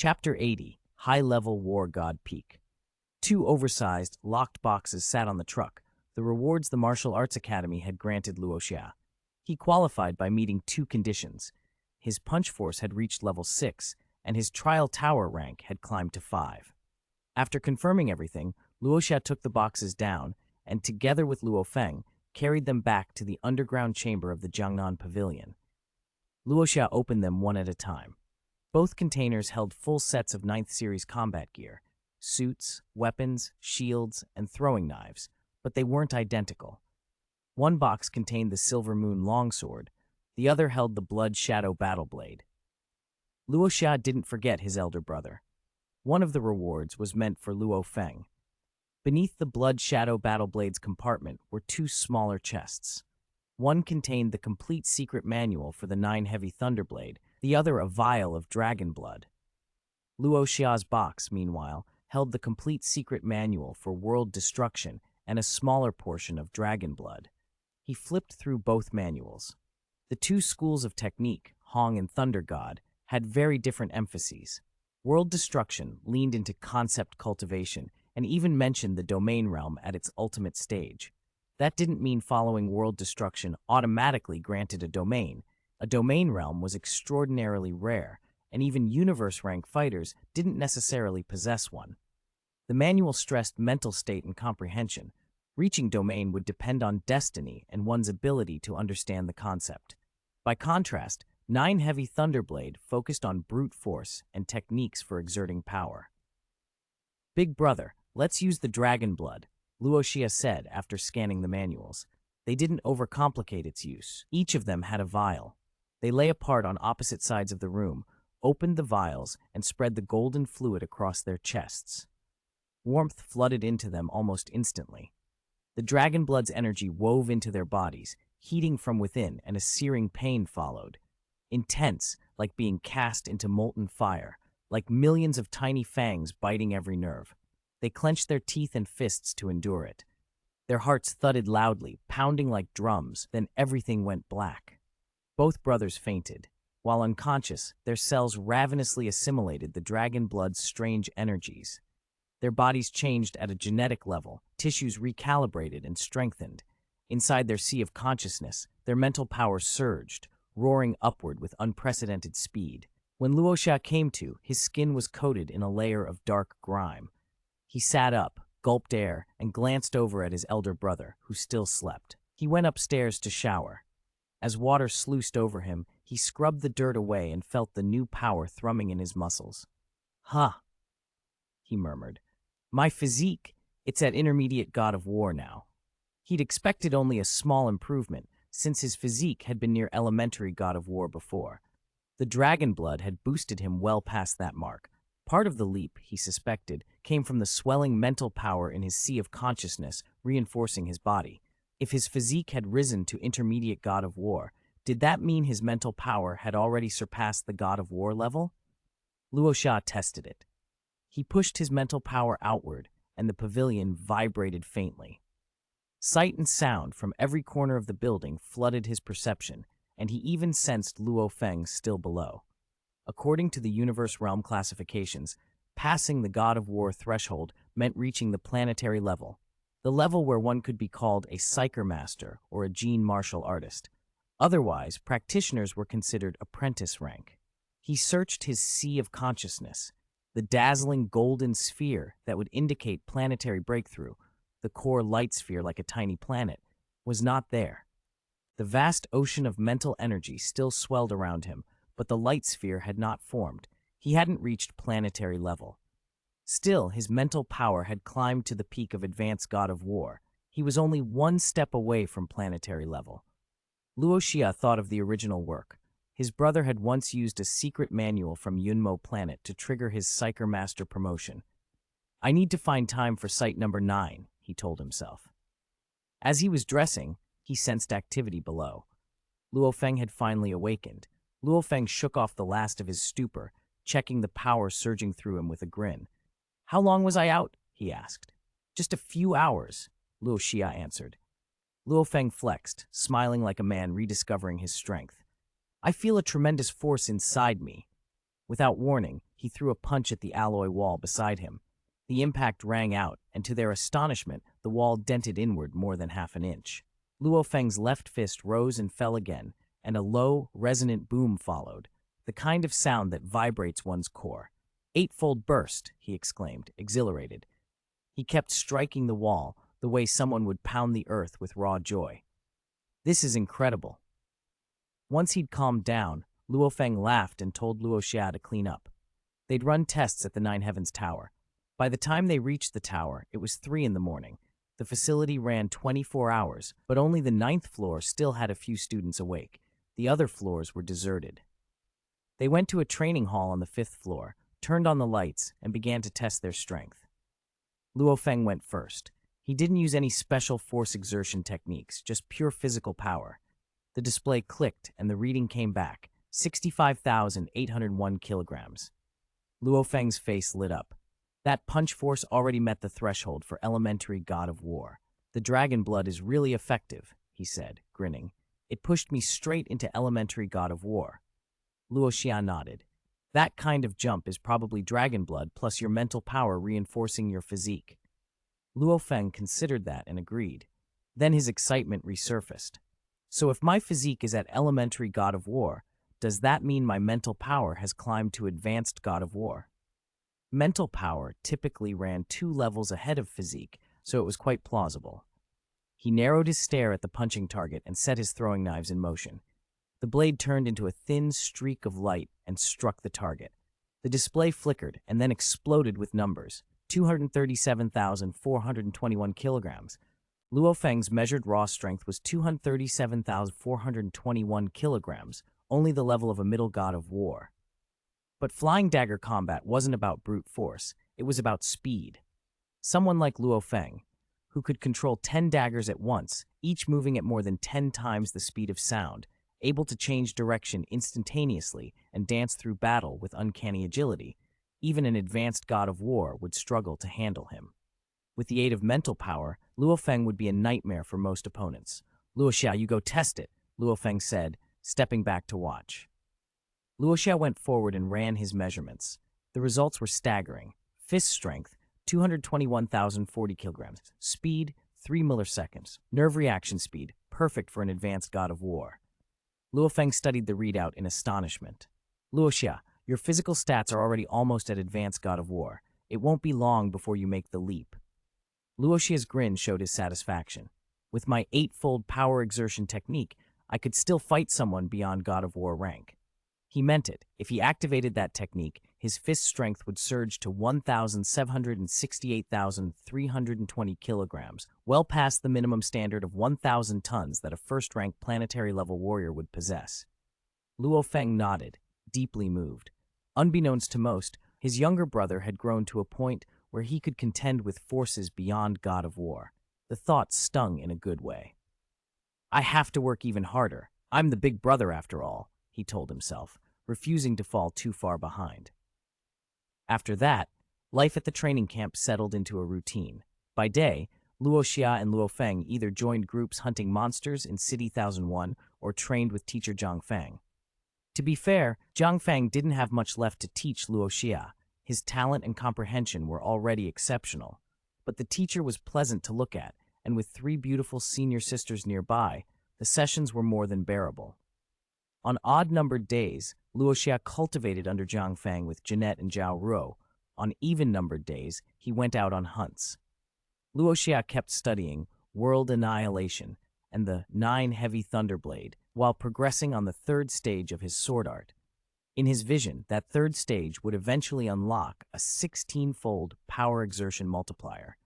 Chapter 80, High-Level War God Peak. Two oversized, locked boxes sat on the truck, the rewards the Martial Arts Academy had granted Luo Xia. He qualified by meeting two conditions. His punch force had reached level 6, and his trial tower rank had climbed to 5. After confirming everything, Luo Xia took the boxes down, and together with Luo Feng, carried them back to the underground chamber of the Jiangnan Pavilion. Luo Xia opened them one at a time. Both containers held full sets of 9th Series combat gear, suits, weapons, shields, and throwing knives, but they weren't identical. One box contained the Silver Moon longsword, the other held the Blood Shadow battle blade. Luo Xia didn't forget his elder brother. One of the rewards was meant for Luo Feng. Beneath the Blood Shadow battle blade's compartment were two smaller chests. One contained the complete secret manual for the 9 Heavy Thunderblade, the other a vial of dragon blood. Luo Xia's box, meanwhile, held the complete secret manual for world destruction and a smaller portion of dragon blood. He flipped through both manuals. The two schools of technique, Hong and Thunder God, had very different emphases. World destruction leaned into concept cultivation and even mentioned the domain realm at its ultimate stage. That didn't mean following world destruction automatically granted a domain. A domain realm was extraordinarily rare, and even universe-rank fighters didn't necessarily possess one. The manual stressed mental state and comprehension. Reaching domain would depend on destiny and one's ability to understand the concept. By contrast, 9 Heavy Thunderblade focused on brute force and techniques for exerting power. "Big brother, let's use the dragon blood," Luo Xia said after scanning the manuals. They didn't overcomplicate its use. Each of them had a vial. They lay apart on opposite sides of the room, opened the vials, and spread the golden fluid across their chests. Warmth flooded into them almost instantly. The dragon blood's energy wove into their bodies, heating from within, and a searing pain followed. Intense, like being cast into molten fire, like millions of tiny fangs biting every nerve. They clenched their teeth and fists to endure it. Their hearts thudded loudly, pounding like drums, then everything went black. Both brothers fainted. While unconscious, their cells ravenously assimilated the dragon blood's strange energies. Their bodies changed at a genetic level, tissues recalibrated and strengthened. Inside their sea of consciousness, their mental power surged, roaring upward with unprecedented speed. When Luo Xia came to, his skin was coated in a layer of dark grime. He sat up, gulped air, and glanced over at his elder brother, who still slept. He went upstairs to shower. As water sluiced over him, he scrubbed the dirt away and felt the new power thrumming in his muscles. "Huh," he murmured. "My physique, it's at intermediate God of War now." He'd expected only a small improvement, since his physique had been near elementary God of War before. The dragon blood had boosted him well past that mark. Part of the leap, he suspected, came from the swelling mental power in his sea of consciousness, reinforcing his body. If his physique had risen to intermediate God of War, did that mean his mental power had already surpassed the God of War level? Luo Xia tested it. He pushed his mental power outward, and the pavilion vibrated faintly. Sight and sound from every corner of the building flooded his perception, and he even sensed Luo Feng still below. According to the universe realm classifications, passing the God of War threshold meant reaching the planetary level, the level where one could be called a psyker master or a gene martial artist. Otherwise, practitioners were considered apprentice rank. He searched his sea of consciousness. The dazzling golden sphere that would indicate planetary breakthrough, the core light sphere like a tiny planet, was not there. The vast ocean of mental energy still swelled around him, but the light sphere had not formed. He hadn't reached planetary level. Still, his mental power had climbed to the peak of advanced God of War. He was only one step away from planetary level. Luo Xia thought of the original work. His brother had once used a secret manual from Yunmo Planet to trigger his Psyker Master promotion. "I need to find time for site number 9, he told himself. As he was dressing, he sensed activity below. Luo Feng had finally awakened. Luo Feng shook off the last of his stupor, checking the power surging through him with a grin. "How long was I out?" he asked. "Just a few hours," Luo Xia answered. Luo Feng flexed, smiling like a man rediscovering his strength. "I feel a tremendous force inside me." Without warning, he threw a punch at the alloy wall beside him. The impact rang out, and to their astonishment, the wall dented inward more than half an inch. Luo Feng's left fist rose and fell again, and a low, resonant boom followed, the kind of sound that vibrates one's core. "Eightfold burst," he exclaimed, exhilarated. He kept striking the wall, the way someone would pound the earth with raw joy. "This is incredible." Once he'd calmed down, Luo Feng laughed and told Luo Xia to clean up. They'd run tests at the Nine Heavens Tower. By the time they reached the tower, it was 3 in the morning. The facility ran 24 hours, but only the 9th floor still had a few students awake. The other floors were deserted. They went to a training hall on the 5th floor, turned on the lights, and began to test their strength. Luo Feng went first. He didn't use any special force exertion techniques, just pure physical power. The display clicked, and the reading came back, 65,801 kilograms. Luo Feng's face lit up. That punch force already met the threshold for elementary god of war. "The dragon blood is really effective," he said, grinning. "It pushed me straight into elementary god of war." Luo Xia nodded. "That kind of jump is probably dragon blood plus your mental power reinforcing your physique." Luo Feng considered that and agreed. Then his excitement resurfaced. "So if my physique is at elementary god of war, does that mean my mental power has climbed to advanced god of war?" Mental power typically ran 2 levels ahead of physique, so it was quite plausible. He narrowed his stare at the punching target and set his throwing knives in motion. The blade turned into a thin streak of light and struck the target. The display flickered and then exploded with numbers, 237,421 kilograms. Luo Feng's measured raw strength was 237,421 kilograms, only the level of a middle god of war. But flying dagger combat wasn't about brute force, it was about speed. Someone like Luo Feng, who could control 10 daggers at once, each moving at more than 10 times the speed of sound, able to change direction instantaneously and dance through battle with uncanny agility, even an advanced god of war would struggle to handle him. With the aid of mental power, Luo Feng would be a nightmare for most opponents. "Luo Xia, you go test it," Luo Feng said, stepping back to watch. Luo Xia went forward and ran his measurements. The results were staggering. Fist strength, 221,040 kilograms. Speed, 3 milliseconds. Nerve reaction speed, perfect for an advanced god of war. Luo Feng studied the readout in astonishment. "Luo Xia, your physical stats are already almost at advanced god of war. It won't be long before you make the leap." Luo Xia's grin showed his satisfaction. "With my 8-fold power exertion technique, I could still fight someone beyond god of war rank." He meant it. If he activated that technique, his fist strength would surge to 1,768,320 kilograms, well past the minimum standard of 1,000 tons that a first-rank planetary-level warrior would possess. Luo Feng nodded, deeply moved. Unbeknownst to most, his younger brother had grown to a point where he could contend with forces beyond god of war. The thought stung in a good way. "I have to work even harder. I'm the big brother after all," he told himself, refusing to fall too far behind. After that, life at the training camp settled into a routine. By day, Luo Xia and Luo Feng either joined groups hunting monsters in City 1001 or trained with teacher Zhang Fang. To be fair, Zhang Fang didn't have much left to teach Luo Xia. His talent and comprehension were already exceptional. But the teacher was pleasant to look at, and with 3 beautiful senior sisters nearby, the sessions were more than bearable. On odd-numbered days, Luo Xia cultivated under Zhang Fang with Jeanette and Zhao Ruo. On even-numbered days, he went out on hunts. Luo Xia kept studying World Annihilation and the 9 Heavy Thunderblade while progressing on the 3rd stage of his sword art. In his vision, that 3rd stage would eventually unlock a 16-fold power exertion multiplier.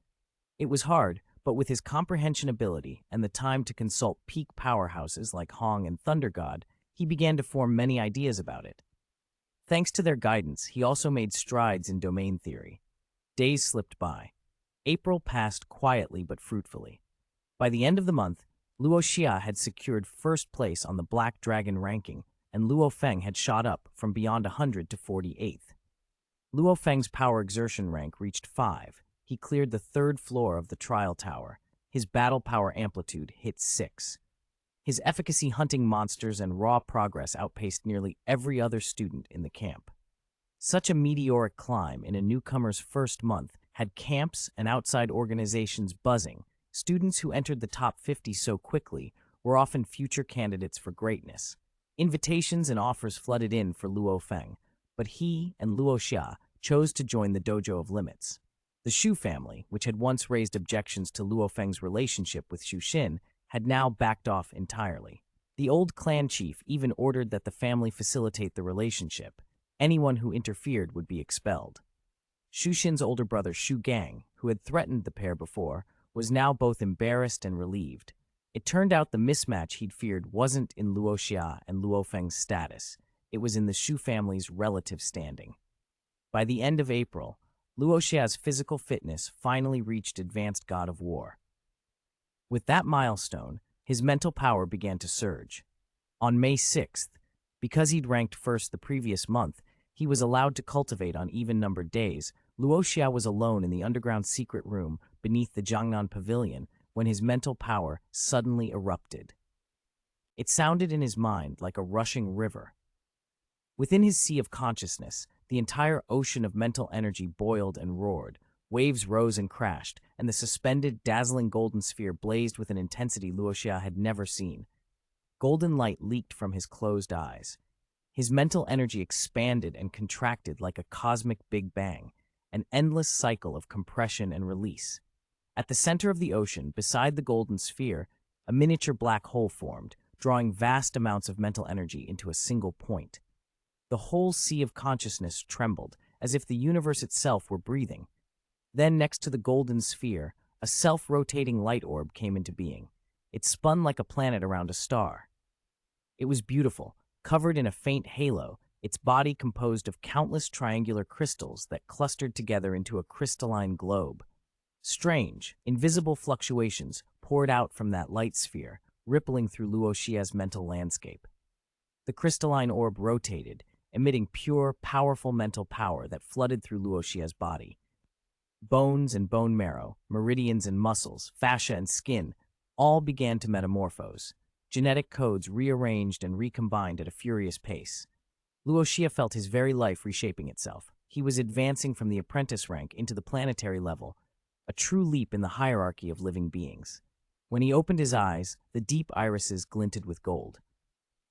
It was hard, but with his comprehension ability and the time to consult peak powerhouses like Hong and Thunder God, he began to form many ideas about it. Thanks to their guidance, he also made strides in domain theory. Days slipped by. April passed quietly but fruitfully. By the end of the month, Luo Xia had secured 1st place on the Black Dragon ranking, and Luo Feng had shot up from beyond 100 to 48th. Luo Feng's power exertion rank reached 5. He cleared the 3rd floor of the trial tower. His battle power amplitude hit 6. His efficacy hunting monsters and raw progress outpaced nearly every other student in the camp. Such a meteoric climb in a newcomer's first month had camps and outside organizations buzzing. Students who entered the top 50 so quickly were often future candidates for greatness. Invitations and offers flooded in for Luo Feng, but he and Luo Xia chose to join the dojo of Limits. The Shu family, which had once raised objections to Luo Feng's relationship with Xu Xin, had now backed off entirely. The old clan chief even ordered that the family facilitate the relationship. Anyone who interfered would be expelled. Xu Xin's older brother Xu Gang, who had threatened the pair before, was now both embarrassed and relieved. It turned out the mismatch he'd feared wasn't in Luo Xia and Luo Feng's status. It was in the Shu family's relative standing. By the end of April, Luo Xia's physical fitness finally reached Advanced God of War. With that milestone, his mental power began to surge. On May 6th, because he'd ranked first the previous month, he was allowed to cultivate on even-numbered days. Luo Xia was alone in the underground secret room beneath the Jiangnan Pavilion when his mental power suddenly erupted. It sounded in his mind like a rushing river. Within his sea of consciousness, the entire ocean of mental energy boiled and roared. Waves rose and crashed, and the suspended, dazzling golden sphere blazed with an intensity Luo Xia had never seen. Golden light leaked from his closed eyes. His mental energy expanded and contracted like a cosmic Big Bang, an endless cycle of compression and release. At the center of the ocean, beside the golden sphere, a miniature black hole formed, drawing vast amounts of mental energy into a single point. The whole sea of consciousness trembled, as if the universe itself were breathing. Then, next to the golden sphere, a self-rotating light orb came into being. It spun like a planet around a star. It was beautiful, covered in a faint halo, its body composed of countless triangular crystals that clustered together into a crystalline globe. Strange, invisible fluctuations poured out from that light sphere, rippling through Luo Xia's mental landscape. The crystalline orb rotated, emitting pure, powerful mental power that flooded through Luo Xia's body. Bones and bone marrow, meridians and muscles, fascia and skin, all began to metamorphose. Genetic codes rearranged and recombined at a furious pace. Luo Xia felt his very life reshaping itself. He was advancing from the apprentice rank into the planetary level, a true leap in the hierarchy of living beings. When he opened his eyes, the deep irises glinted with gold.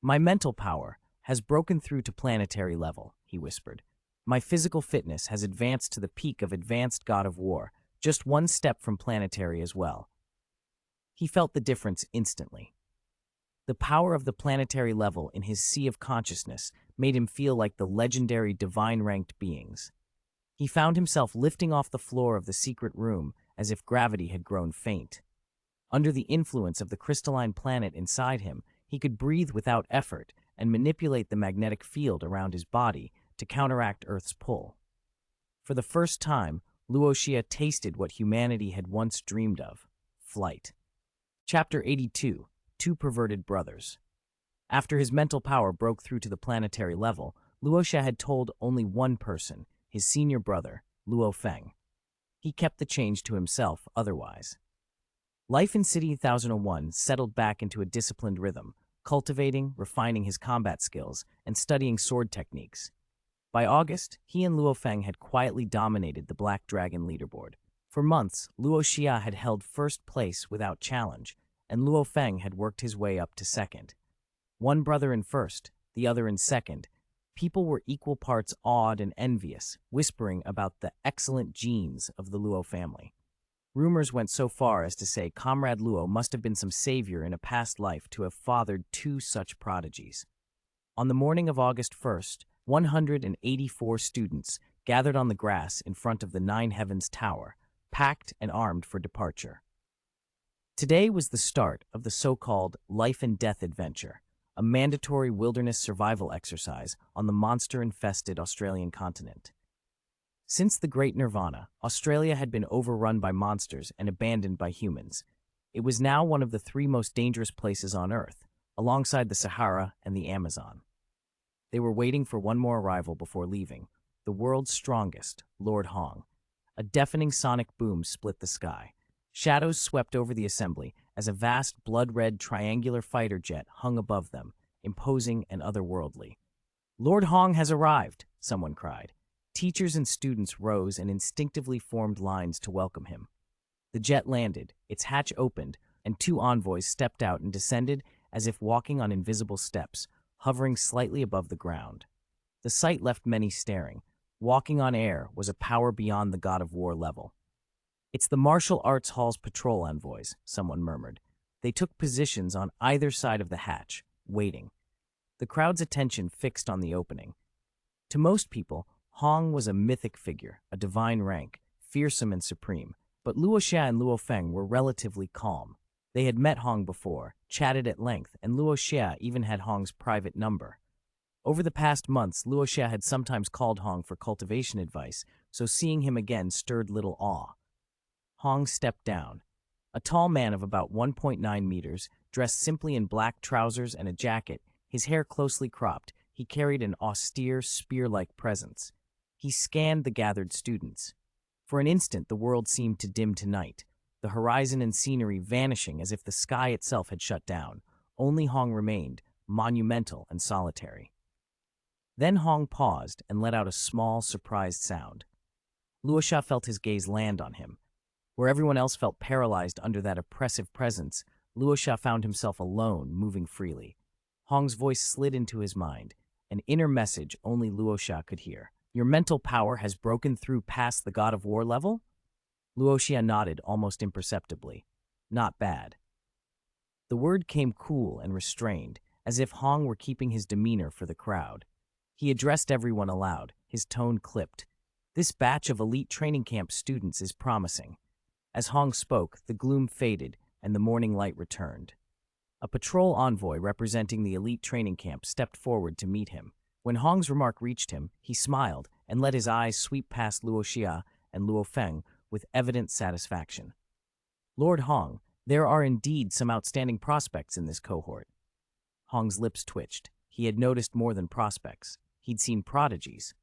"My mental power has broken through to planetary level," he whispered. "My physical fitness has advanced to the peak of Advanced God of War, just one step from planetary as well." He felt the difference instantly. The power of the planetary level in his sea of consciousness made him feel like the legendary divine-ranked beings. He found himself lifting off the floor of the secret room as if gravity had grown faint. Under the influence of the crystalline planet inside him, he could breathe without effort and manipulate the magnetic field around his body to counteract Earth's pull. For the first time, Luo Xia tasted what humanity had once dreamed of: flight. Chapter 82. Two Perverted Brothers. After his mental power broke through to the planetary level, Luo Xia had told only one person, his senior brother, Luo Feng. He kept the change to himself otherwise. Life in City 1001 settled back into a disciplined rhythm, cultivating, refining his combat skills, and studying sword techniques. By August, he and Luo Feng had quietly dominated the Black Dragon leaderboard. For months, Luo Xia had held first place without challenge, and Luo Feng had worked his way up to second. One brother in first, the other in second, people were equal parts awed and envious, whispering about the excellent genes of the Luo family. Rumors went so far as to say Comrade Luo must have been some savior in a past life to have fathered two such prodigies. On the morning of August 1st, 184 students gathered on the grass in front of the Nine Heavens Tower, packed and armed for departure. Today was the start of the so-called Life and Death Adventure, a mandatory wilderness survival exercise on the monster-infested Australian continent. Since the Great Nirvana, Australia had been overrun by monsters and abandoned by humans. It was now one of the three most dangerous places on Earth, alongside the Sahara and the Amazon. They were waiting for one more arrival before leaving, the world's strongest, Lord Hong. A deafening sonic boom split the sky. Shadows swept over the assembly as a vast blood-red triangular fighter jet hung above them, imposing and otherworldly. "Lord Hong has arrived," someone cried. Teachers and students rose and instinctively formed lines to welcome him. The jet landed, its hatch opened, and two envoys stepped out and descended as if walking on invisible steps, hovering slightly above the ground. The sight left many staring. Walking on air was a power beyond the God of War level. "It's the martial arts hall's patrol envoys," someone murmured. They took positions on either side of the hatch, waiting. The crowd's attention fixed on the opening. To most people, Hong was a mythic figure, a divine rank, fearsome and supreme, but Luo Xia and Luo Feng were relatively calm. They had met Hong before, chatted at length, and Luo Xia even had Hong's private number. Over the past months, Luo Xia had sometimes called Hong for cultivation advice, so seeing him again stirred little awe. Hong stepped down. A tall man of about 1.9 meters, dressed simply in black trousers and a jacket, his hair closely cropped, he carried an austere, spear-like presence. He scanned the gathered students. For an instant, the world seemed to dim to night, the horizon and scenery vanishing as if the sky itself had shut down. Only Hong remained, monumental and solitary. Then Hong paused and let out a small, surprised sound. Luo Xia felt his gaze land on him. Where everyone else felt paralyzed under that oppressive presence, Luo Xia found himself alone, moving freely. Hong's voice slid into his mind, an inner message only Luo Xia could hear. "Your mental power has broken through past the God of War level?" Luo Xia nodded almost imperceptibly. "Not bad." The word came cool and restrained, as if Hong were keeping his demeanor for the crowd. He addressed everyone aloud, his tone clipped. "This batch of elite training camp students is promising." As Hong spoke, the gloom faded and the morning light returned. A patrol envoy representing the elite training camp stepped forward to meet him. When Hong's remark reached him, he smiled and let his eyes sweep past Luo Xia and Luo Feng with evident satisfaction. "Lord Hong, there are indeed some outstanding prospects in this cohort." Hong's lips twitched. He had noticed more than prospects. He'd seen prodigies.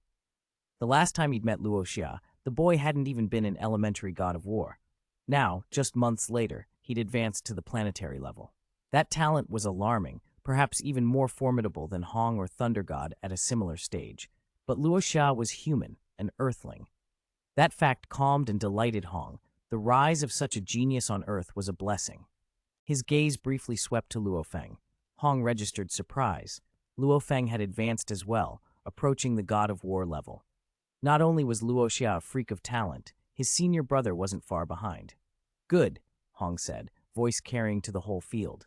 The last time he'd met Luo Xia, the boy hadn't even been an elementary God of War. Now, just months later, he'd advanced to the planetary level. That talent was alarming, perhaps even more formidable than Hong or Thunder God at a similar stage. But Luo Xia was human, an earthling. That fact calmed and delighted Hong. The rise of such a genius on Earth was a blessing. His gaze briefly swept to Luo Feng. Hong registered surprise. Luo Feng had advanced as well, approaching the God of War level. Not only was Luo Xia a freak of talent, his senior brother wasn't far behind. "Good," Hong said, voice carrying to the whole field.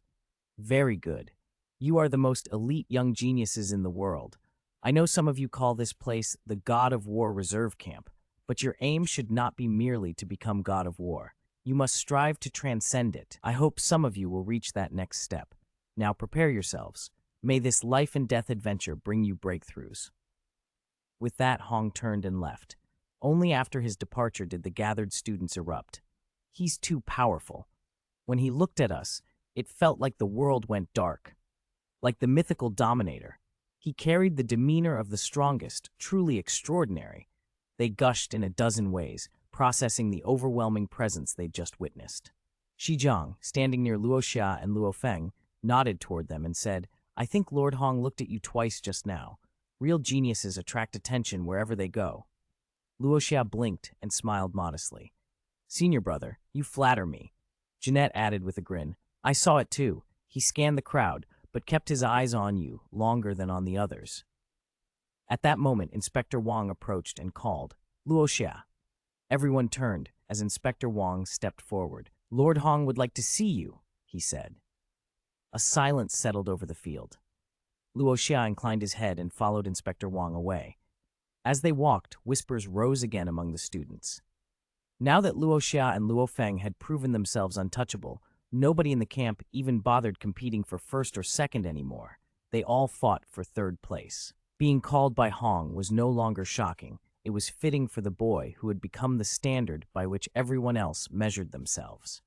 "Very good. You are the most elite young geniuses in the world. I know some of you call this place the God of War Reserve Camp, but your aim should not be merely to become God of War. You must strive to transcend it. I hope some of you will reach that next step. Now prepare yourselves. May this life and death adventure bring you breakthroughs." With that, Hong turned and left. Only after his departure did the gathered students erupt. "He's too powerful. When he looked at us, it felt like the world went dark. Like the mythical dominator. He carried the demeanor of the strongest, truly extraordinary." They gushed in a dozen ways, processing the overwhelming presence they'd just witnessed. Xizhang, standing near Luo Xia and Luo Feng, nodded toward them and said, "I think Lord Hong looked at you twice just now. Real geniuses attract attention wherever they go." Luo Xia blinked and smiled modestly. "Senior brother, you flatter me." Jeanette added with a grin, "I saw it too. He scanned the crowd, but kept his eyes on you longer than on the others." At that moment, Inspector Wang approached and called, "Luo Xia." Everyone turned as Inspector Wang stepped forward. "Lord Hong would like to see you," he said. A silence settled over the field. Luo Xia inclined his head and followed Inspector Wang away. As they walked, whispers rose again among the students. Now that Luo Xia and Luo Feng had proven themselves untouchable, nobody in the camp even bothered competing for first or second anymore. They all fought for third place. Being called by Hong was no longer shocking. It was fitting for the boy who had become the standard by which everyone else measured themselves.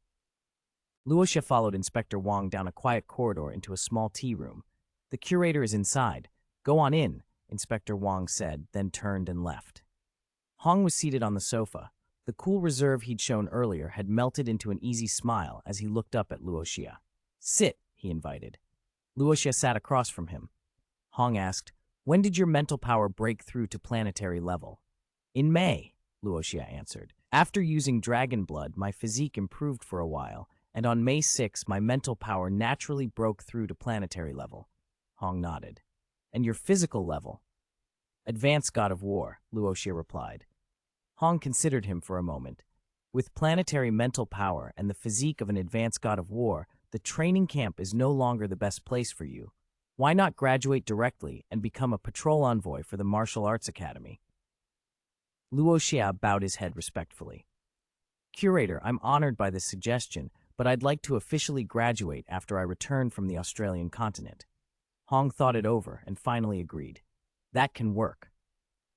Luo Xia followed Inspector Wang down a quiet corridor into a small tea room. "The curator is inside. Go on in," Inspector Wang said, then turned and left. Hong was seated on the sofa. The cool reserve he'd shown earlier had melted into an easy smile as he looked up at Luo Xia. "Sit," he invited. Luo Xia sat across from him. Hong asked, "When did your mental power break through to planetary level?" In May, Luo Xia answered. After using dragon blood, my physique improved for a while, and on May 6, my mental power naturally broke through to planetary level. Hong nodded. And your physical level? Advanced God of War, Luo Xia replied. Hong considered him for a moment. With planetary mental power and the physique of an advanced God of War, the training camp is no longer the best place for you. Why not graduate directly and become a patrol envoy for the Martial Arts Academy? Luo Xia bowed his head respectfully. Curator, I'm honored by this suggestion, but I'd like to officially graduate after I return from the Australian continent. Hong thought it over and finally agreed. That can work.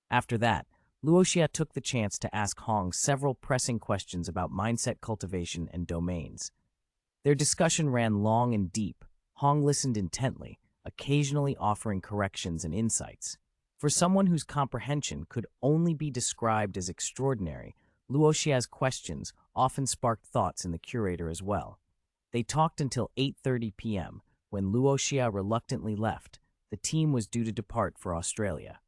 After that, Luo Xia took the chance to ask Hong several pressing questions about mindset cultivation and domains. Their discussion ran long and deep. Hong listened intently, occasionally offering corrections and insights. For someone whose comprehension could only be described as extraordinary, Luo Xia's questions often sparked thoughts in the curator as well. They talked until 8:30 p.m., when Luo Xia reluctantly left. The team was due to depart for Australia.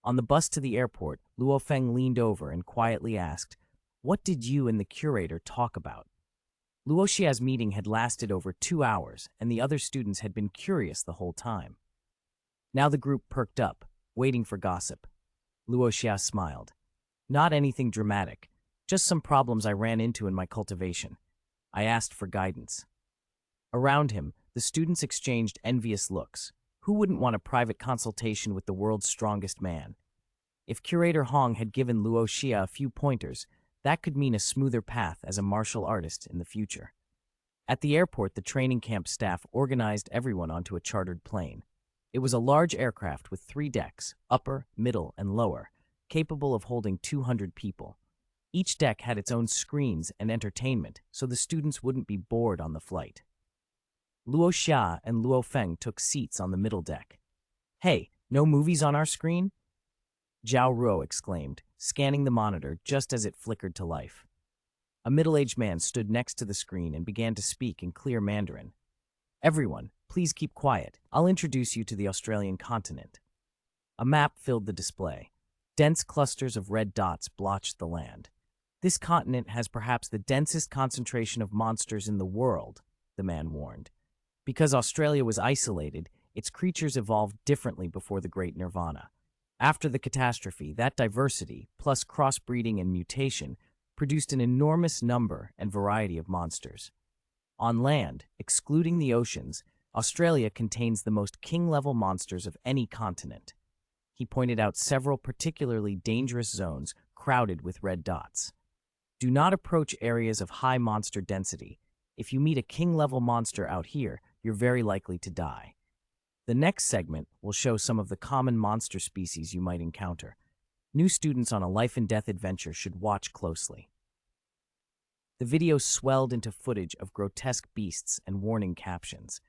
On the bus to the airport, Luo Feng leaned over and quietly asked, "What did you and the curator talk about?" Luo Xia's meeting had lasted over 2 hours, and the other students had been curious the whole time. Now the group perked up, waiting for gossip. Luo Xia smiled. Not anything dramatic, just some problems I ran into in my cultivation. I asked for guidance. Around him, the students exchanged envious looks. Who wouldn't want a private consultation with the world's strongest man? If Curator Hong had given Luo Xia a few pointers, that could mean a smoother path as a martial artist in the future. At the airport, the training camp staff organized everyone onto a chartered plane. It was a large aircraft with 3 decks, upper, middle, and lower, capable of holding 200 people. Each deck had its own screens and entertainment, so the students wouldn't be bored on the flight. Luo Xia and Luo Feng took seats on the middle deck. "Hey, no movies on our screen?" Zhao Ruo exclaimed, scanning the monitor just as it flickered to life. A middle-aged man stood next to the screen and began to speak in clear Mandarin. "Everyone, please keep quiet. I'll introduce you to the Australian continent." A map filled the display. Dense clusters of red dots blotched the land. "This continent has perhaps the densest concentration of monsters in the world," the man warned. Because Australia was isolated, its creatures evolved differently before the Great Nirvana. After the catastrophe, that diversity, plus crossbreeding and mutation, produced an enormous number and variety of monsters. On land, excluding the oceans, Australia contains the most king-level monsters of any continent. He pointed out several particularly dangerous zones crowded with red dots. Do not approach areas of high monster density. If you meet a king-level monster out here, you're very likely to die. The next segment will show some of the common monster species you might encounter. New students on a life-and-death adventure should watch closely. The video swelled into footage of grotesque beasts and warning captions.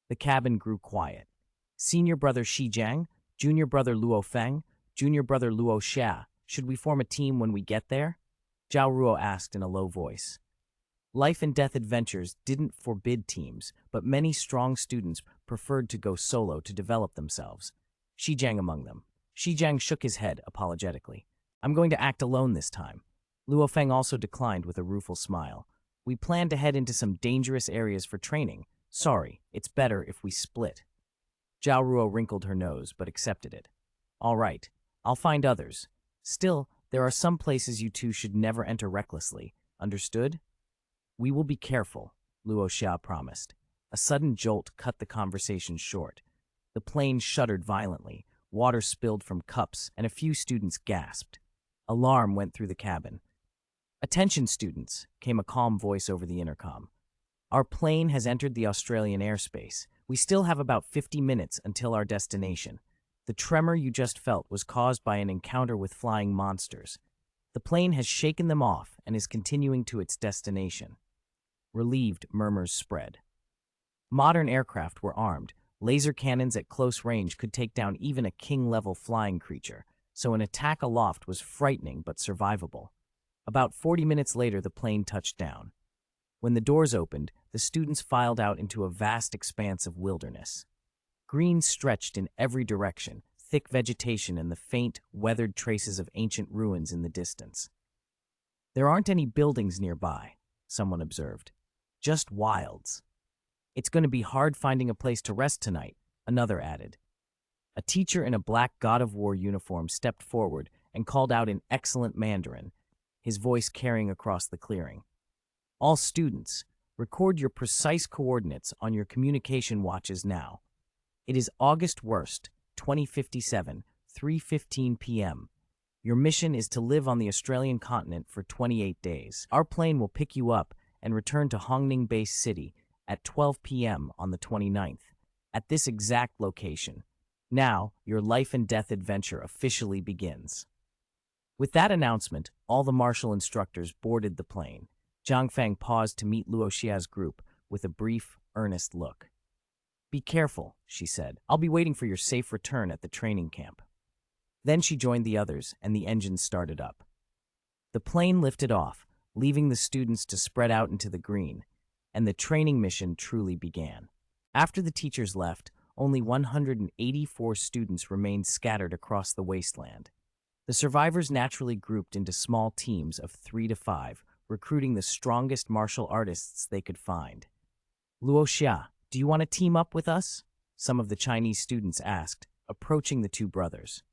The cabin grew quiet. Senior brother Shi Jiang, junior brother Luo Feng, junior brother Luo Xia. Should we form a team when we get there? Zhao Ruo asked in a low voice. Life and death adventures didn't forbid teams, but many strong students preferred to go solo to develop themselves. Shi Jiang among them. Shi Jiang shook his head apologetically. "I'm going to act alone this time." Luo Feng also declined with a rueful smile. "We plan to head into some dangerous areas for training. Sorry, it's better if we split." Zhao Ruo wrinkled her nose, but accepted it. "All right, I'll find others. Still, there are some places you two should never enter recklessly. Understood?" "We will be careful," Luo Xia promised. A sudden jolt cut the conversation short. The plane shuddered violently, water spilled from cups, and a few students gasped. Alarm went through the cabin. "Attention, students," came a calm voice over the intercom. "Our plane has entered the Australian airspace. We still have about 50 minutes until our destination. The tremor you just felt was caused by an encounter with flying monsters. The plane has shaken them off and is continuing to its destination." Relieved murmurs spread. Modern aircraft were armed. Laser cannons at close range could take down even a king-level flying creature, so an attack aloft was frightening but survivable. About 40 minutes later, the plane touched down. When the doors opened, the students filed out into a vast expanse of wilderness. Green stretched in every direction, thick vegetation and the faint, weathered traces of ancient ruins in the distance. There aren't any buildings nearby, someone observed. Just wilds. It's going to be hard finding a place to rest tonight, another added. A teacher in a black God of War uniform stepped forward and called out in excellent Mandarin, his voice carrying across the clearing. All students, record your precise coordinates on your communication watches now. It is August 1st, 2057, 3:15 p.m. Your mission is to live on the Australian continent for 28 days. Our plane will pick you up and return to Hongning Base City at 12 p.m. on the 29th, at this exact location. Now, your life and death adventure officially begins. With that announcement, all the martial instructors boarded the plane. Zhang Feng paused to meet Luo Xia's group with a brief, earnest look. Be careful, she said. I'll be waiting for your safe return at the training camp. Then she joined the others, and the engines started up. The plane lifted off, leaving the students to spread out into the green, and the training mission truly began. After the teachers left, only 184 students remained scattered across the wasteland. The survivors naturally grouped into small teams of 3 to 5, recruiting the strongest martial artists they could find. Luo Xia, do you want to team up with us? Some of the Chinese students asked, approaching the two brothers.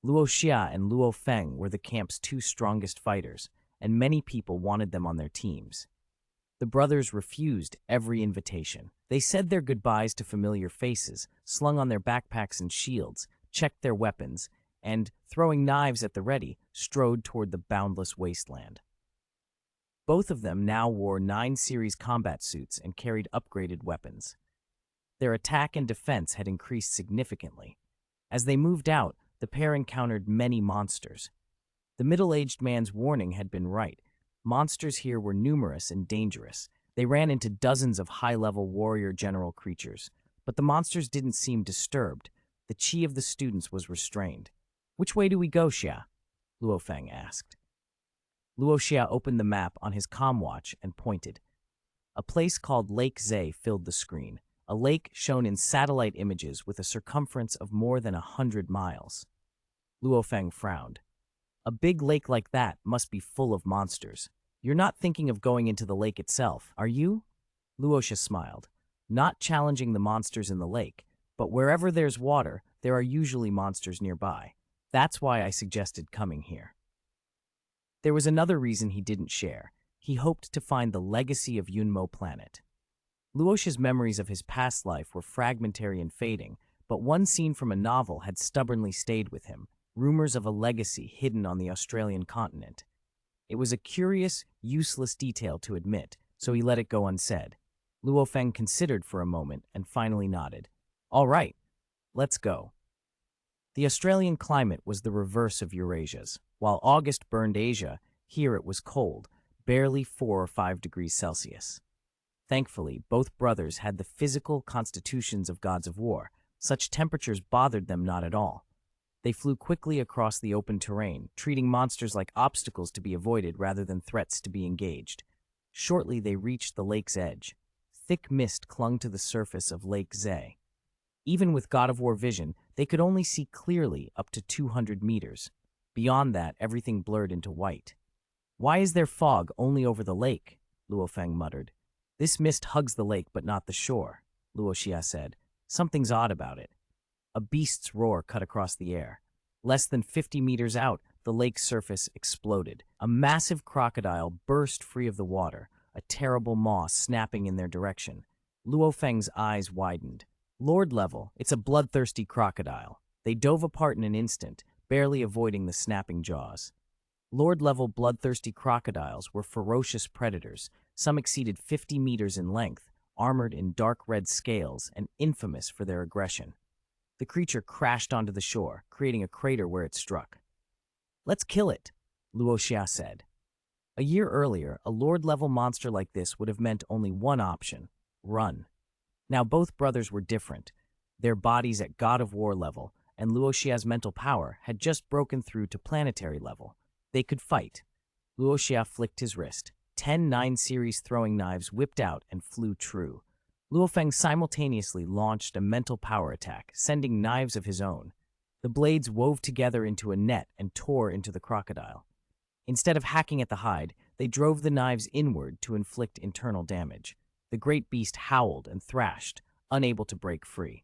Luo Xia and Luo Feng were the camp's two strongest fighters, and many people wanted them on their teams. The brothers refused every invitation. They said their goodbyes to familiar faces, slung on their backpacks and shields, checked their weapons, and, throwing knives at the ready, strode toward the boundless wasteland. Both of them now wore 9 series combat suits and carried upgraded weapons. Their attack and defense had increased significantly. As they moved out, the pair encountered many monsters. The middle-aged man's warning had been right. Monsters here were numerous and dangerous. They ran into dozens of high-level warrior general creatures, but the monsters didn't seem disturbed. The chi of the students was restrained. Which way do we go, Xia? Luo Feng asked. Luo Xia opened the map on his comm-watch and pointed. A place called Lake Zhe filled the screen, a lake shown in satellite images with a circumference of more than 100 miles. Luo Feng frowned. A big lake like that must be full of monsters. You're not thinking of going into the lake itself, are you? Luo Xia smiled. Not challenging the monsters in the lake, but wherever there's water, there are usually monsters nearby. That's why I suggested coming here. There was another reason he didn't share. He hoped to find the legacy of Yunmo planet. Luo Xia's memories of his past life were fragmentary and fading, but one scene from a novel had stubbornly stayed with him, rumors of a legacy hidden on the Australian continent. It was a curious, useless detail to admit, so he let it go unsaid. Luo Feng considered for a moment and finally nodded. All right, let's go. The Australian climate was the reverse of Eurasia's. While August burned Asia, here it was cold, barely 4 or 5 degrees Celsius. Thankfully, both brothers had the physical constitutions of gods of war. Such temperatures bothered them not at all. They flew quickly across the open terrain, treating monsters like obstacles to be avoided rather than threats to be engaged. Shortly, they reached the lake's edge. Thick mist clung to the surface of Lake Zhe. Even with God of War vision, they could only see clearly up to 200 meters. Beyond that, everything blurred into white. Why is there fog only over the lake? Luo Feng muttered. This mist hugs the lake but not the shore, Luo Xia said. Something's odd about it. A beast's roar cut across the air. Less than 50 meters out, the lake's surface exploded. A massive crocodile burst free of the water, a terrible maw snapping in their direction. Luo Feng's eyes widened. Lord level, it's a bloodthirsty crocodile. They dove apart in an instant, barely avoiding the snapping jaws. Lord-level bloodthirsty crocodiles were ferocious predators. Some exceeded 50 meters in length, armored in dark red scales and infamous for their aggression. The creature crashed onto the shore, creating a crater where it struck. Let's kill it, Luo Xia said. A year earlier, a Lord-level monster like this would have meant only one option: run. Now both brothers were different. Their bodies at God of War level, and Luo Xia's mental power had just broken through to planetary level. They could fight. Luo Xia flicked his wrist. 10 9-series throwing knives whipped out and flew true. Luo Feng simultaneously launched a mental power attack, sending knives of his own. The blades wove together into a net and tore into the crocodile. Instead of hacking at the hide, they drove the knives inward to inflict internal damage. The great beast howled and thrashed, unable to break free.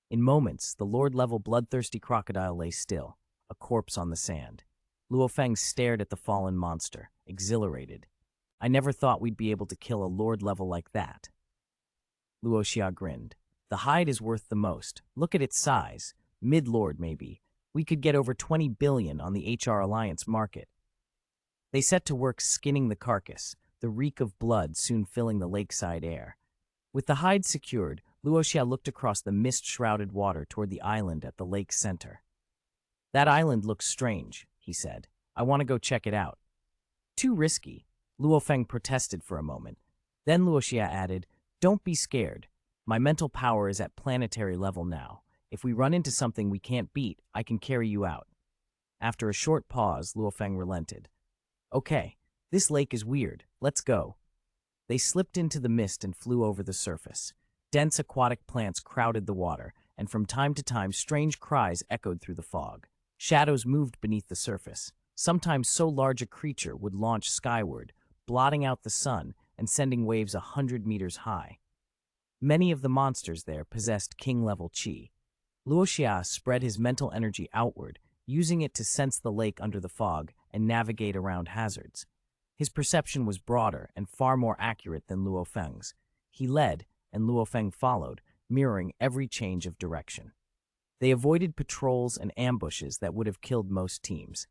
In moments, the lord-level bloodthirsty crocodile lay still, a corpse on the sand. Luo Feng stared at the fallen monster, exhilarated. I never thought we'd be able to kill a lord level like that. Luo Xia grinned. The hide is worth the most. Look at its size. Mid-lord, maybe. We could get over 20 billion on the HR Alliance market. They set to work skinning the carcass, the reek of blood soon filling the lakeside air. With the hide secured, Luo Xia looked across the mist-shrouded water toward the island at the lake's center. That island looks strange, he said. I want to go check it out. Too risky, Luo Feng protested for a moment. Then Luo Xia added, don't be scared. My mental power is at planetary level now. If we run into something we can't beat, I can carry you out. After a short pause, Luo Feng relented. Okay, this lake is weird. Let's go. They slipped into the mist and flew over the surface. Dense aquatic plants crowded the water, and from time to time strange cries echoed through the fog. Shadows moved beneath the surface. Sometimes so large a creature would launch skyward, blotting out the sun and sending waves 100 meters high. Many of the monsters there possessed king-level chi. Luo Xia spread his mental energy outward, using it to sense the lake under the fog and navigate around hazards. His perception was broader and far more accurate than Luo Feng's. He led, and Luo Feng followed, mirroring every change of direction. They avoided patrols and ambushes that would have killed most teams.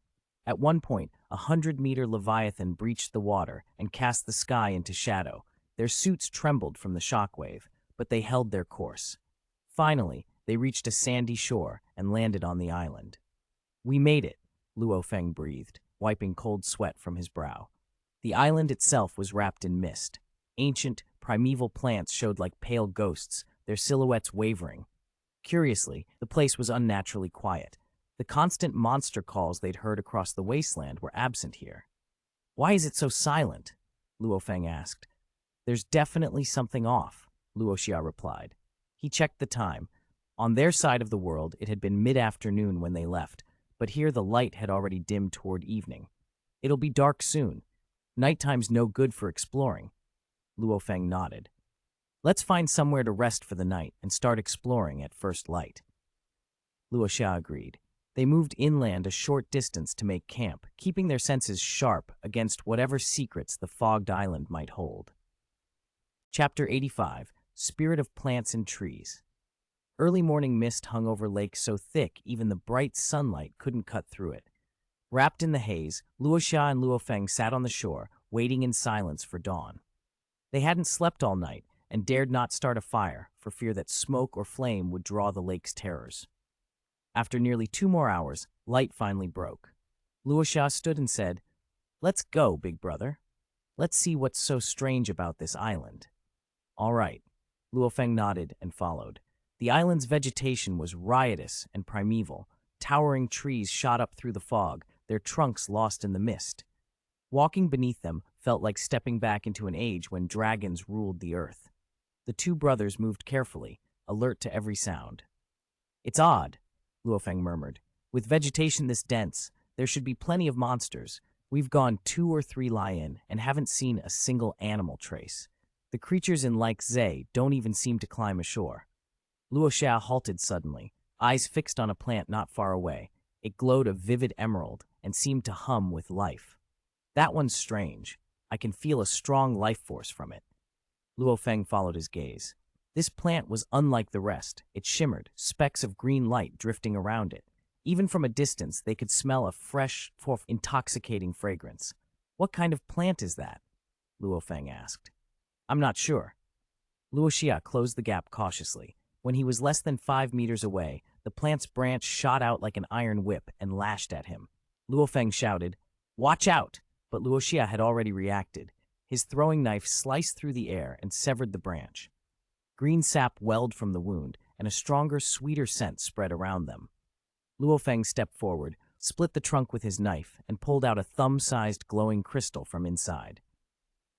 At one point, 100-meter leviathan breached the water and cast the sky into shadow. Their suits trembled from the shockwave, but they held their course. Finally, they reached a sandy shore and landed on the island. We made it, Luo Feng breathed, wiping cold sweat from his brow. The island itself was wrapped in mist. Ancient, primeval plants showed like pale ghosts, their silhouettes wavering. Curiously, the place was unnaturally quiet. The constant monster calls they'd heard across the wasteland were absent here. Why is it so silent? Luo Feng asked. There's definitely something off, Luo Xia replied. He checked the time. On their side of the world, it had been mid-afternoon when they left, but here the light had already dimmed toward evening. It'll be dark soon. Nighttime's no good for exploring. Luo Feng nodded. Let's find somewhere to rest for the night and start exploring at first light. Luo Xia agreed. They moved inland a short distance to make camp, keeping their senses sharp against whatever secrets the fogged island might hold. Chapter 85, Spirit of Plants and Trees. Early morning mist hung over lake so thick even the bright sunlight couldn't cut through it. Wrapped in the haze, Luo Xia and Luo Feng sat on the shore, waiting in silence for dawn. They hadn't slept all night and dared not start a fire for fear that smoke or flame would draw the lake's terrors. After nearly 2 more hours, light finally broke. Luo Xia stood and said, Let's go, big brother. Let's see what's so strange about this island. All right. Luo Feng nodded and followed. The island's vegetation was riotous and primeval. Towering trees shot up through the fog, their trunks lost in the mist. Walking beneath them felt like stepping back into an age when dragons ruled the earth. The two brothers moved carefully, alert to every sound. It's odd, Luo Feng murmured. With vegetation this dense, there should be plenty of monsters. We've gone 2 or 3 lie-in and haven't seen a single animal trace. The creatures in Lake Zhe don't even seem to climb ashore. Luo Xia halted suddenly, eyes fixed on a plant not far away. It glowed a vivid emerald and seemed to hum with life. That one's strange. I can feel a strong life force from it. Luo Feng followed his gaze. This plant was unlike the rest. It shimmered, specks of green light drifting around it. Even from a distance, they could smell a fresh, intoxicating fragrance. What kind of plant is that? Luo Feng asked. I'm not sure. Luo Xia closed the gap cautiously. When he was less than 5 meters away, the plant's branch shot out like an iron whip and lashed at him. Luo Feng shouted, Watch out! But Luo Xia had already reacted. His throwing knife sliced through the air and severed the branch. Green sap welled from the wound, and a stronger, sweeter scent spread around them. Luo Feng stepped forward, split the trunk with his knife, and pulled out a thumb-sized glowing crystal from inside.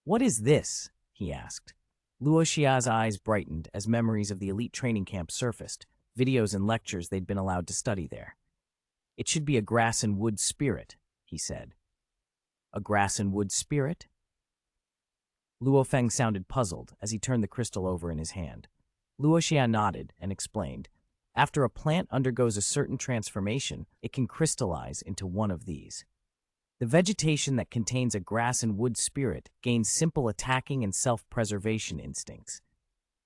What is this? He asked. Luo Xia's eyes brightened as memories of the elite training camp surfaced. videos and lectures they'd been allowed to study there. "It should be a grass and wood spirit," he said. "A grass and wood spirit?" Luo Feng sounded puzzled as he turned the crystal over in his hand. Luo Xia nodded and explained, "After a plant undergoes a certain transformation, it can crystallize into one of these. The vegetation that contains a grass and wood spirit gains simple attacking and self-preservation instincts.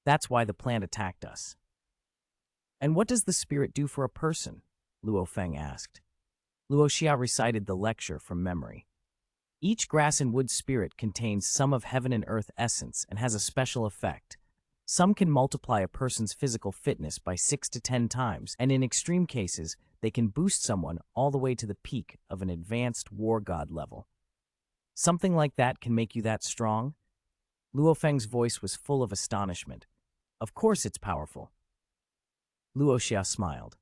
That's why the plant attacked us." "And what does the spirit do for a person?" Luo Feng asked. Luo Xia recited the lecture from memory. "Each grass and wood spirit contains some of heaven and earth essence and has a special effect. Some can multiply a person's physical fitness by 6 to 10 times, and in extreme cases, they can boost someone all the way to the peak of an advanced war god level." "Something like that can make you that strong?" Luo Feng's voice was full of astonishment. "Of course it's powerful." Luo Xia smiled.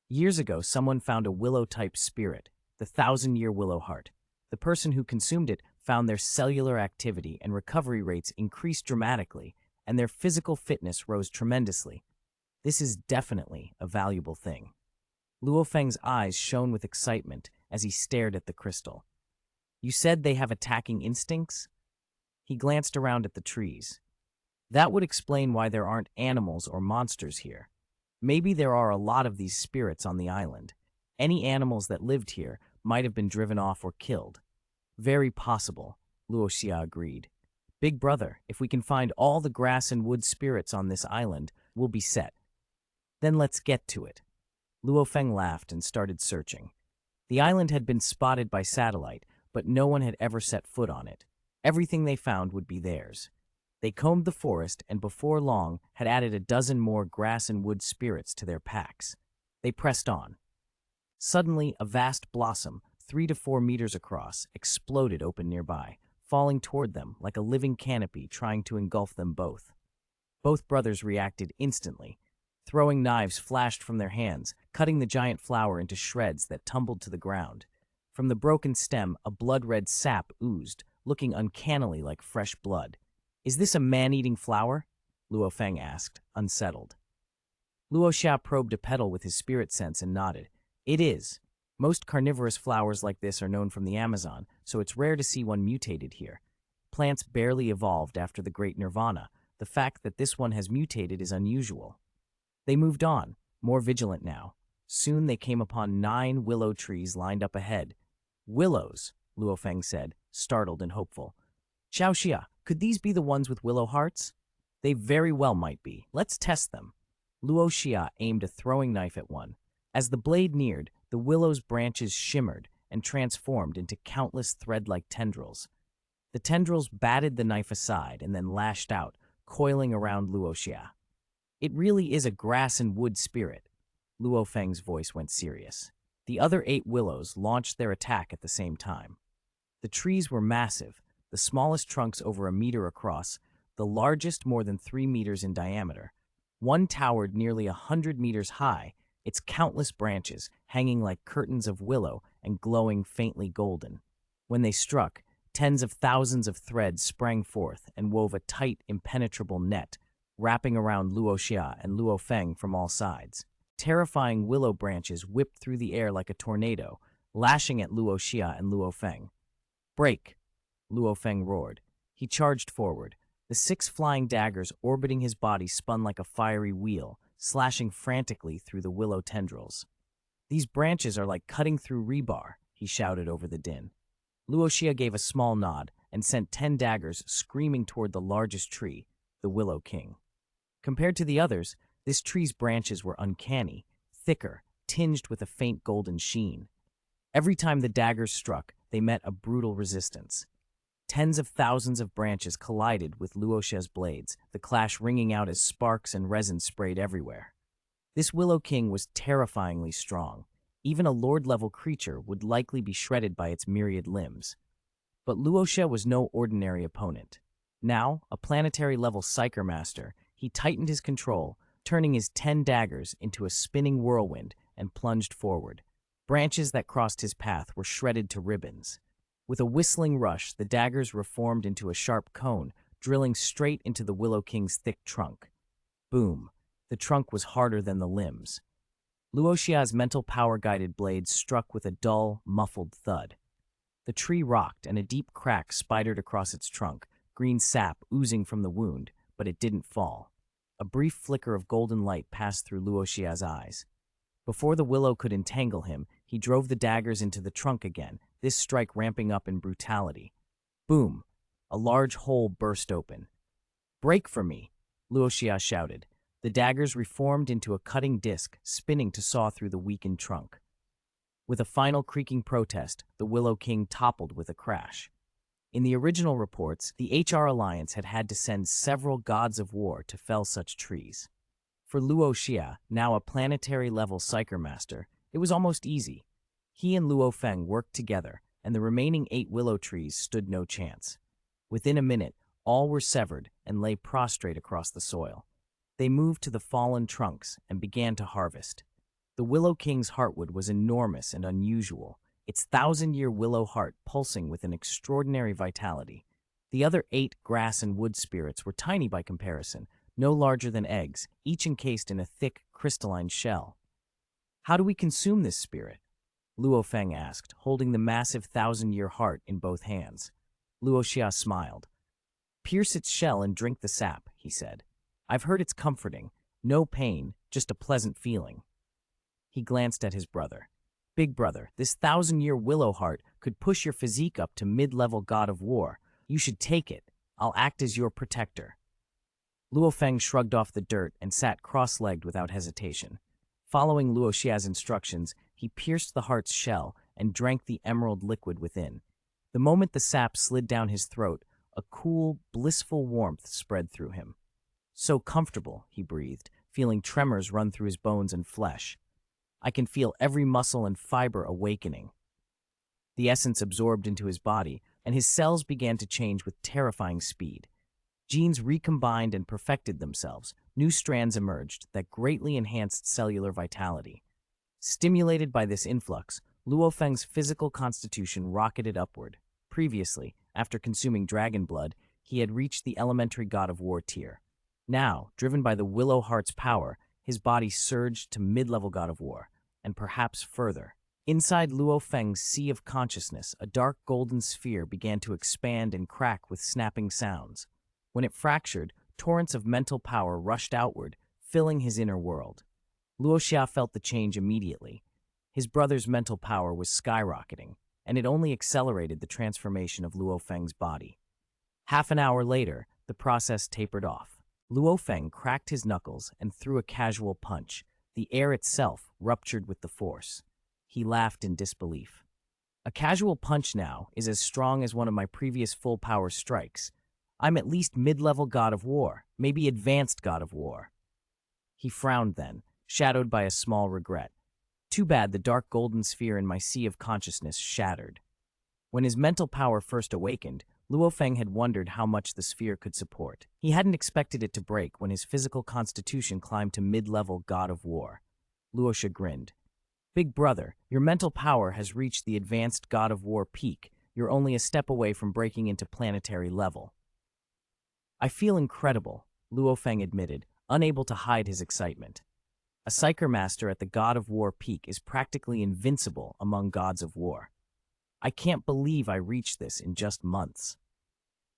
"Years ago, someone found a willow-type spirit, the 1,000-year willow heart. The person who consumed it found their cellular activity and recovery rates increased dramatically, and their physical fitness rose tremendously. This is definitely a valuable thing." Luo Feng's eyes shone with excitement as he stared at the crystal. "You said they have attacking instincts?" He glanced around at the trees. "That would explain why there aren't animals or monsters here. Maybe there are a lot of these spirits on the island. Any animals that lived here might have been driven off or killed." "Very possible," Luo Xia agreed. "Big brother, if we can find all the grass and wood spirits on this island, we'll be set." "Then let's get to it." Luo Feng laughed and started searching. The island had been spotted by satellite, but no one had ever set foot on it. Everything they found would be theirs. They combed the forest and before long had added a dozen more grass and wood spirits to their packs. They pressed on. Suddenly, a vast blossom, 3 to 4 meters across, exploded open nearby, falling toward them like a living canopy trying to engulf them both. Both brothers reacted instantly. Throwing knives flashed from their hands, cutting the giant flower into shreds that tumbled to the ground. From the broken stem, a blood-red sap oozed, looking uncannily like fresh blood. "Is this a man-eating flower?" Luo Feng asked, unsettled. Luo Xia probed a petal with his spirit sense and nodded. "It is. Most carnivorous flowers like this are known from the Amazon, so it's rare to see one mutated here. Plants barely evolved after the Great Nirvana. The fact that this one has mutated is unusual." They moved on, more vigilant now. Soon they came upon 9 willow trees lined up ahead. "Willows," Luo Feng said, startled and hopeful. "Xiao Xia, could these be the ones with willow hearts?" "They very well might be. Let's test them." Luo Xia aimed a throwing knife at one. As the blade neared, the willow's branches shimmered and transformed into countless thread-like tendrils. The tendrils batted the knife aside and then lashed out, coiling around Luo Xia. "It really is a grass and wood spirit." Luo Feng's voice went serious. The other 8 willows launched their attack at the same time. The trees were massive, the smallest trunks over 1 meter across, the largest more than 3 meters in diameter. One towered nearly 100 meters high, its countless branches hanging like curtains of willow and glowing faintly golden. When they struck, tens of thousands of threads sprang forth and wove a tight, impenetrable net, wrapping around Luo Xia and Luo Feng from all sides. Terrifying willow branches whipped through the air like a tornado, lashing at Luo Xia and Luo Feng. "Break!" Luo Feng roared. He charged forward. The 6 flying daggers orbiting his body spun like a fiery wheel, slashing frantically through the willow tendrils. "These branches are like cutting through rebar," he shouted over the din. Luo Xia gave a small nod and sent 10 daggers screaming toward the largest tree, the Willow King. Compared to the others, this tree's branches were uncanny, thicker, tinged with a faint golden sheen. Every time the daggers struck, they met a brutal resistance. Tens of thousands of branches collided with Luo Xia's blades, the clash ringing out as sparks and resin sprayed everywhere. This Willow King was terrifyingly strong. Even a lord-level creature would likely be shredded by its myriad limbs. But Luo Xia was no ordinary opponent. Now, a planetary-level Psyker Master, he tightened his control, turning his 10 daggers into a spinning whirlwind and plunged forward. Branches that crossed his path were shredded to ribbons. With a whistling rush, the daggers reformed into a sharp cone, drilling straight into the Willow King's thick trunk. Boom! The trunk was harder than the limbs. Luo Xia's mental power-guided blade struck with a dull, muffled thud. The tree rocked, and a deep crack spidered across its trunk, green sap oozing from the wound, but it didn't fall. A brief flicker of golden light passed through Luo Xia's eyes. Before the willow could entangle him, he drove the daggers into the trunk again, this strike ramping up in brutality. Boom! A large hole burst open. "Break for me!" Luo Xia shouted. The daggers reformed into a cutting disc, spinning to saw through the weakened trunk. With a final creaking protest, the Willow King toppled with a crash. In the original reports, the HR Alliance had had to send several gods of war to fell such trees. For Luo Xia, now a planetary-level Psyker Master, it was almost easy. He and Luo Feng worked together, and the remaining 8 willow trees stood no chance. Within a minute, all were severed and lay prostrate across the soil. They moved to the fallen trunks and began to harvest. The Willow King's heartwood was enormous and unusual, its 1,000-year willow heart pulsing with an extraordinary vitality. The other 8 grass and wood spirits were tiny by comparison, no larger than eggs, each encased in a thick, crystalline shell. "How do we consume this spirit?" Luo Feng asked, holding the massive 1,000-year heart in both hands. Luo Xia smiled. "Pierce its shell and drink the sap," he said. "I've heard it's comforting. No pain, just a pleasant feeling." He glanced at his brother. "Big brother, this 1,000-year willow heart could push your physique up to mid-level god of war. You should take it. I'll act as your protector." Luo Feng shrugged off the dirt and sat cross-legged without hesitation. Following Luo Xia's instructions, he pierced the heart's shell and drank the emerald liquid within. The moment the sap slid down his throat, a cool, blissful warmth spread through him. "So comfortable," he breathed, feeling tremors run through his bones and flesh. "I can feel every muscle and fiber awakening." The essence absorbed into his body, and his cells began to change with terrifying speed. Genes recombined and perfected themselves. New strands emerged that greatly enhanced cellular vitality. Stimulated by this influx, Luo Feng's physical constitution rocketed upward. Previously, after consuming dragon blood, he had reached the elementary god of war tier. Now, driven by the Willow Heart's power, his body surged to mid-level god of war, and perhaps further. Inside Luo Feng's sea of consciousness, a dark golden sphere began to expand and crack with snapping sounds. When it fractured, torrents of mental power rushed outward, filling his inner world. Luo Xia felt the change immediately. His brother's mental power was skyrocketing, and it only accelerated the transformation of Luo Feng's body. Half an hour later, the process tapered off. Luo Feng cracked his knuckles and threw a casual punch. The air itself ruptured with the force. He laughed in disbelief. "A casual punch now is as strong as one of my previous full-power strikes. I'm at least mid-level god of war, maybe advanced god of war." He frowned then, shadowed by a small regret. Too bad the dark golden sphere in my sea of consciousness shattered. When his mental power first awakened, Luo Feng had wondered how much the sphere could support. He hadn't expected it to break when his physical constitution climbed to mid-level god of war. Luo Xia grinned. "Big brother, your mental power has reached the advanced god of war peak. You're only a step away from breaking into planetary level." "I feel incredible," Luo Feng admitted, unable to hide his excitement. A Psyker Master at the God of War peak is practically invincible among gods of war. "I can't believe I reached this in just months."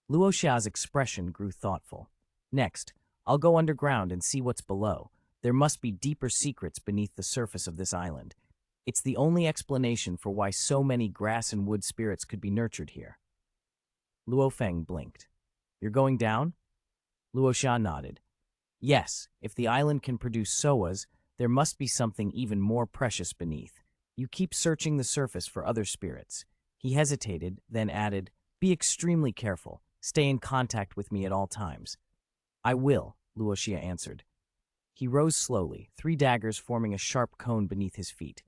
Luo Xia's expression grew thoughtful. "Next, I'll go underground and see what's below. There must be deeper secrets beneath the surface of this island. It's the only explanation for why so many grass and wood spirits could be nurtured here." Luo Feng blinked. "You're going down?" Luo Xia nodded. "Yes, if the island can produce soas, there must be something even more precious beneath. You keep searching the surface for other spirits." He hesitated, then added, "Be extremely careful. Stay in contact with me at all times." "I will," Luo Xia answered. He rose slowly, 3 daggers forming a sharp cone beneath his feet.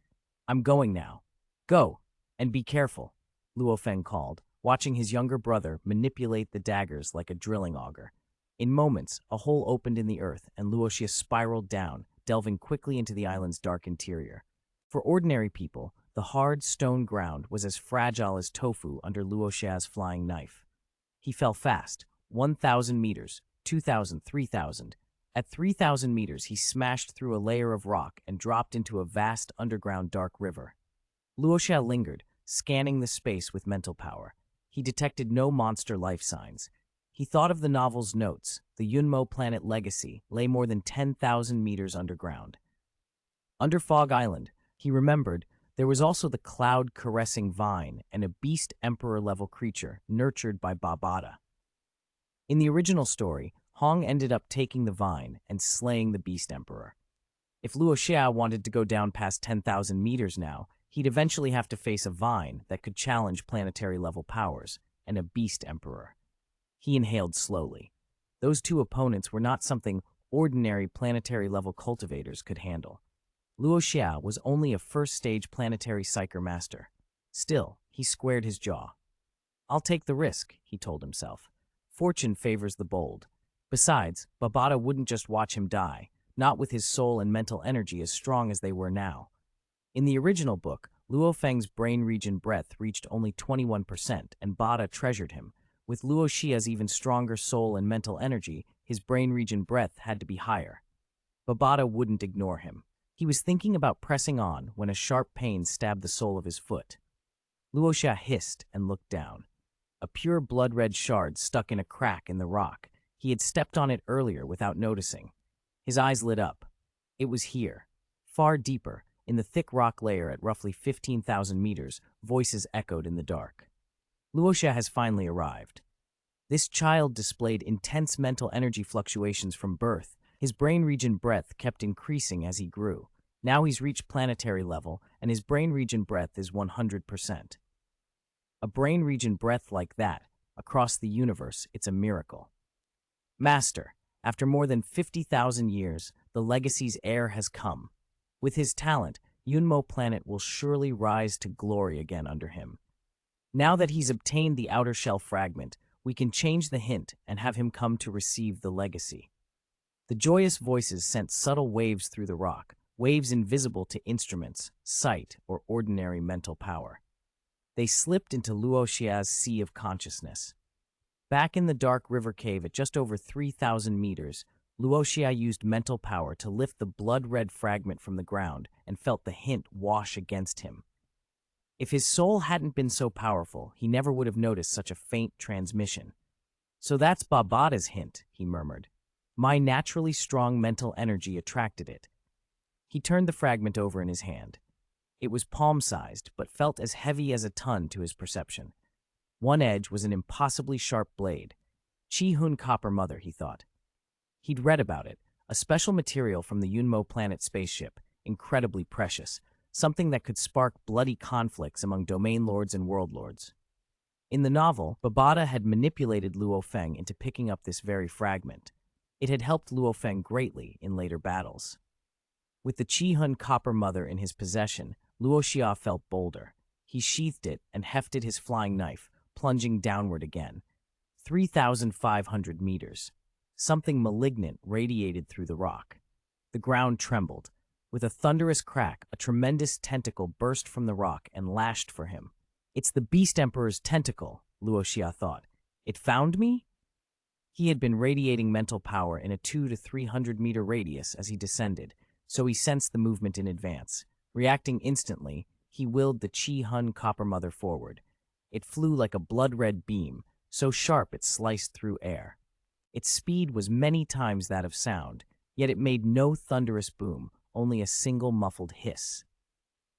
"I'm going now." "Go, and be careful," Luo Feng called, watching his younger brother manipulate the daggers like a drilling auger. In moments, a hole opened in the earth, and Luo Xia spiraled down, delving quickly into the island's dark interior. For ordinary people, the hard stone ground was as fragile as tofu under Luo Xia's flying knife. He fell fast, 1,000 meters, 2,000, 3,000. At 3,000 meters, he smashed through a layer of rock and dropped into a vast underground dark river. Luo Xia lingered, scanning the space with mental power. He detected no monster life signs. He thought of the novel's notes. The Yunmo planet Legacy lay more than 10,000 meters underground. Under Fog Island, he remembered, there was also the cloud-caressing vine and a beast emperor-level creature nurtured by Babada. In the original story, Hong ended up taking the vine and slaying the beast emperor. If Luo Xia wanted to go down past 10,000 meters now, he'd eventually have to face a vine that could challenge planetary-level powers and a beast emperor. He inhaled slowly. Those two opponents were not something ordinary planetary-level cultivators could handle. Luo Xia was only a first-stage planetary psyker master. Still, he squared his jaw. "I'll take the risk," he told himself. "Fortune favors the bold." Besides, Babada wouldn't just watch him die, not with his soul and mental energy as strong as they were now. In the original book, Luo Feng's brain region breadth reached only 21%, and Bada treasured him. With Luo Xia's even stronger soul and mental energy, his brain region breadth had to be higher. Babada wouldn't ignore him. He was thinking about pressing on when a sharp pain stabbed the sole of his foot. Luo Xia hissed and looked down. A pure blood-red shard stuck in a crack in the rock. He had stepped on it earlier without noticing. His eyes lit up. It was here. Far deeper, in the thick rock layer at roughly 15,000 meters, voices echoed in the dark. Luo Xia has finally arrived. This child displayed intense mental energy fluctuations from birth. His brain region breadth kept increasing as he grew. Now he's reached planetary level, and his brain region breadth is 100%. A brain region breadth like that, across the universe, it's a miracle. "Master, after more than 50,000 years, the Legacy's heir has come. With his talent, Yunmo planet will surely rise to glory again under him. Now that he's obtained the outer shell fragment, we can change the hint and have him come to receive the legacy." The joyous voices sent subtle waves through the rock, waves invisible to instruments, sight, or ordinary mental power. They slipped into Luo Xia's sea of consciousness. Back in the dark river cave at just over 3,000 meters, Luo Xia used mental power to lift the blood-red fragment from the ground and felt the hint wash against him. If his soul hadn't been so powerful, he never would have noticed such a faint transmission. "So that's Babada's hint," he murmured. "My naturally strong mental energy attracted it." He turned the fragment over in his hand. It was palm-sized, but felt as heavy as a ton to his perception. One edge was an impossibly sharp blade. Chi-Hun Copper Mother, he thought. He'd read about it, a special material from the Yunmo planet spaceship, incredibly precious, something that could spark bloody conflicts among domain lords and world lords. In the novel, Babada had manipulated Luo Feng into picking up this very fragment. It had helped Luo Feng greatly in later battles. With the Chi-Hun Copper Mother in his possession, Luo Xia felt bolder. He sheathed it and hefted his flying knife, plunging downward again. 3,500 meters. Something malignant radiated through the rock. The ground trembled. With a thunderous crack, a tremendous tentacle burst from the rock and lashed for him. "It's the Beast Emperor's tentacle," Luo Xia thought. "It found me?" He had been radiating mental power in a 200 to 300 meter radius as he descended, so he sensed the movement in advance. Reacting instantly, he willed the Chi-Hun Copper Mother forward. It flew like a blood-red beam, so sharp it sliced through air. Its speed was many times that of sound, yet it made no thunderous boom, only a single muffled hiss.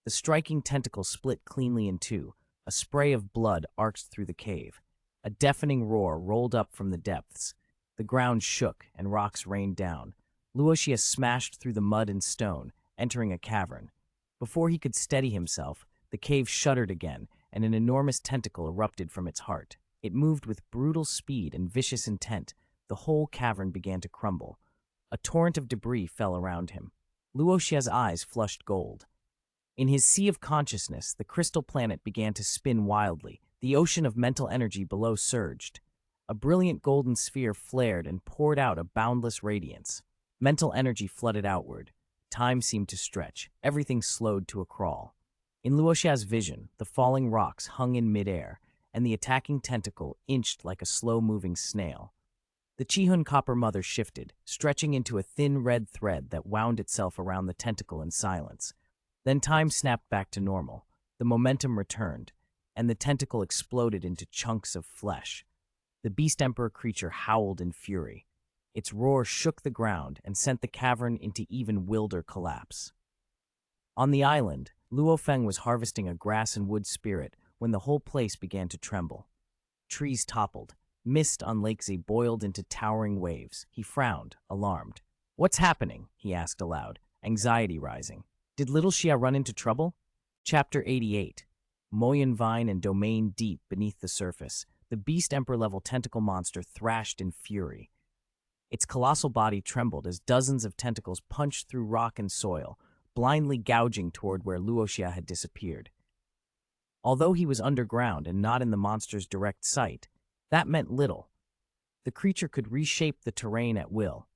The striking tentacle split cleanly in two. A spray of blood arced through the cave. A deafening roar rolled up from the depths. The ground shook and rocks rained down. Luo Xia smashed through the mud and stone, entering a cavern. Before he could steady himself, the cave shuddered again, and an enormous tentacle erupted from its heart. It moved with brutal speed and vicious intent. The whole cavern began to crumble. A torrent of debris fell around him. Luo Xia's eyes flushed gold. In his sea of consciousness, the crystal planet began to spin wildly. The ocean of mental energy below surged. A brilliant golden sphere flared and poured out a boundless radiance. Mental energy flooded outward. Time seemed to stretch. Everything slowed to a crawl. In Luo Xia's vision, the falling rocks hung in midair, and the attacking tentacle inched like a slow-moving snail. The Chihun copper mother shifted, stretching into a thin red thread that wound itself around the tentacle in silence. Then time snapped back to normal. The momentum returned, and the tentacle exploded into chunks of flesh. The Beast Emperor creature howled in fury. Its roar shook the ground and sent the cavern into even wilder collapse. On the island, Luo Feng was harvesting a grass and wood spirit when the whole place began to tremble. Trees toppled. Mist on Lake Zi boiled into towering waves. He frowned, alarmed. "What's happening?" he asked aloud, anxiety rising. "Did little Xia run into trouble?" Chapter 88. Moyen Vine and Domain deep beneath the surface, the Beast Emperor-level tentacle monster thrashed in fury. Its colossal body trembled as dozens of tentacles punched through rock and soil, blindly gouging toward where Luo Xia had disappeared. Although he was underground and not in the monster's direct sight, that meant little. The creature could reshape the terrain at will.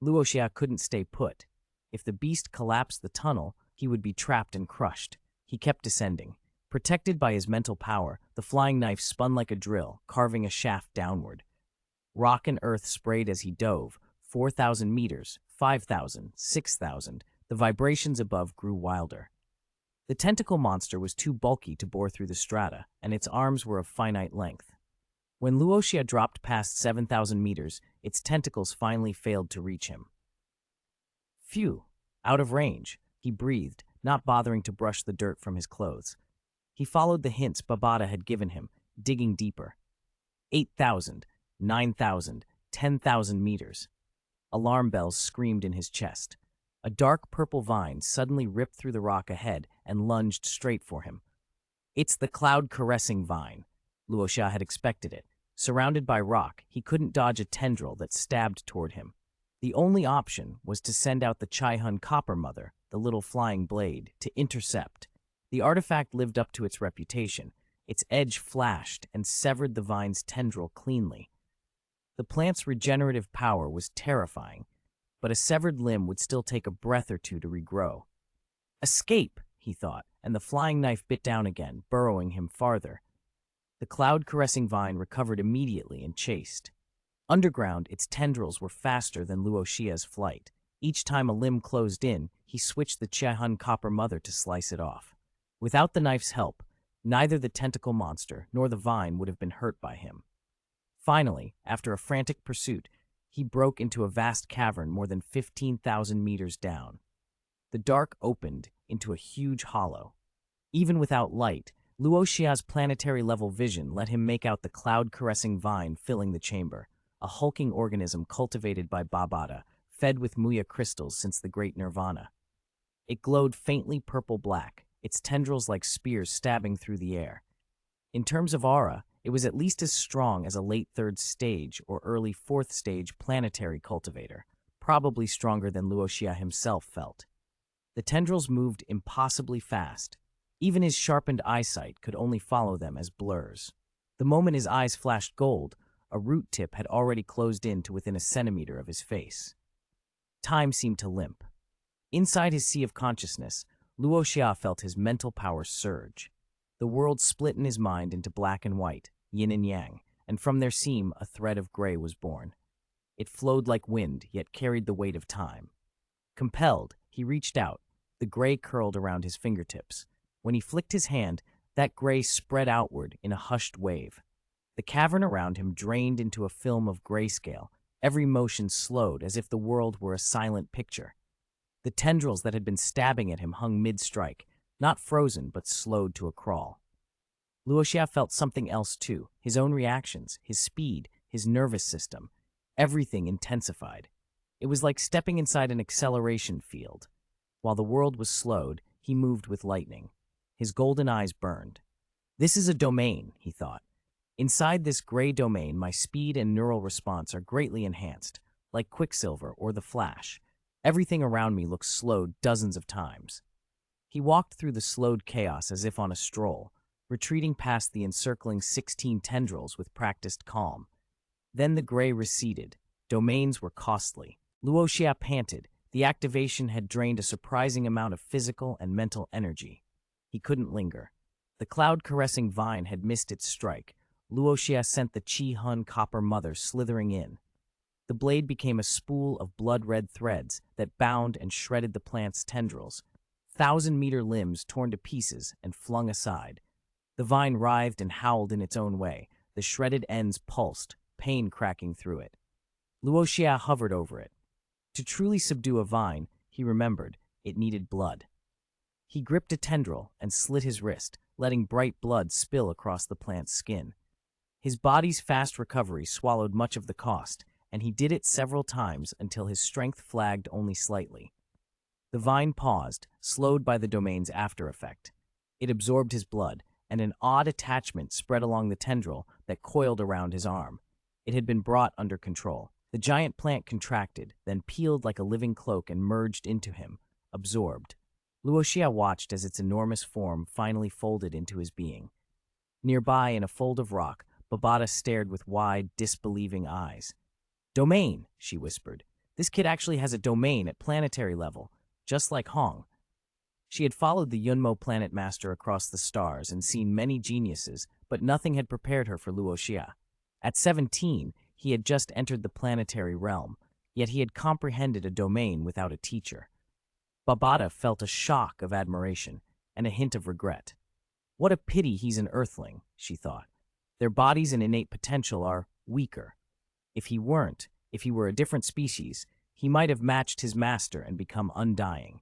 Luo Xia couldn't stay put. If the beast collapsed the tunnel, he would be trapped and crushed. He kept descending. Protected by his mental power, the flying knife spun like a drill, carving a shaft downward. Rock and earth sprayed as he dove. 4,000 meters, 5,000, 6,000. The vibrations above grew wilder. The tentacle monster was too bulky to bore through the strata, and its arms were of finite length. When Luo Xia dropped past 7,000 meters, its tentacles finally failed to reach him. Phew, out of range, he breathed, not bothering to brush the dirt from his clothes. He followed the hints Babada had given him, digging deeper. 8,000, 9,000, 10,000 meters. Alarm bells screamed in his chest. A dark purple vine suddenly ripped through the rock ahead and lunged straight for him. It's the cloud-caressing vine. Luo Xia had expected it. Surrounded by rock, he couldn't dodge a tendril that stabbed toward him. The only option was to send out the Chihun copper mother, the little flying blade, to intercept. The artifact lived up to its reputation. Its edge flashed and severed the vine's tendril cleanly. The plant's regenerative power was terrifying, but a severed limb would still take a breath or two to regrow. Escape, he thought, and the flying knife bit down again, burrowing him farther. The cloud-caressing vine recovered immediately and chased. Underground, its tendrils were faster than Luo Xia's flight. Each time a limb closed in, he switched the Chihun copper mother to slice it off. Without the knife's help, neither the tentacle monster nor the vine would have been hurt by him. Finally, after a frantic pursuit, he broke into a vast cavern more than 15,000 meters down. The dark opened into a huge hollow. Even without light, Luo Xia's planetary-level vision let him make out the cloud-caressing vine filling the chamber, a hulking organism cultivated by Babada, fed with Muya crystals since the Great Nirvana. It glowed faintly purple-black, its tendrils like spears stabbing through the air. In terms of aura, it was at least as strong as a late third stage or early fourth stage planetary cultivator, probably stronger than Luo Xia himself felt. The tendrils moved impossibly fast. Even his sharpened eyesight could only follow them as blurs. The moment his eyes flashed gold, a root tip had already closed in to within a centimeter of his face. Time seemed to limp. Inside his sea of consciousness, Luo Xia felt his mental power surge. The world split in his mind into black and white, yin and yang, and from their seam a thread of gray was born. It flowed like wind, yet carried the weight of time. Compelled, he reached out, the gray curled around his fingertips. When he flicked his hand, that gray spread outward in a hushed wave. The cavern around him drained into a film of grayscale, every motion slowed as if the world were a silent picture. The tendrils that had been stabbing at him hung mid-strike, not frozen but slowed to a crawl. Luo Xia felt something else too, his own reactions, his speed, his nervous system. Everything intensified. It was like stepping inside an acceleration field. While the world was slowed, he moved with lightning. His golden eyes burned. This is a domain, he thought. Inside this gray domain, my speed and neural response are greatly enhanced, like Quicksilver or the Flash. Everything around me looks slowed dozens of times. He walked through the slowed chaos as if on a stroll, retreating past the encircling 16 tendrils with practiced calm. Then the gray receded. Domains were costly. Luo Xia panted. The activation had drained a surprising amount of physical and mental energy. He couldn't linger. The cloud-caressing vine had missed its strike. Luo Xia sent the Chihun copper mother slithering in. The blade became a spool of blood-red threads that bound and shredded the plant's tendrils, 1,000-meter limbs torn to pieces and flung aside. The vine writhed and howled in its own way. The shredded ends pulsed, pain cracking through it. Luo Xia hovered over it. To truly subdue a vine, he remembered, it needed blood. He gripped a tendril and slit his wrist, letting bright blood spill across the plant's skin. His body's fast recovery swallowed much of the cost, and he did it several times until his strength flagged only slightly. The vine paused, slowed by the domain's after effect. It absorbed his blood, and an odd attachment spread along the tendril that coiled around his arm. It had been brought under control. The giant plant contracted, then peeled like a living cloak and merged into him, absorbed. Luo Xia watched as its enormous form finally folded into his being. Nearby, in a fold of rock, Babata stared with wide, disbelieving eyes. "Domain," she whispered. "This kid actually has a domain at planetary level, just like Hong." She had followed the Yunmo planet master across the stars and seen many geniuses, but nothing had prepared her for Luo Xia. At 17, he had just entered the planetary realm, yet he had comprehended a domain without a teacher. Babata felt a shock of admiration and a hint of regret. What a pity he's an earthling, she thought. Their bodies and innate potential are weaker. If he were a different species, he might have matched his master and become undying.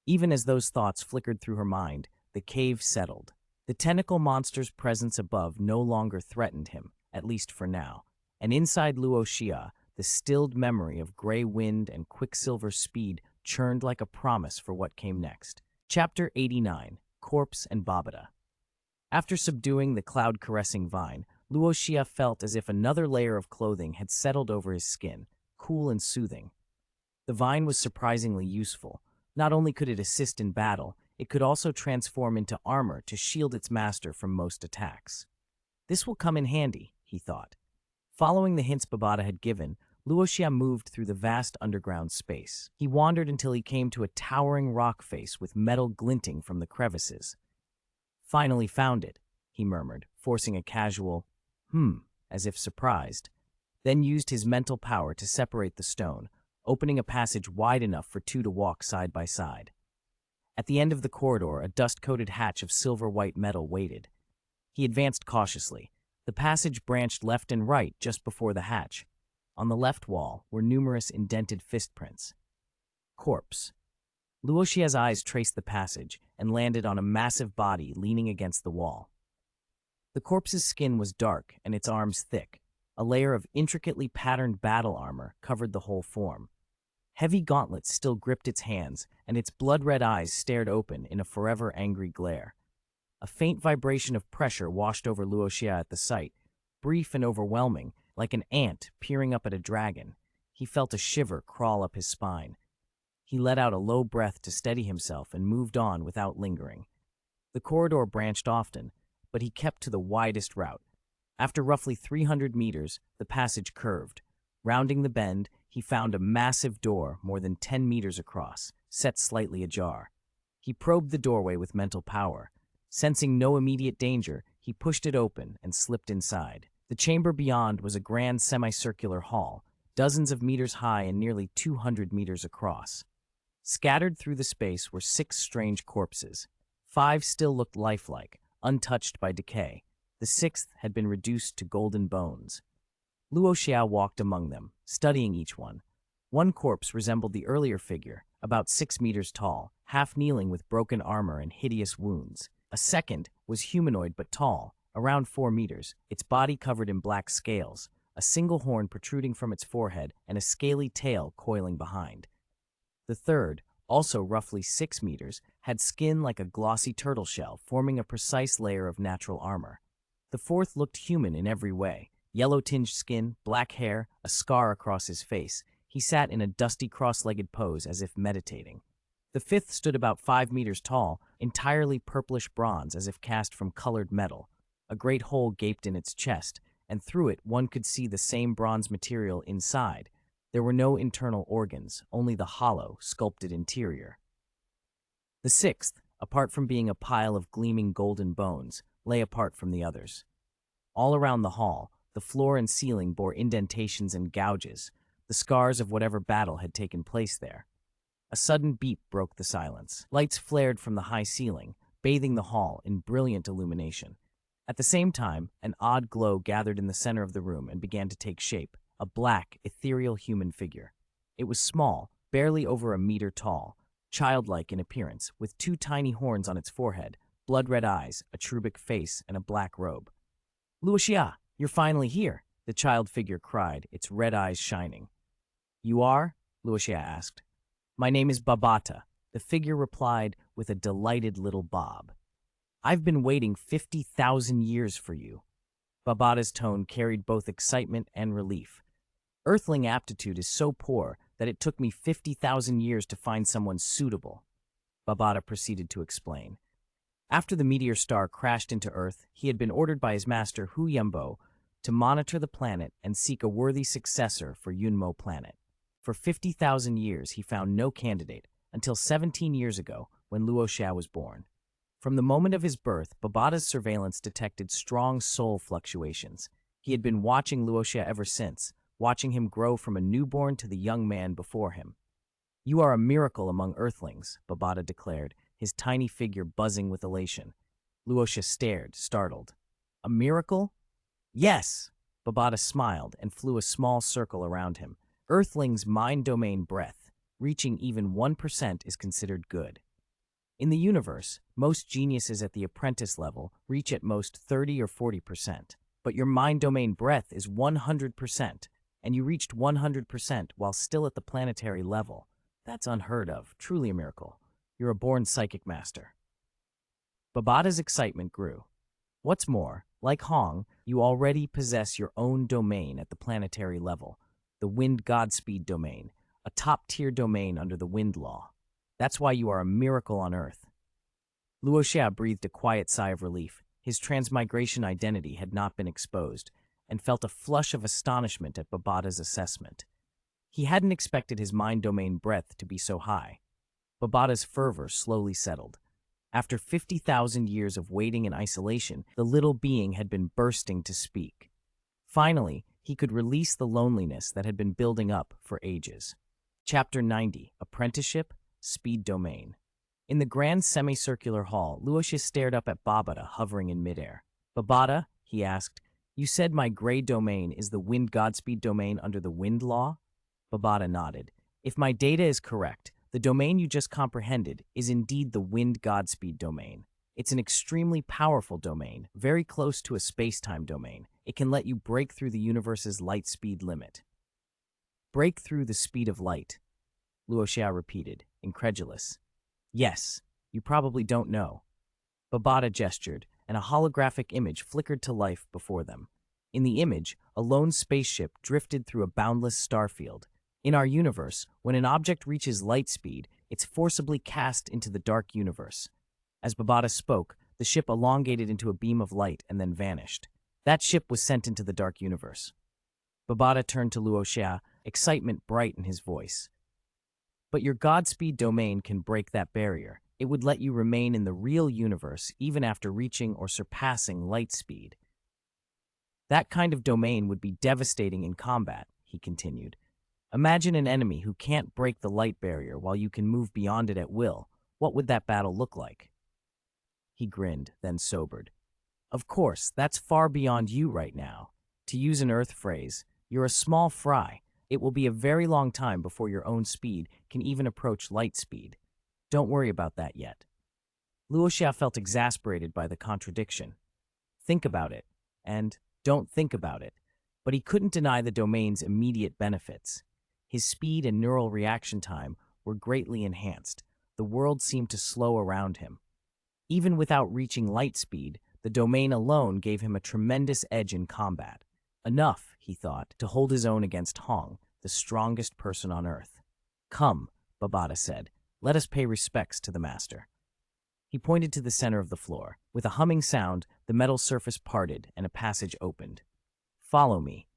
Even as those thoughts flickered through her mind, the cave settled. The tentacle monster's presence above no longer threatened him, at least for now, and inside Luo Xia, the stilled memory of gray wind and quicksilver speed churned like a promise for what came next. Chapter 89, Corpse and Babata. After subduing the cloud-caressing vine, Luo Xia felt as if another layer of clothing had settled over his skin, cool and soothing. The vine was surprisingly useful. Not only could it assist in battle, it could also transform into armor to shield its master from most attacks. This will come in handy, he thought. Following the hints Babata had given, Luo Xia moved through the vast underground space. He wandered until he came to a towering rock face with metal glinting from the crevices. "Finally found it," he murmured, forcing a casual, as if surprised, then used his mental power to separate the stone, opening a passage wide enough for two to walk side by side. At the end of the corridor, a dust-coated hatch of silver-white metal waited. He advanced cautiously. The passage branched left and right just before the hatch. On the left wall were numerous indented fistprints. Corpse. Luo Xia's eyes traced the passage and landed on a massive body leaning against the wall. The corpse's skin was dark and its arms thick. A layer of intricately patterned battle armor covered the whole form. Heavy gauntlets still gripped its hands, and its blood-red eyes stared open in a forever angry glare. A faint vibration of pressure washed over Luo Xia at the sight, brief and overwhelming, like an ant peering up at a dragon. He felt a shiver crawl up his spine. He let out a low breath to steady himself and moved on without lingering. The corridor branched often, but he kept to the widest route. After roughly 300 meters, the passage curved. Rounding the bend, he found a massive door more than 10 meters across, set slightly ajar. He probed the doorway with mental power. Sensing no immediate danger, he pushed it open and slipped inside. The chamber beyond was a grand semicircular hall, dozens of meters high and nearly 200 meters across. Scattered through the space were 6 strange corpses. 5 still looked lifelike, untouched by decay. The 6th had been reduced to golden bones. Luo Xia walked among them, studying each one. One corpse resembled the earlier figure, about 6 meters tall, half kneeling with broken armor and hideous wounds. A second was humanoid but tall, around 4 meters, its body covered in black scales, a single horn protruding from its forehead and a scaly tail coiling behind. The third, also roughly 6 meters, had skin like a glossy turtle shell, forming a precise layer of natural armor. The fourth looked human in every way. Yellow-tinged skin, black hair, a scar across his face. He sat in a dusty cross-legged pose as if meditating. The fifth stood about 5 meters tall, entirely purplish bronze as if cast from colored metal. A great hole gaped in its chest, and through it one could see the same bronze material inside. There were no internal organs, only the hollow, sculpted interior. The sixth, apart from being a pile of gleaming golden bones, lay apart from the others. All around the hall, the floor and ceiling bore indentations and gouges. the scars of whatever battle had taken place there. A sudden beep broke the silence. Lights flared from the high ceiling, bathing the hall in brilliant illumination. At the same time, an odd glow gathered in the center of the room and began to take shape, a black, ethereal human figure. It was small, barely over a meter tall, childlike in appearance, with two tiny horns on its forehead, blood-red eyes, a cherubic face, and a black robe. "Luo Xia, you're finally here," the child figure cried, its red eyes shining. "You are?" Luo Xia asked. "My name is Babata," the figure replied with a delighted little bob. "I've been waiting 50,000 years for you." Babata's tone carried both excitement and relief. "Earthling aptitude is so poor that it took me 50,000 years to find someone suitable," Babata proceeded to explain. After the meteor star crashed into Earth, he had been ordered by his master Hu Yembo to monitor the planet and seek a worthy successor for Yunmo planet. For 50,000 years, he found no candidate, until 17 years ago, when Luo Xia was born. From the moment of his birth, Babata's surveillance detected strong soul fluctuations. He had been watching Luo Xia ever since, watching him grow from a newborn to the young man before him. "You are a miracle among Earthlings," Babata declared, his tiny figure buzzing with elation. Luo Xia stared, startled. "A miracle?" "Yes!" Babata smiled and flew a small circle around him. "Earthling's mind domain breadth, reaching even 1% is considered good. In the universe, most geniuses at the apprentice level reach at most 30 or 40%, but your mind domain breadth is 100%, and you reached 100% while still at the planetary level. That's unheard of, truly a miracle. You're a born psychic master." Babata's excitement grew. "What's more, like Hong, you already possess your own domain at the planetary level, the Wind Godspeed domain, a top-tier domain under the Wind Law. That's why you are a miracle on Earth." Luo Xia breathed a quiet sigh of relief. His transmigration identity had not been exposed, and felt a flush of astonishment at Babata's assessment. He hadn't expected his mind domain breadth to be so high. Babata's fervor slowly settled. After 50,000 years of waiting in isolation, the little being had been bursting to speak. Finally, he could release the loneliness that had been building up for ages. Chapter 90, Apprenticeship, Speed Domain. In the grand semicircular hall, Luo Xia stared up at Babata hovering in midair. "Babata," he asked, "you said my gray domain is the Wind Godspeed domain under the Wind Law?" Babata nodded. "If my data is correct, the domain you just comprehended is indeed the Wind Godspeed domain. It's an extremely powerful domain, very close to a space-time domain. It can let you break through the universe's light speed limit." "Break through the speed of light," Luo Xia repeated, incredulous. "Yes, you probably don't know." Babata gestured, and a holographic image flickered to life before them. In the image, a lone spaceship drifted through a boundless starfield. In our universe, when an object reaches light speed, it's forcibly cast into the dark universe. As Babata spoke, the ship elongated into a beam of light and then vanished. That ship was sent into the dark universe. Babata turned to Luo Xia, excitement bright in his voice. "But your Godspeed domain can break that barrier. It would let you remain in the real universe even after reaching or surpassing light speed. That kind of domain would be devastating in combat," he continued. "Imagine an enemy who can't break the light barrier while you can move beyond it at will. What would that battle look like?" He grinned, then sobered. "Of course, that's far beyond you right now. To use an Earth phrase, you're a small fry. It will be a very long time before your own speed can even approach light speed. Don't worry about that yet." Luo Xia felt exasperated by the contradiction. Think about it, and don't think about it. But he couldn't deny the domain's immediate benefits. His speed and neural reaction time were greatly enhanced. The world seemed to slow around him. Even without reaching light speed, the domain alone gave him a tremendous edge in combat. Enough, he thought, to hold his own against Hong, the strongest person on Earth. "Come," Babata said, "let us pay respects to the master." He pointed to the center of the floor. With a humming sound, the metal surface parted and a passage opened. "Follow me."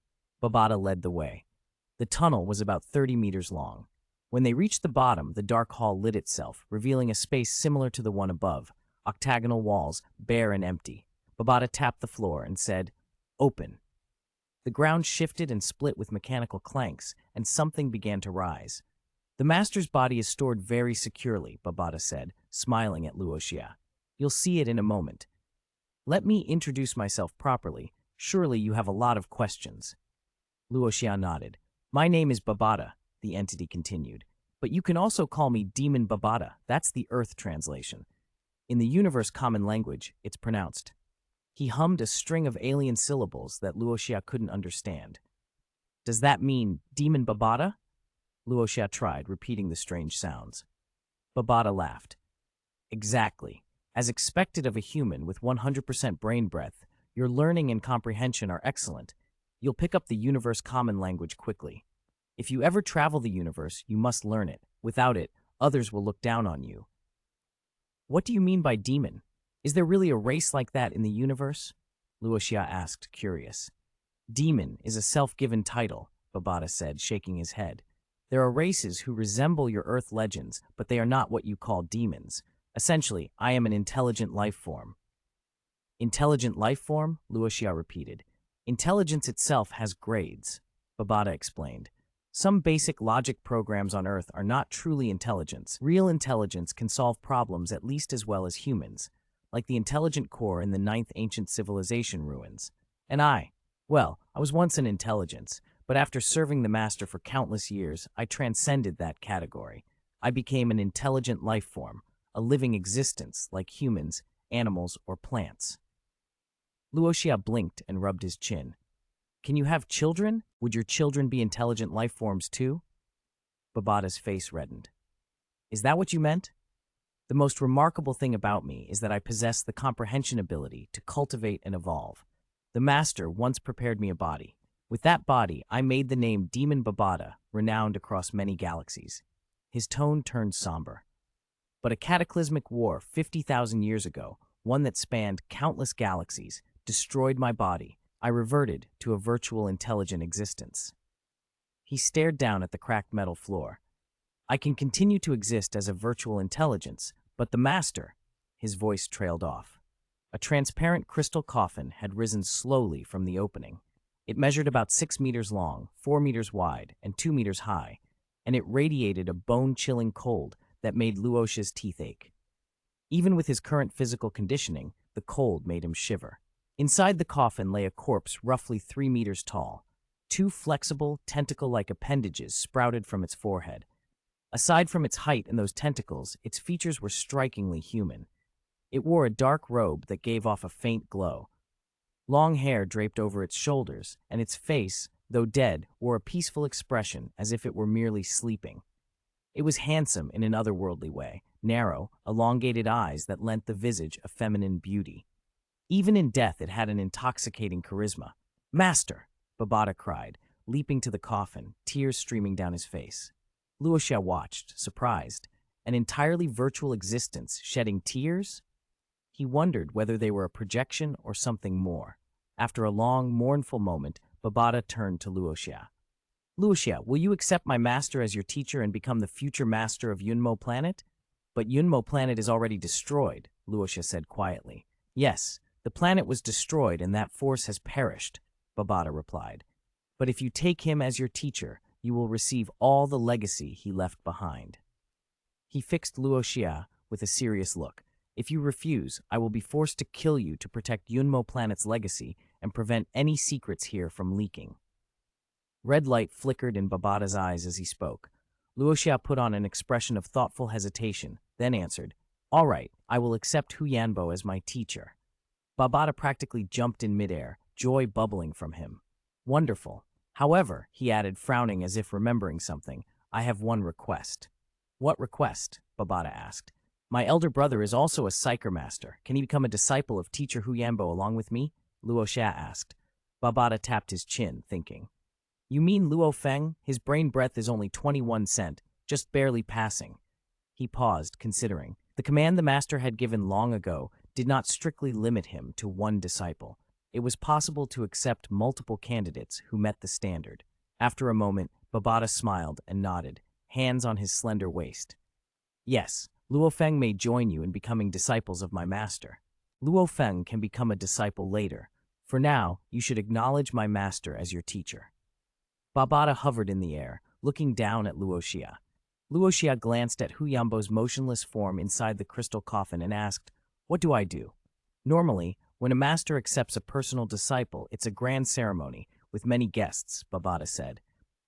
Babata led the way. The tunnel was about 30 meters long. When they reached the bottom, the dark hall lit itself, revealing a space similar to the one above, octagonal walls, bare and empty. Babata tapped the floor and said, "Open." The ground shifted and split with mechanical clanks, and something began to rise. The master's body is stored very securely, Babata said, smiling at Luo Xia. You'll see it in a moment. Let me introduce myself properly. Surely you have a lot of questions. Luo Xia nodded. My name is Babata, the entity continued. But you can also call me Demon Babata. That's the Earth translation. In the universe common language, it's pronounced. He hummed a string of alien syllables that Luo Xia couldn't understand. Does that mean Demon Babata? Luo Xia tried, repeating the strange sounds. Babata laughed. Exactly. As expected of a human with 100% brain breadth, your learning and comprehension are excellent. You'll pick up the universe common language quickly. If you ever travel the universe, you must learn it. Without it, others will look down on you. What do you mean by demon? Is there really a race like that in the universe? Luo Xia asked, curious. Demon is a self-given title, Babata said, shaking his head. There are races who resemble your Earth legends, but they are not what you call demons. Essentially, I am an intelligent life form. Intelligent life form? Luo Xia repeated. Intelligence itself has grades, Babata explained. Some basic logic programs on Earth are not truly intelligence. Real intelligence can solve problems at least as well as humans, like the intelligent core in the 9th ancient civilization ruins. And I was once an intelligence, but after serving the master for countless years, I transcended that category. I became an intelligent life form, a living existence like humans, animals, or plants. Luo Xia blinked and rubbed his chin. Can you have children? Would your children be intelligent life forms too? Babata's face reddened. Is that what you meant? The most remarkable thing about me is that I possess the comprehension ability to cultivate and evolve. The master once prepared me a body. With that body, I made the name Demon Babata, renowned across many galaxies. His tone turned somber. But a cataclysmic war 50,000 years ago, one that spanned countless galaxies, destroyed my body. I reverted to a virtual intelligent existence. He stared down at the cracked metal floor. I can continue to exist as a virtual intelligence, but the master, his voice trailed off. A transparent crystal coffin had risen slowly from the opening. It measured about 6 meters long, 4 meters wide, and 2 meters high, and it radiated a bone-chilling cold that made Luo Xia's teeth ache. Even with his current physical conditioning, the cold made him shiver. Inside the coffin lay a corpse roughly 3 meters tall. 2 flexible, tentacle-like appendages sprouted from its forehead. Aside from its height and those tentacles, its features were strikingly human. It wore a dark robe that gave off a faint glow. Long hair draped over its shoulders, and its face, though dead, wore a peaceful expression as if it were merely sleeping. It was handsome in an otherworldly way, narrow, elongated eyes that lent the visage a feminine beauty. Even in death it had an intoxicating charisma. Master! Babata cried, leaping to the coffin, tears streaming down his face. Luo Xia watched, surprised. An entirely virtual existence shedding tears? He wondered whether they were a projection or something more. After a long, mournful moment, Babata turned to Luo Xia. Luo Xia, will you accept my master as your teacher and become the future master of Yunmo Planet? But Yunmo Planet is already destroyed, Luo Xia said quietly. Yes, the planet was destroyed and that force has perished, Babata replied. But if you take him as your teacher, you will receive all the legacy he left behind. He fixed Luo Xia with a serious look. If you refuse, I will be forced to kill you to protect Yunmo Planet's legacy and prevent any secrets here from leaking. Red light flickered in Babata's eyes as he spoke. Luo Xia put on an expression of thoughtful hesitation, then answered, All right, I will accept Hu Yanbo as my teacher. Babata practically jumped in midair, joy bubbling from him. Wonderful. However, he added, frowning as if remembering something, I have one request. What request? Babata asked. My elder brother is also a psyker master. Can he become a disciple of teacher Hu Yanbo along with me? Luo Xia asked. Babata tapped his chin, thinking. You mean Luo Feng? His brain breadth is only 21 cent, just barely passing. He paused, considering. The command the master had given long ago did not strictly limit him to one disciple. It was possible to accept multiple candidates who met the standard. After a moment, Babata smiled and nodded, hands on his slender waist. Yes, Luo Feng may join you in becoming disciples of my master. Luo Feng can become a disciple later. For now, you should acknowledge my master as your teacher." Babada hovered in the air, looking down at Luo Xia. Luo Xia glanced at Hu Yambo's motionless form inside the crystal coffin and asked, "What do I do?" Normally, when a master accepts a personal disciple, it's a grand ceremony with many guests, Babada said.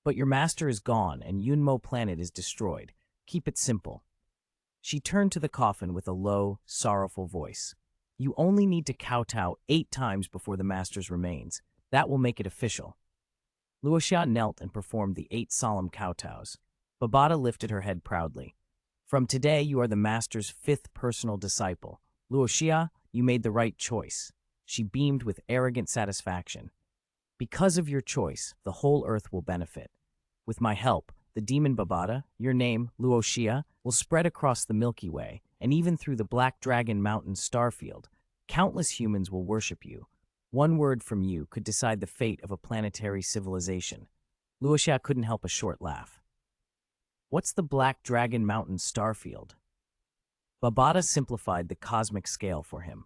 But your master is gone and Yunmo planet is destroyed. Keep it simple. She turned to the coffin with a low, sorrowful voice. "You only need to kowtow 8 times before the master's remains. That will make it official." Luo Xia knelt and performed the 8 solemn kowtows. Babada lifted her head proudly. "From today, you are the master's 5th personal disciple. Luo Xia, you made the right choice." She beamed with arrogant satisfaction. "Because of your choice, the whole earth will benefit. With my help, the demon Babada, your name, Luo Xia, will spread across the Milky Way, and even through the Black Dragon Mountain starfield. Countless humans will worship you. One word from you could decide the fate of a planetary civilization." Luo Xia couldn't help a short laugh. "What's the Black Dragon Mountain starfield?" Babada simplified the cosmic scale for him.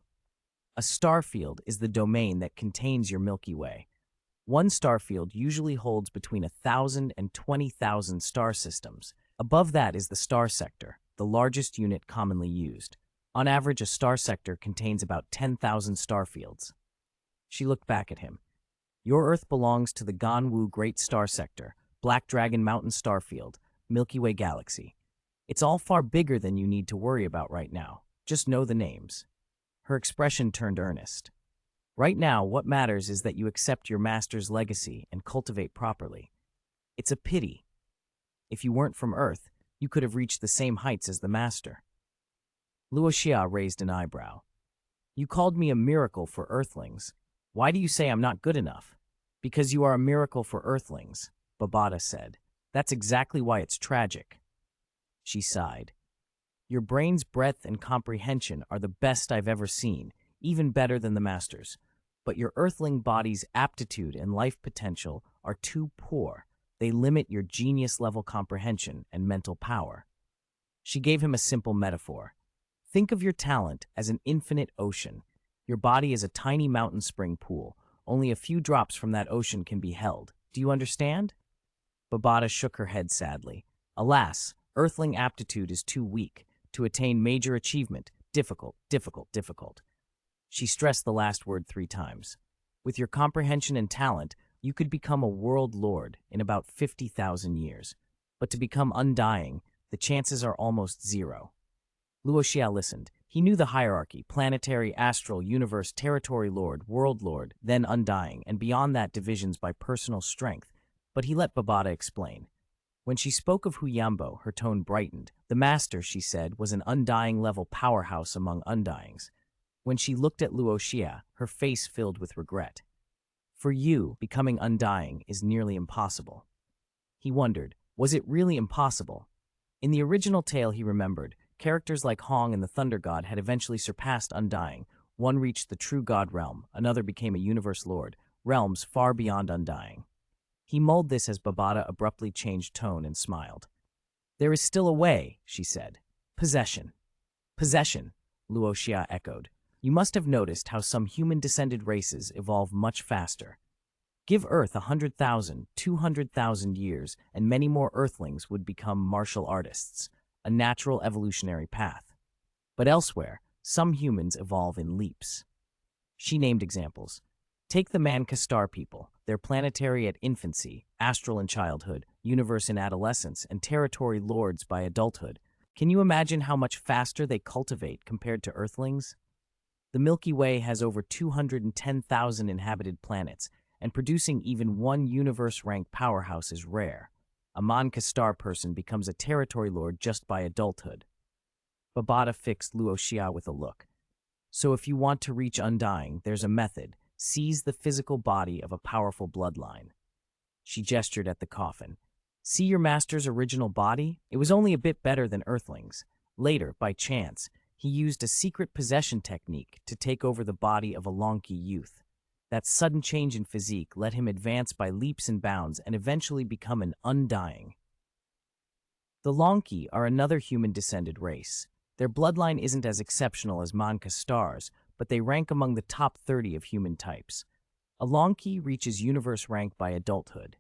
A starfield is the domain that contains your Milky Way. One starfield usually holds between 1,000 and 20,000 star systems. Above that is the star sector, the largest unit commonly used. On average, a star sector contains about 10,000 starfields. She looked back at him. "Your Earth belongs to the Ganwu Great Star Sector, Black Dragon Mountain Starfield, Milky Way Galaxy. It's all far bigger than you need to worry about right now. Just know the names." Her expression turned earnest. "Right now, what matters is that you accept your master's legacy and cultivate properly. It's a pity. If you weren't from Earth, you could have reached the same heights as the master." Luo Xia raised an eyebrow. "You called me a miracle for Earthlings. Why do you say I'm not good enough?" "Because you are a miracle for Earthlings," Babada said. "That's exactly why it's tragic." She sighed. "Your brain's breadth and comprehension are the best I've ever seen, even better than the master's. But your Earthling body's aptitude and life potential are too poor. They limit your genius-level comprehension and mental power." She gave him a simple metaphor. "Think of your talent as an infinite ocean. Your body is a tiny mountain spring pool. Only a few drops from that ocean can be held. Do you understand?" Babada shook her head sadly. "Alas, Earthling aptitude is too weak. To attain major achievement, difficult, difficult, difficult." She stressed the last word 3 times. "With your comprehension and talent, you could become a world lord in about 50,000 years. But to become undying, the chances are almost 0. Luo Xia listened. He knew the hierarchy: planetary, astral, universe, territory lord, world lord, then undying, and beyond that divisions by personal strength. But he let Babada explain. When she spoke of Hu Yambo, her tone brightened. The master, she said, was an undying-level powerhouse among undyings. When she looked at Luo Xia, her face filled with regret. "For you, becoming undying is nearly impossible." He wondered, was it really impossible? In the original tale he remembered, characters like Hong and the Thunder God had eventually surpassed undying. One reached the true God realm, another became a universe lord, realms far beyond undying. He mulled this as Babada abruptly changed tone and smiled. "There is still a way," she said. "Possession." "Possession," Luo Xia echoed. "You must have noticed how some human-descended races evolve much faster. Give Earth 100,000, 200,000 years, and many more Earthlings would become martial artists, a natural evolutionary path. But elsewhere, some humans evolve in leaps." She named examples. Take the Manka star people. They're planetary at infancy, astral in childhood, universe in adolescence, and territory lords by adulthood. Can you imagine how much faster they cultivate compared to Earthlings? The Milky Way has over 210,000 inhabited planets, and producing even one universe-ranked powerhouse is rare. A Manka star person becomes a territory lord just by adulthood. Babada fixed Luo Xia with a look. "So if you want to reach undying, there's a method. Seize the physical body of a powerful bloodline." She gestured at the coffin. "See your master's original body? It was only a bit better than Earthlings. Later, by chance, he used a secret possession technique to take over the body of a Lonki youth. That sudden change in physique let him advance by leaps and bounds and eventually become an undying." The Lonki are another human-descended race. Their bloodline isn't as exceptional as Manka stars, but they rank among the top 30 of human types. A Lonki reaches universe rank by adulthood.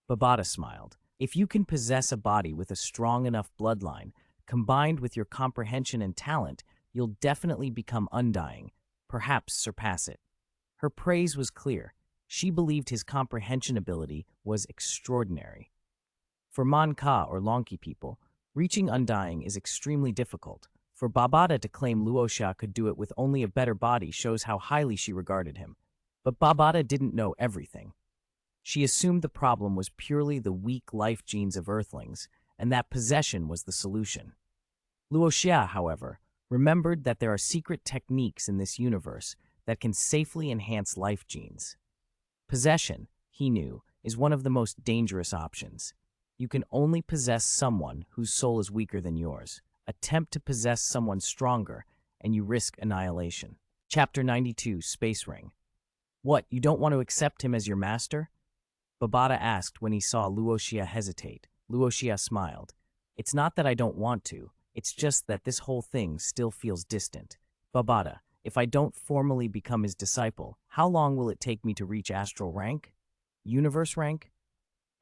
Babata smiled. If you can possess a body with a strong enough bloodline, combined with your comprehension and talent, you'll definitely become undying, perhaps surpass it. Her praise was clear. She believed his comprehension ability was extraordinary. For Manka or Lonki people, reaching undying is extremely difficult. For Babata to claim Luo Xia could do it with only a better body shows how highly she regarded him. But Babata didn't know everything. She assumed the problem was purely the weak life genes of Earthlings, and that possession was the solution. Luo Xia, however, remembered that there are secret techniques in this universe that can safely enhance life genes. Possession, he knew, is one of the most dangerous options. You can only possess someone whose soul is weaker than yours. Attempt to possess someone stronger, and you risk annihilation. Chapter 92, Space Ring. What, you don't want to accept him as your master? Babata asked when he saw Luo Xia hesitate. Luo Xia smiled. It's not that I don't want to, it's just that this whole thing still feels distant. Babata, if I don't formally become his disciple, how long will it take me to reach astral rank? Universe rank?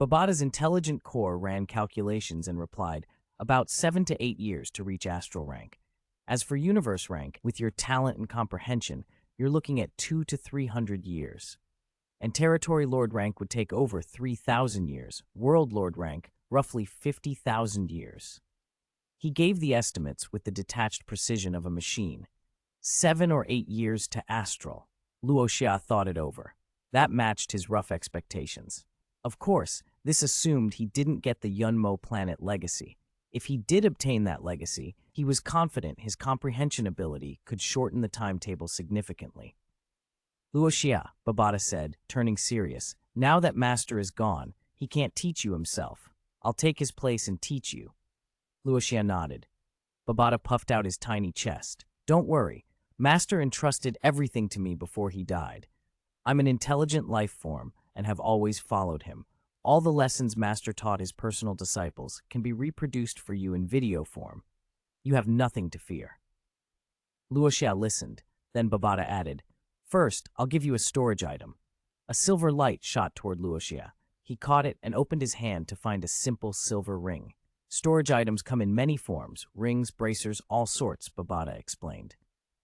Babata's intelligent core ran calculations and replied, about 7 to 8 years to reach astral rank. As for universe rank, with your talent and comprehension, you're looking at 200 to 300 years. And territory lord rank would take over 3,000 years, world lord rank, roughly 50,000 years. He gave the estimates with the detached precision of a machine. 7 or 8 years to astral. Luo Xia thought it over. That matched his rough expectations. Of course, this assumed he didn't get the Yunmo planet legacy. If he did obtain that legacy, he was confident his comprehension ability could shorten the timetable significantly. Luo Xia, Babata said, turning serious, now that Master is gone, he can't teach you himself. I'll take his place and teach you. Luo Xia nodded. Babata puffed out his tiny chest. Don't worry, Master entrusted everything to me before he died. I'm an intelligent life form and have always followed him. All the lessons Master taught his personal disciples can be reproduced for you in video form. You have nothing to fear. Luo Xia listened, then Babata added, First, I'll give you a storage item. A silver light shot toward Luo Xia. He caught it and opened his hand to find a simple silver ring. Storage items come in many forms, rings, bracers, all sorts, Babata explained.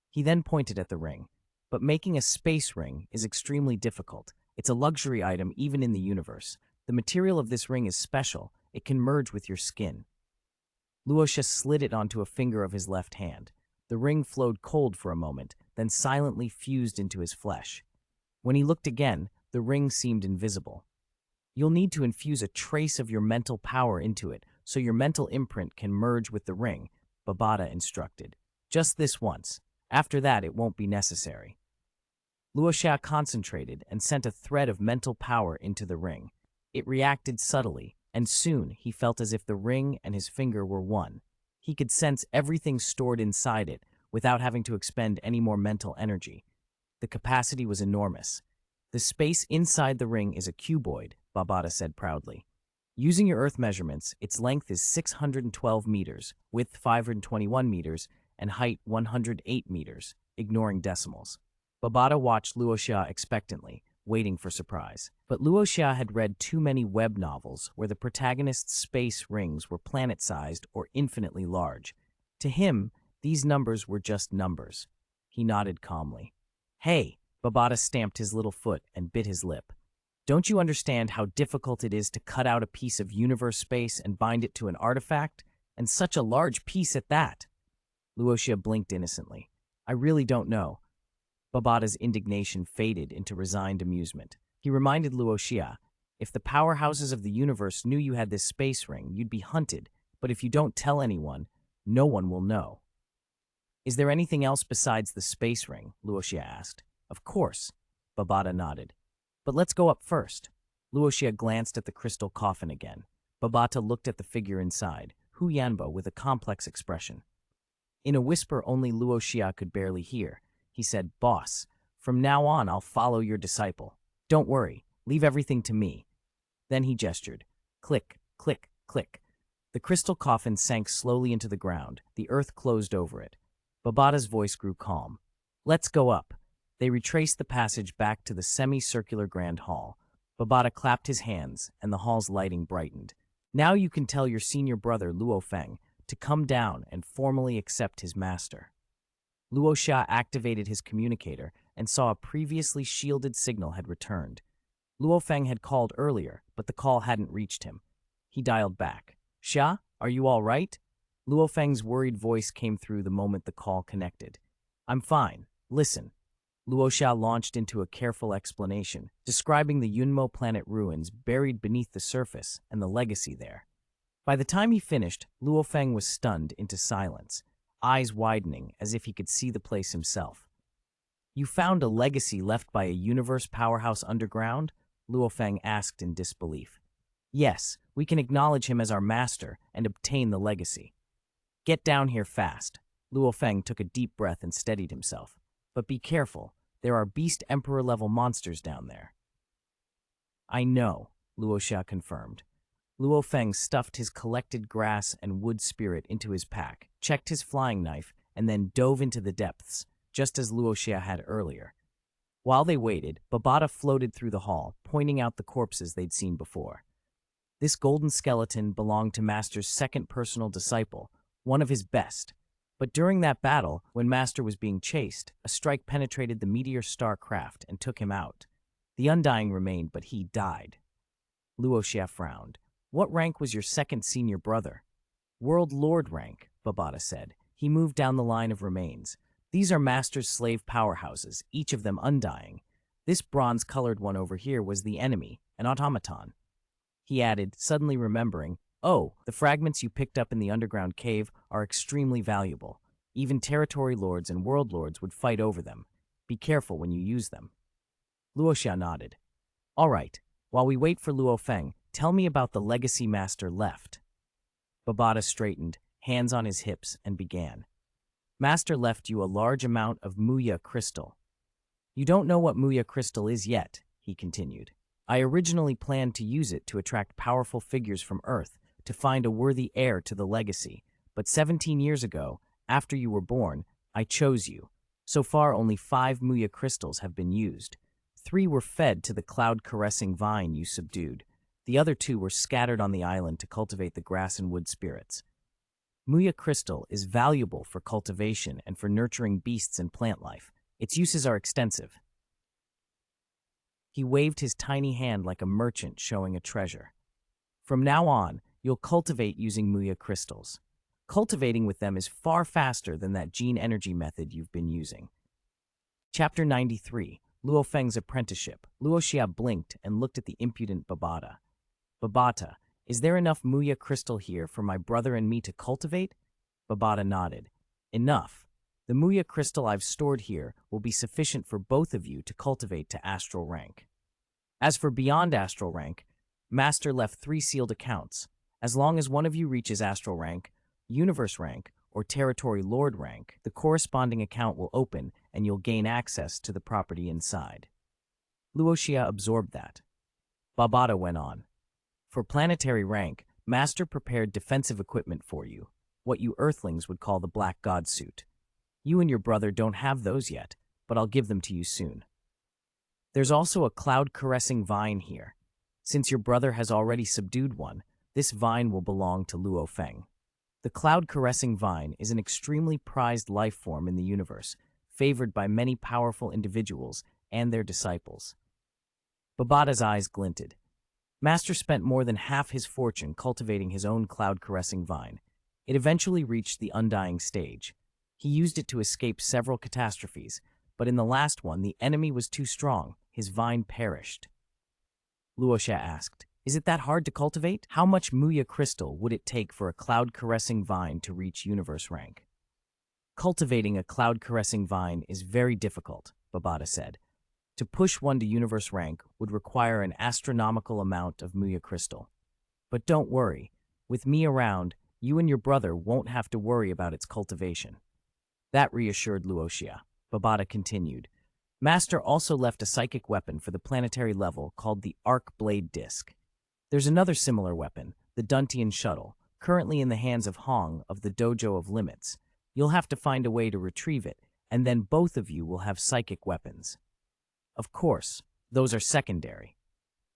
He then pointed at the ring. But making a space ring is extremely difficult. It's a luxury item even in the universe. The material of this ring is special. It can merge with your skin. Luo Xia slid it onto a finger of his left hand. The ring flowed cold for a moment, then silently fused into his flesh. When he looked again, the ring seemed invisible. You'll need to infuse a trace of your mental power into it, so your mental imprint can merge with the ring, Babata instructed. Just this once. After that, it won't be necessary. Luo Xia concentrated and sent a thread of mental power into the ring. It reacted subtly, and soon he felt as if the ring and his finger were one. He could sense everything stored inside it without having to expend any more mental energy. The capacity was enormous. The space inside the ring is a cuboid, Babata said proudly. Using your Earth measurements, its length is 612 meters, width 521 meters, and height 108 meters, ignoring decimals. Babata watched Luo Xia expectantly, waiting for surprise. But Luo Xia had read too many web novels where the protagonist's space rings were planet-sized or infinitely large. To him, these numbers were just numbers. He nodded calmly. Hey, Babata stamped his little foot and bit his lip. Don't you understand how difficult it is to cut out a piece of universe space and bind it to an artifact? And such a large piece at that. Luo Xia blinked innocently. I really don't know. Babata's indignation faded into resigned amusement. He reminded Luo Xia, if the powerhouses of the universe knew you had this space ring, you'd be hunted, but if you don't tell anyone, no one will know. Is there anything else besides the space ring? Luo Xia asked. Of course, Babata nodded. But let's go up first. Luo Xia glanced at the crystal coffin again. Babata looked at the figure inside, Hu Yanbo, with a complex expression. In a whisper only Luo Xia could barely hear, he said, Boss, from now on I'll follow your disciple. Don't worry, leave everything to me. Then he gestured. Click, click, click. The crystal coffin sank slowly into the ground. The earth closed over it. Babata's voice grew calm. Let's go up. They retraced the passage back to the semicircular grand hall. Babata clapped his hands, and the hall's lighting brightened. Now you can tell your senior brother, Luo Feng, to come down and formally accept his master. Luo Xia activated his communicator and saw a previously shielded signal had returned. Luo Feng had called earlier, but the call hadn't reached him. He dialed back. "Xia, are you all right?" Luo Feng's worried voice came through the moment the call connected. "I'm fine. Listen." Luo Xia launched into a careful explanation, describing the Yunmo planet ruins buried beneath the surface and the legacy there. By the time he finished, Luo Feng was stunned into silence, eyes widening as if he could see the place himself. "You found a legacy left by a universe powerhouse underground?" Luo Feng asked in disbelief. "Yes, we can acknowledge him as our master and obtain the legacy." "Get down here fast." Luo Feng took a deep breath and steadied himself. "But be careful, there are Beast Emperor-level monsters down there." "I know," Luo Xia confirmed. Luo Feng stuffed his collected grass and wood spirit into his pack, checked his flying knife, and then dove into the depths, just as Luo Xia had earlier. While they waited, Babata floated through the hall, pointing out the corpses they'd seen before. This golden skeleton belonged to Master's second personal disciple, one of his best. But during that battle, when Master was being chased, a strike penetrated the meteor star craft and took him out. The Undying remained, but he died. Luo Xia frowned. "What rank was your second senior brother?" "World Lord rank," Babata said. He moved down the line of remains. "These are Master's slave powerhouses, each of them undying. This bronze-colored one over here was the enemy, an automaton." He added, suddenly remembering, "Oh, the fragments you picked up in the underground cave are extremely valuable. Even territory lords and world lords would fight over them. Be careful when you use them." Luo Xia nodded. "All right, while we wait for Luo Feng, tell me about the legacy master left." Babata straightened, hands on his hips, and began. "Master left you a large amount of Muya crystal." "You don't know what Muya crystal is yet," he continued. "I originally planned to use it to attract powerful figures from Earth to find a worthy heir to the legacy, but 17 years ago, after you were born, I chose you. So far, only 5 Muya crystals have been used. 3 were fed to the cloud-caressing vine you subdued. The other 2 were scattered on the island to cultivate the grass and wood spirits. Muya crystal is valuable for cultivation and for nurturing beasts and plant life. Its uses are extensive." He waved his tiny hand like a merchant showing a treasure. "From now on, you'll cultivate using Muya crystals. Cultivating with them is far faster than that gene energy method you've been using." Chapter 93, Luo Feng's Apprenticeship. Luo Xia blinked and looked at the impudent Babata. "Babata, is there enough Muya crystal here for my brother and me to cultivate?" Babata nodded. "Enough. The Muya crystal I've stored here will be sufficient for both of you to cultivate to astral rank. As for beyond astral rank, Master left 3 sealed accounts. As long as one of you reaches astral rank, universe rank, or territory lord rank, the corresponding account will open and you'll gain access to the property inside." Luo Xia absorbed that. Babata went on. "For planetary rank, Master prepared defensive equipment for you, what you Earthlings would call the Black God suit. You and your brother don't have those yet, but I'll give them to you soon. There's also a cloud-caressing vine here. Since your brother has already subdued one, this vine will belong to Luo Feng. The cloud-caressing vine is an extremely prized life form in the universe, favored by many powerful individuals and their disciples." Babata's eyes glinted. Master spent more than half his fortune cultivating his own cloud-caressing vine. It eventually reached the undying stage. He used it to escape several catastrophes, but in the last one, the enemy was too strong. His vine perished. Luo Xia asked, "Is it that hard to cultivate? How much Muya crystal would it take for a cloud-caressing vine to reach universe rank?" "Cultivating a cloud-caressing vine is very difficult," Babata said. "To push one to universe rank would require an astronomical amount of Muya crystal. But don't worry, with me around, you and your brother won't have to worry about its cultivation." That reassured Luo Xia. Babata continued. "Master also left a psychic weapon for the planetary level called the Arc Blade Disc. There's another similar weapon, the Duntian Shuttle, currently in the hands of Hong of the Dojo of Limits. You'll have to find a way to retrieve it, and then both of you will have psychic weapons. Of course, those are secondary.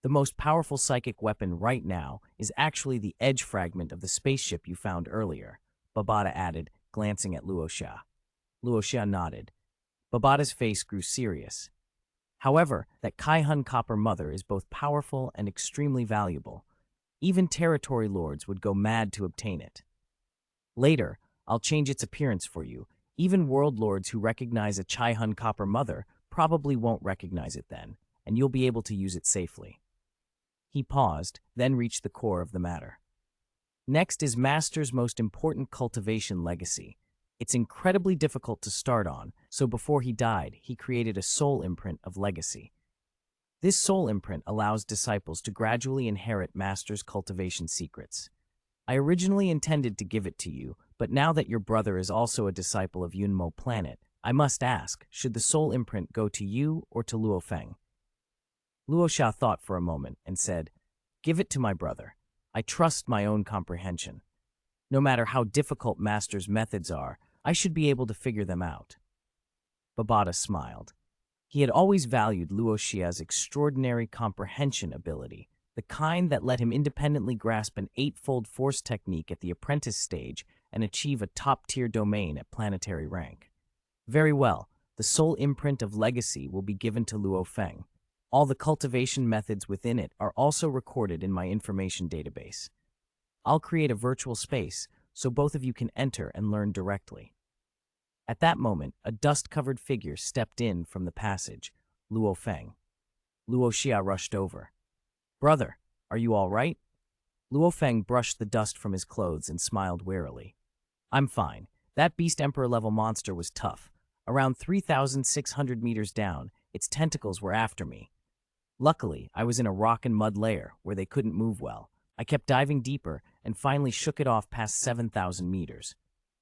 The most powerful psychic weapon right now is actually the edge fragment of the spaceship you found earlier, Babata added, glancing at Luo Xia. Luo Xia nodded. Babata's face grew serious. However, that Kai-Hun Copper Mother is both powerful and extremely valuable. Even territory lords would go mad to obtain it. Later, I'll change its appearance for you. Even world lords who recognize a Kai-Hun Copper Mother probably won't recognize it then, and you'll be able to use it safely. He paused, then reached the core of the matter. Next is Master's most important cultivation legacy. It's incredibly difficult to start on, so before he died, he created a soul imprint of legacy. This soul imprint allows disciples to gradually inherit Master's cultivation secrets. I originally intended to give it to you, but now that your brother is also a disciple of Yunmo Planet, I must ask, should the soul imprint go to you or to Luo Feng? Luo Xia thought for a moment and said, "Give it to my brother. I trust my own comprehension. No matter how difficult Master's methods are, I should be able to figure them out." Babata smiled. He had always valued Luo Xia's extraordinary comprehension ability, the kind that let him independently grasp an eightfold force technique at the apprentice stage and achieve a top-tier domain at planetary rank. Very well, the soul imprint of legacy will be given to Luo Feng. All the cultivation methods within it are also recorded in my information database. I'll create a virtual space so both of you can enter and learn directly. At that moment, a dust-covered figure stepped in from the passage, Luo Feng. Luo Xia rushed over. "Brother, are you all right?" Luo Feng brushed the dust from his clothes and smiled wearily. "I'm fine. That beast emperor-level monster was tough. Around 3,600 meters down, its tentacles were after me. Luckily, I was in a rock and mud layer where they couldn't move well. I kept diving deeper and finally shook it off past 7,000 meters.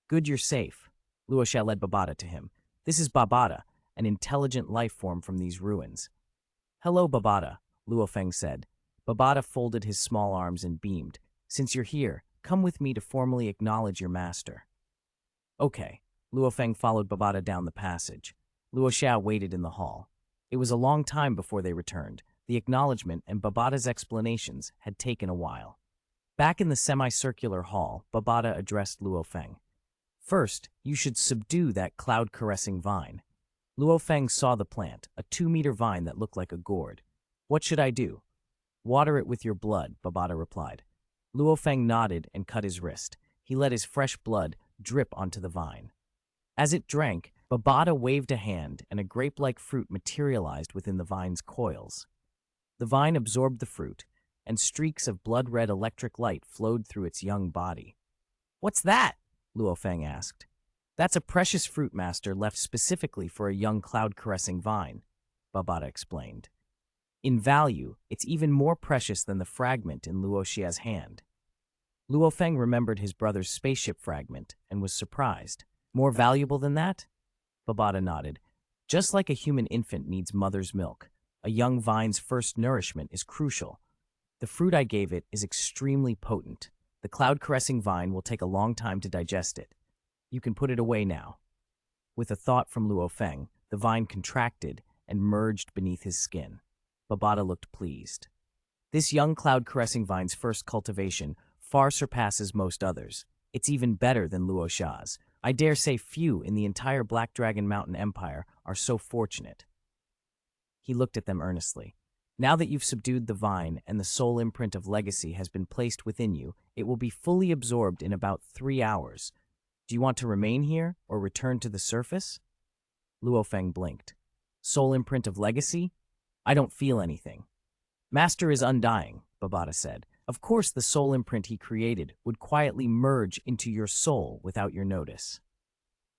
Good you're safe." Luo Xia led Babata to him. "This is Babata, an intelligent life form from these ruins." "Hello, Babata," Luo Feng said. Babata folded his small arms and beamed. "Since you're here, come with me to formally acknowledge your master." "Okay." Luo Feng followed Babata down the passage. Luo Xia waited in the hall. It was a long time before they returned. The acknowledgement and Babata's explanations had taken a while. Back in the semicircular hall, Babata addressed Luo Feng. "First, you should subdue that cloud-caressing vine." Luo Feng saw the plant, a 2-meter vine that looked like a gourd. "What should I do?" "Water it with your blood," Babata replied. Luo Feng nodded and cut his wrist. He let his fresh blood drip onto the vine. As it drank, Babata waved a hand and a grape-like fruit materialized within the vine's coils. The vine absorbed the fruit, and streaks of blood-red electric light flowed through its young body. "What's that?" Luo Feng asked. "That's a precious fruit, Master, left specifically for a young cloud-caressing vine," Babata explained. "In value, it's even more precious than the fragment in Luo Xia's hand." Luo Feng remembered his brother's spaceship fragment and was surprised. "More valuable than that?" Babata nodded. "Just like a human infant needs mother's milk, a young vine's first nourishment is crucial. The fruit I gave it is extremely potent. The cloud-caressing vine will take a long time to digest it. You can put it away now." With a thought from Luo Feng, the vine contracted and merged beneath his skin. Babata looked pleased. This young cloud-caressing vine's first cultivation far surpasses most others. It's even better than Luo Xia's. I dare say few in the entire Black Dragon Mountain Empire are so fortunate. He looked at them earnestly. "Now that you've subdued the vine and the soul imprint of legacy has been placed within you, it will be fully absorbed in about 3 hours. Do you want to remain here or return to the surface?" Luo Feng blinked. "Soul imprint of legacy? I don't feel anything." "Master is undying," Babata said. "Of course the soul imprint he created would quietly merge into your soul without your notice."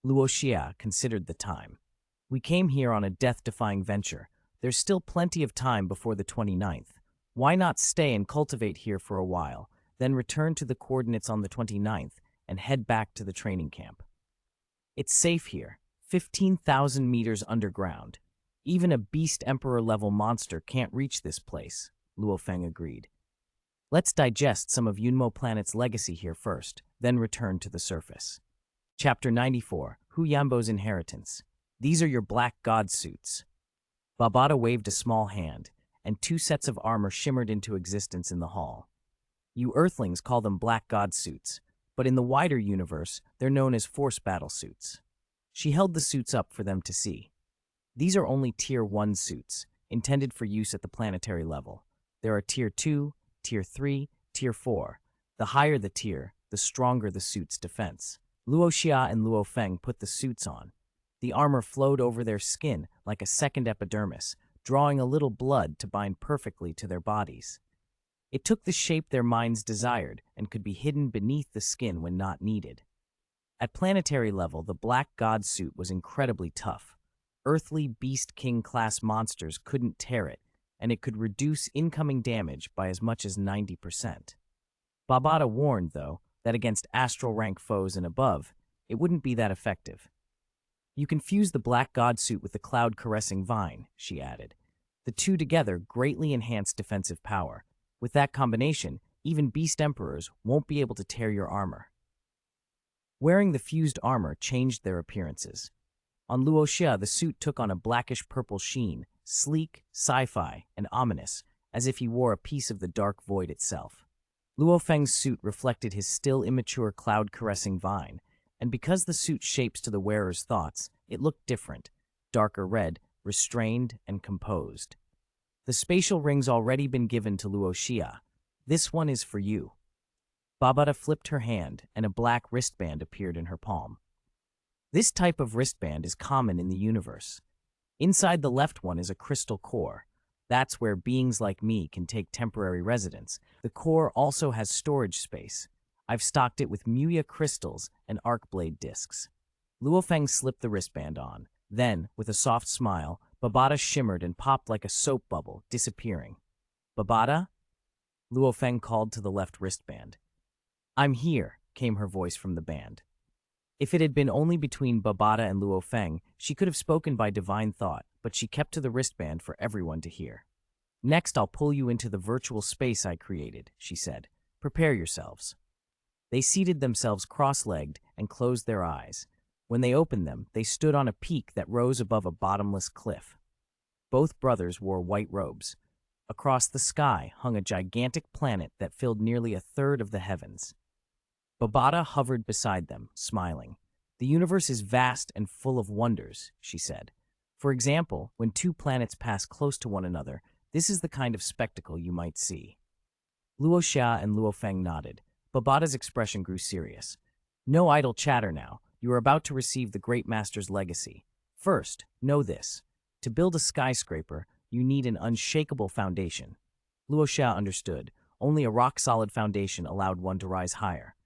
Luo Xia considered the time. "We came here on a death-defying venture. There's still plenty of time before the 29th. Why not stay and cultivate here for a while, then return to the coordinates on the 29th and head back to the training camp? It's safe here, 15,000 meters underground. Even a beast emperor-level monster can't reach this place," Luo Feng agreed. "Let's digest some of Yunmo Planet's legacy here first, then return to the surface." Chapter 94, Hu Yambo's Inheritance. These are your black god suits. Babata waved a small hand, and 2 sets of armor shimmered into existence in the hall. You Earthlings call them black god suits, but in the wider universe, they're known as force battle suits. She held the suits up for them to see. These are only Tier 1 suits, intended for use at the planetary level. There are Tier 2, Tier 3, Tier 4. The higher the tier, the stronger the suit's defense. Luo Xia and Luo Feng put the suits on. The armor flowed over their skin like a second epidermis, drawing a little blood to bind perfectly to their bodies. It took the shape their minds desired and could be hidden beneath the skin when not needed. At planetary level, the Black God suit was incredibly tough. Earthly Beast King-class monsters couldn't tear it, and it could reduce incoming damage by as much as 90%. Babata warned, though, that against astral rank foes and above, it wouldn't be that effective. You can fuse the Black God suit with the Cloud-Caressing Vine, she added. The two together greatly enhance defensive power. With that combination, even Beast Emperors won't be able to tear your armor. Wearing the fused armor changed their appearances. On Luo Xia, the suit took on a blackish-purple sheen, sleek, sci-fi, and ominous, as if he wore a piece of the dark void itself. Luo Feng's suit reflected his still immature cloud-caressing vine, and because the suit shapes to the wearer's thoughts, it looked different, darker red, restrained, and composed. The spatial ring's already been given to Luo Xia. This one is for you. Babata flipped her hand, and a black wristband appeared in her palm. This type of wristband is common in the universe. Inside the left one is a crystal core. That's where beings like me can take temporary residence. The core also has storage space. I've stocked it with Muya crystals and arc blade discs. Luo Feng slipped the wristband on. Then, with a soft smile, Babata shimmered and popped like a soap bubble, disappearing. Babata? Luo Feng called to the left wristband. I'm here, came her voice from the band. If it had been only between Babata and Luo Feng, she could have spoken by divine thought, but she kept to the wristband for everyone to hear. Next, I'll pull you into the virtual space I created, she said. Prepare yourselves. They seated themselves cross-legged and closed their eyes. When they opened them, they stood on a peak that rose above a bottomless cliff. Both brothers wore white robes. Across the sky hung a gigantic planet that filled nearly a third of the heavens. Babata hovered beside them, smiling. The universe is vast and full of wonders, she said. For example, when two planets pass close to one another, this is the kind of spectacle you might see. Luo Xia and Luo Feng nodded. Babata's expression grew serious. No idle chatter now. You are about to receive the Great Master's legacy. First, know this. To build a skyscraper, you need an unshakable foundation. Luo Xia understood. Only a rock-solid foundation allowed one to rise higher.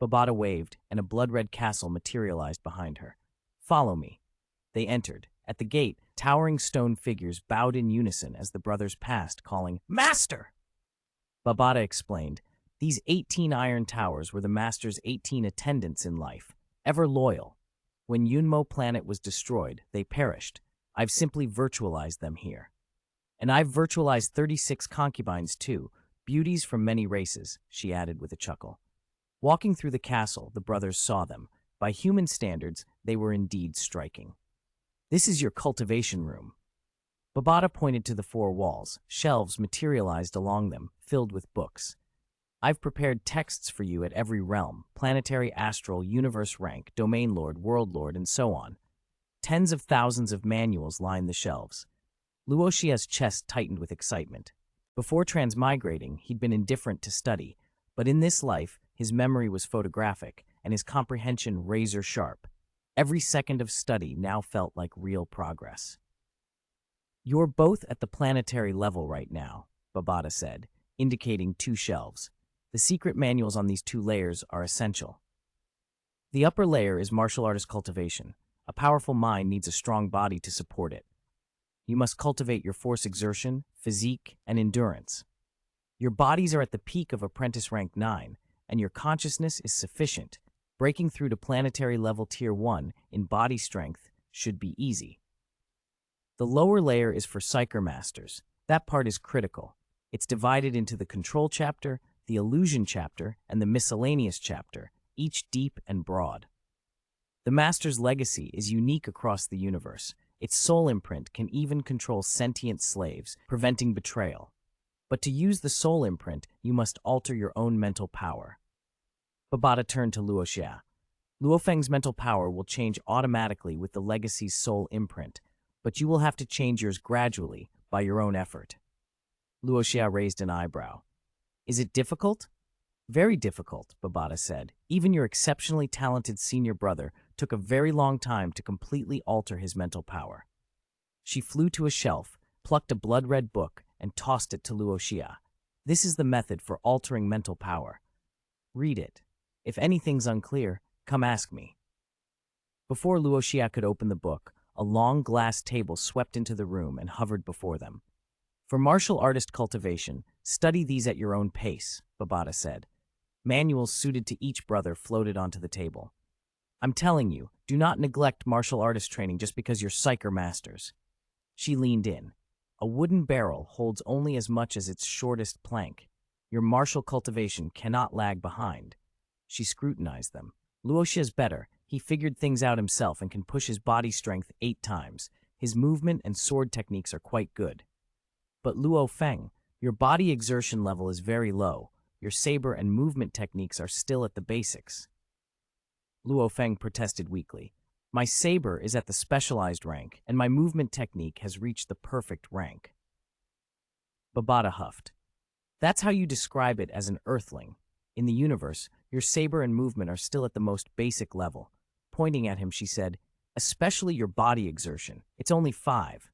Babata waved, and a blood-red castle materialized behind her. Follow me. They entered. At the gate, towering stone figures bowed in unison as the brothers passed, calling, Master! Babata explained, these 18 iron towers were the Master's 18 attendants in life, ever loyal. When Yunmo planet was destroyed, they perished. I've simply virtualized them here. And I've virtualized 36 concubines too, beauties from many races, she added with a chuckle. Walking through the castle, the brothers saw them. By human standards, they were indeed striking. This is your cultivation room. Babata pointed to the 4 walls. Shelves materialized along them, filled with books. I've prepared texts for you at every realm, planetary, astral, universe rank, domain lord, world lord, and so on. Tens of thousands of manuals line the shelves. Luo Xia's chest tightened with excitement. Before transmigrating, he'd been indifferent to study, but in this life, his memory was photographic and his comprehension razor-sharp. Every second of study now felt like real progress. You're both at the planetary level right now, Babata said, indicating 2 shelves. The secret manuals on these 2 layers are essential. The upper layer is martial artist cultivation. A powerful mind needs a strong body to support it. You must cultivate your force exertion, physique, and endurance. Your bodies are at the peak of apprentice rank 9, and your consciousness is sufficient. Breaking through to planetary level tier 1 in body strength should be easy. The lower layer is for Psyker Masters. That part is critical. It's divided into the Control chapter, the Illusion chapter, and the Miscellaneous chapter, each deep and broad. The Master's legacy is unique across the universe. Its soul imprint can even control sentient slaves, preventing betrayal. But to use the soul imprint, you must alter your own mental power. Babata turned to Luo Xia. Luo Feng's mental power will change automatically with the legacy's soul imprint, but you will have to change yours gradually by your own effort. Luo Xia raised an eyebrow. Is it difficult? Very difficult, Babata said. Even your exceptionally talented senior brother took a very long time to completely alter his mental power. She flew to a shelf, plucked a blood-red book, and tossed it to Luo Xia. This is the method for altering mental power. Read it. If anything's unclear, come ask me. Before Luo Xia could open the book, a long glass table swept into the room and hovered before them. For martial artist cultivation, study these at your own pace, Babata said. Manuals suited to each brother floated onto the table. I'm telling you, do not neglect martial artist training just because you're psyker masters. She leaned in. A wooden barrel holds only as much as its shortest plank. Your martial cultivation cannot lag behind. She scrutinized them. Luo Xia's better. He figured things out himself and can push his body strength 8 times. His movement and sword techniques are quite good. But Luo Feng, your body exertion level is very low. Your saber and movement techniques are still at the basics. Luo Feng protested weakly. My saber is at the specialized rank, and my movement technique has reached the perfect rank. Babata huffed. That's how you describe it as an earthling. In the universe, your saber and movement are still at the most basic level. Pointing at him, she said, especially your body exertion. It's only 5.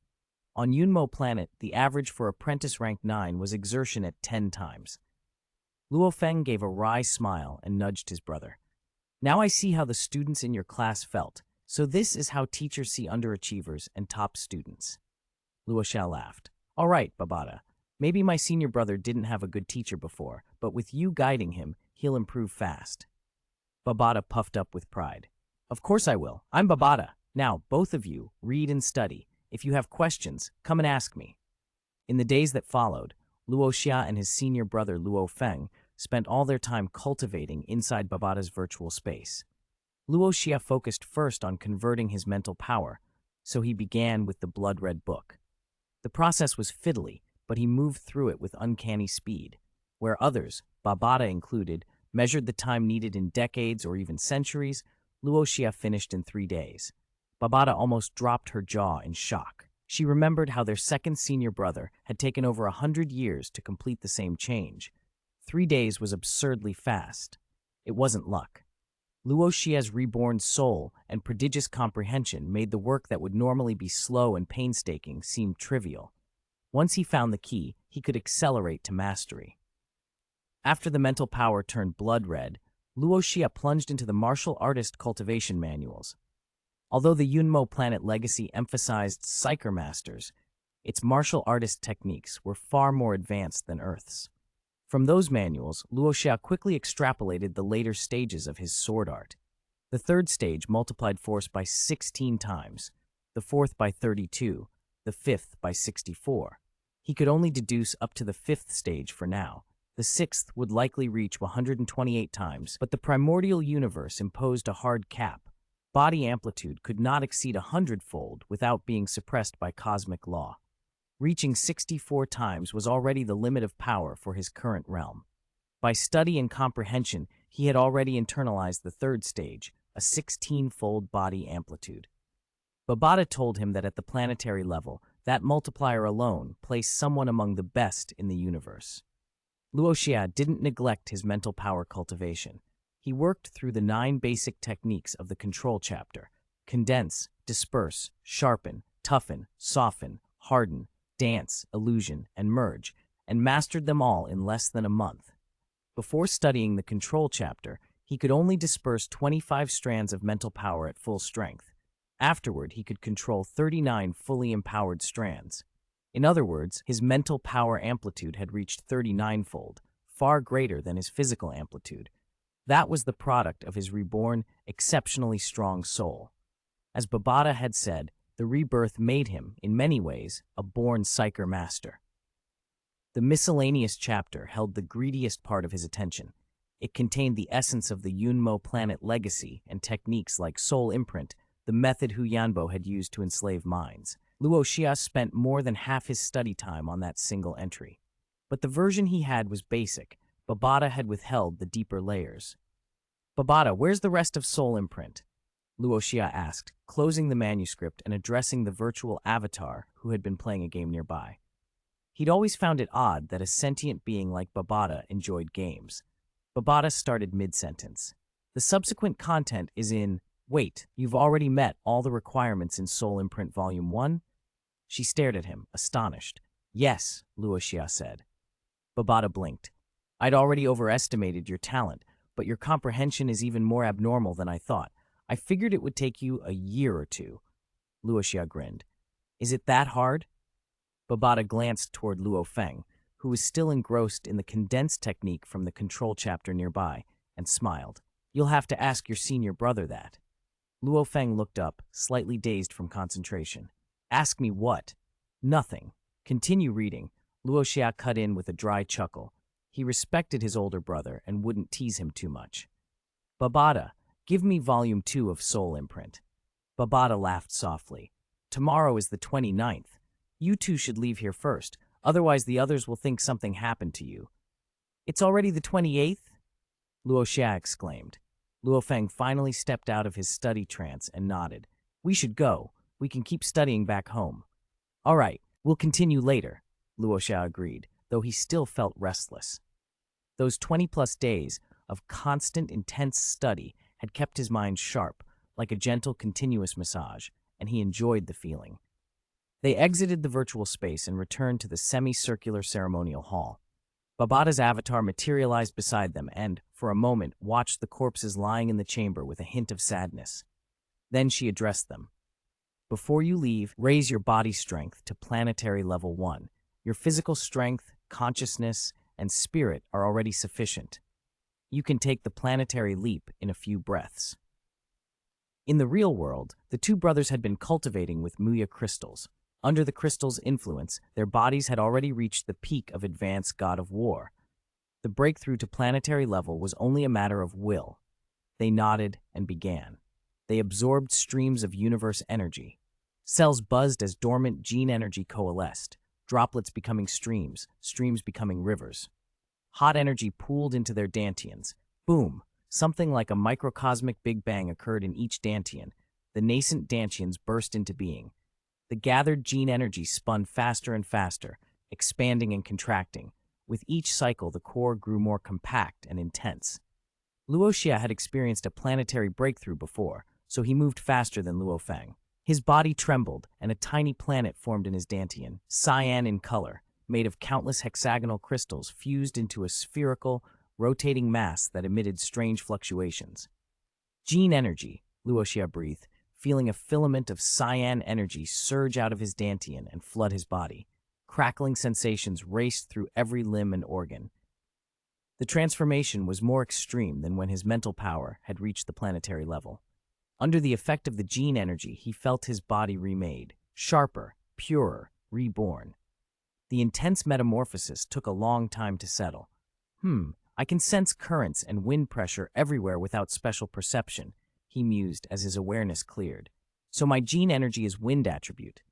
On Yunmo planet, the average for apprentice rank 9 was exertion at 10 times. Luo Feng gave a wry smile and nudged his brother. Now I see how the students in your class felt. So this is how teachers see underachievers and top students. Luo Xia laughed. All right, Babata. Maybe my senior brother didn't have a good teacher before, but with you guiding him, he'll improve fast. Babata puffed up with pride. Of course I will. I'm Babata. Now, both of you, read and study. If you have questions, come and ask me. In the days that followed, Luo Xia and his senior brother Luo Feng spent all their time cultivating inside Babata's virtual space. Luo Xia focused first on converting his mental power, so he began with the blood-red book. The process was fiddly, but he moved through it with uncanny speed. Where others, Babata included, measured the time needed in decades or even centuries, Luo Xia finished in 3 days. Babata almost dropped her jaw in shock. She remembered how their second senior brother had taken over 100 years to complete the same change. 3 days was absurdly fast. It wasn't luck. Luo Xia's reborn soul and prodigious comprehension made the work that would normally be slow and painstaking seem trivial. Once he found the key, he could accelerate to mastery. After the mental power turned blood-red, Luo Xia plunged into the martial artist cultivation manuals. Although the Yunmo planet legacy emphasized psyker masters, its martial artist techniques were far more advanced than Earth's. From those manuals, Luo Xia quickly extrapolated the later stages of his sword art. The 3rd stage multiplied force by 16 times, the 4th by 32, the 5th by 64. He could only deduce up to the 5th stage for now. The 6th would likely reach 128 times, but the primordial universe imposed a hard cap. Body amplitude could not exceed 100-fold without being suppressed by cosmic law. Reaching 64 times was already the limit of power for his current realm. By study and comprehension, he had already internalized the 3rd stage, a 16-fold body amplitude. Babata told him that at the planetary level, that multiplier alone placed someone among the best in the universe. Luo Xia didn't neglect his mental power cultivation. He worked through the 9 basic techniques of the control chapter: condense, disperse, sharpen, toughen, soften, harden, dance, illusion, and merge, and mastered them all in less than a month. Before studying the control chapter, he could only disperse 25 strands of mental power at full strength. Afterward, he could control 39 fully empowered strands. In other words, his mental power amplitude had reached 39-fold, far greater than his physical amplitude. That was the product of his reborn, exceptionally strong soul. As Babata had said, the rebirth made him, in many ways, a born psyker master. The miscellaneous chapter held the greediest part of his attention. It contained the essence of the Yunmo planet legacy and techniques like soul imprint, the method Hu Yanbo had used to enslave minds. Luo Xia spent more than half his study time on that single entry. But the version he had was basic. Babata had withheld the deeper layers. Babata, where's the rest of soul imprint? Luo Xia asked, closing the manuscript and addressing the virtual avatar who had been playing a game nearby. He'd always found it odd that a sentient being like Babata enjoyed games. Babata started mid-sentence. The subsequent content is in, wait, you've already met all the requirements in Soul Imprint Volume 1? She stared at him, astonished. Yes, Luo Xia said. Babata blinked. I'd already overestimated your talent, but your comprehension is even more abnormal than I thought. I figured it would take you a year or two. Luo Xia grinned. Is it that hard? Babata glanced toward Luo Feng, who was still engrossed in the condensed technique from the control chapter nearby, and smiled. You'll have to ask your senior brother that. Luo Feng looked up, slightly dazed from concentration. Ask me what? Nothing. Continue reading. Luo Xia cut in with a dry chuckle. He respected his older brother and wouldn't tease him too much. Babata, give me Volume 2 of Soul Imprint. Babata laughed softly. Tomorrow is the 29th. You two should leave here first, otherwise the others will think something happened to you. It's already the 28th? Luo Xia exclaimed. Luo Feng finally stepped out of his study trance and nodded. We should go. We can keep studying back home. All right, we'll continue later, Luo Xia agreed, though he still felt restless. Those 20-plus days of constant, intense study had kept his mind sharp, like a gentle, continuous massage, and he enjoyed the feeling. They exited the virtual space and returned to the semicircular ceremonial hall. Babata's avatar materialized beside them and, for a moment, watched the corpses lying in the chamber with a hint of sadness. Then she addressed them. Before you leave, raise your body strength to planetary level 1. Your physical strength, consciousness, and spirit are already sufficient. You can take the planetary leap in a few breaths. In the real world, the two brothers had been cultivating with Muya crystals. Under the crystal's influence, their bodies had already reached the peak of advanced God of War. The breakthrough to planetary level was only a matter of will. They nodded and began. They absorbed streams of universe energy. Cells buzzed as dormant gene energy coalesced, droplets becoming streams, streams becoming rivers. Hot energy pooled into their dantians. Boom! Something like a microcosmic Big Bang occurred in each dantian. The nascent dantians burst into being. The gathered gene energy spun faster and faster, expanding and contracting. With each cycle, the core grew more compact and intense. Luo Xia had experienced a planetary breakthrough before, so he moved faster than Luo Feng. His body trembled, and a tiny planet formed in his dantian, cyan in color, made of countless hexagonal crystals fused into a spherical, rotating mass that emitted strange fluctuations. Gene energy, Luo Xia breathed, feeling a filament of cyan energy surge out of his dantian and flood his body. Crackling sensations raced through every limb and organ. The transformation was more extreme than when his mental power had reached the planetary level. Under the effect of the gene energy, he felt his body remade, sharper, purer, reborn. The intense metamorphosis took a long time to settle. I can sense currents and wind pressure everywhere without special perception, he mused as his awareness cleared. So my gene energy is wind attribute.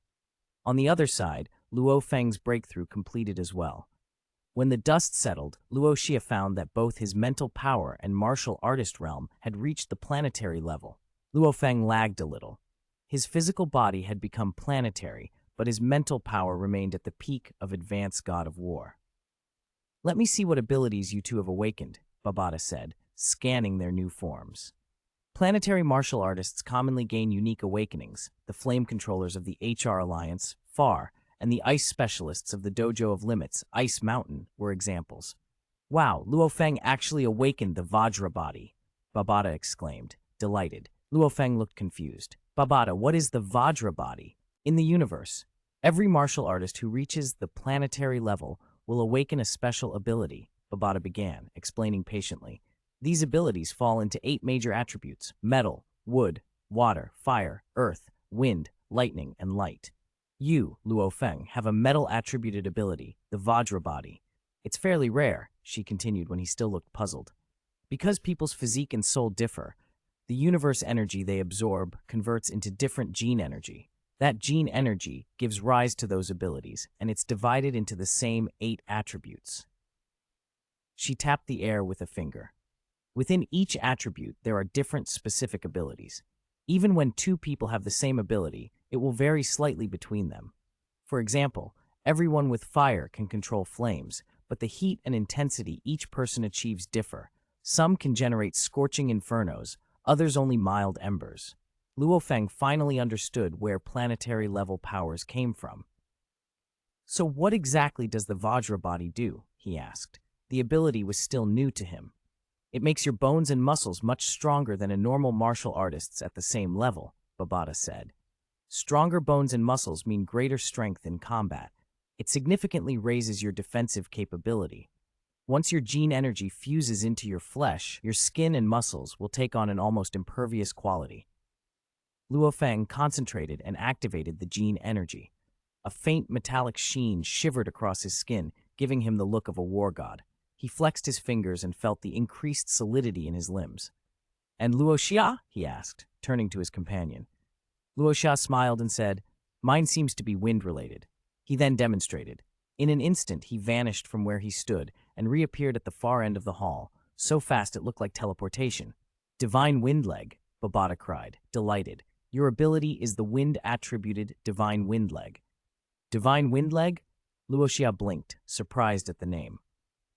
On the other side, Luo Feng's breakthrough completed as well. When the dust settled, Luo Xia found that both his mental power and martial artist realm had reached the planetary level. Luo Feng lagged a little. His physical body had become planetary, but his mental power remained at the peak of advanced God of War. Let me see what abilities you two have awakened, Babata said, scanning their new forms. Planetary martial artists commonly gain unique awakenings. The flame controllers of the HR Alliance, FAR, and the ice specialists of the Dojo of Limits, Ice Mountain, were examples. Wow, Luo Feng actually awakened the Vajra body, Babata exclaimed, delighted. Luo Feng looked confused. Babata, what is the Vajra body? In the universe, every martial artist who reaches the planetary level will awaken a special ability, Babata began, explaining patiently. These abilities fall into 8 major attributes: metal, wood, water, fire, earth, wind, lightning, and light. You, Luo Feng, have a metal-attributed ability, the Vajra body. It's fairly rare, she continued when he still looked puzzled. Because people's physique and soul differ, the universe energy they absorb converts into different gene energy. That gene energy gives rise to those abilities, and it's divided into the same 8 attributes. She tapped the air with a finger. Within each attribute, there are different specific abilities. Even when 2 people have the same ability, it will vary slightly between them. For example, everyone with fire can control flames, but the heat and intensity each person achieves differ. Some can generate scorching infernos, others only mild embers. Luo Feng finally understood where planetary-level powers came from. "So what exactly does the Vajra body do?" he asked. The ability was still new to him. "It makes your bones and muscles much stronger than a normal martial artist's at the same level," Babata said. "Stronger bones and muscles mean greater strength in combat. It significantly raises your defensive capability. Once your gene energy fuses into your flesh, your skin and muscles will take on an almost impervious quality." Luo Feng concentrated and activated the gene energy. A faint metallic sheen shivered across his skin, giving him the look of a war god. He flexed his fingers and felt the increased solidity in his limbs. "And Luo Xia?" he asked, turning to his companion. Luo Xia smiled and said, "Mine seems to be wind-related." He then demonstrated. In an instant, he vanished from where he stood and reappeared at the far end of the hall, so fast it looked like teleportation. "Divine Wind Leg," Babata cried, delighted. "Your ability is the wind-attributed Divine Wind Leg." "Divine Wind Leg?" Luo Xia blinked, surprised at the name.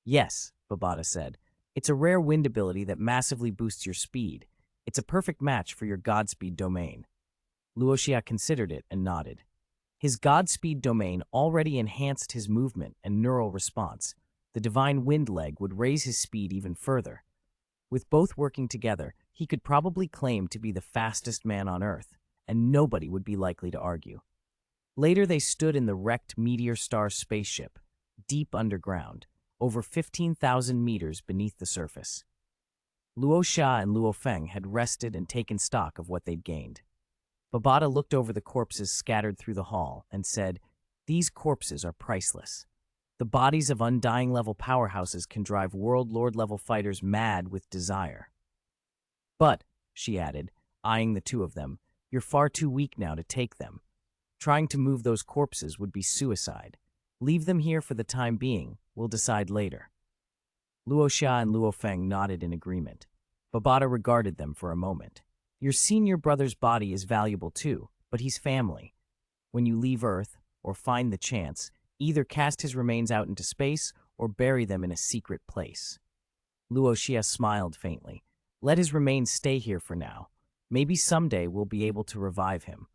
"Yes," Babata said. "It's a rare wind ability that massively boosts your speed. It's a perfect match for your Godspeed domain." Luo Xia considered it and nodded. His Godspeed domain already enhanced his movement and neural response. The Divine Wind Leg would raise his speed even further. With both working together, he could probably claim to be the fastest man on Earth, and nobody would be likely to argue. Later, they stood in the wrecked Meteor Star spaceship, deep underground, over 15,000 meters beneath the surface. Luo Xia and Luo Feng had rested and taken stock of what they'd gained. Babata looked over the corpses scattered through the hall and said, "These corpses are priceless. The bodies of undying-level powerhouses can drive World Lord-level fighters mad with desire." "But," she added, eyeing the 2 of them, "you're far too weak now to take them. Trying to move those corpses would be suicide. Leave them here for the time being. We'll decide later." Luo Xia and Luo Feng nodded in agreement. Babata regarded them for a moment. "Your senior brother's body is valuable too, but he's family. When you leave Earth, or find the chance, either cast his remains out into space or bury them in a secret place." Luo Xia smiled faintly. "Let his remains stay here for now. Maybe someday we'll be able to revive him."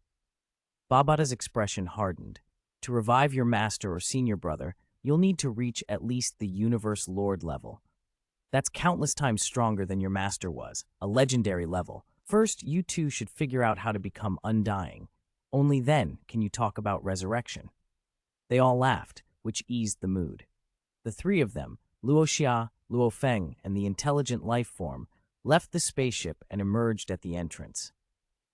Babata's expression hardened. "To revive your master or senior brother, you'll need to reach at least the Universe Lord level. That's countless times stronger than your master was, a legendary level. First, you 2 should figure out how to become undying. Only then can you talk about resurrection." They all laughed, which eased the mood. The 3 of them, Luo Xia, Luo Feng, and the intelligent life form, left the spaceship and emerged at the entrance.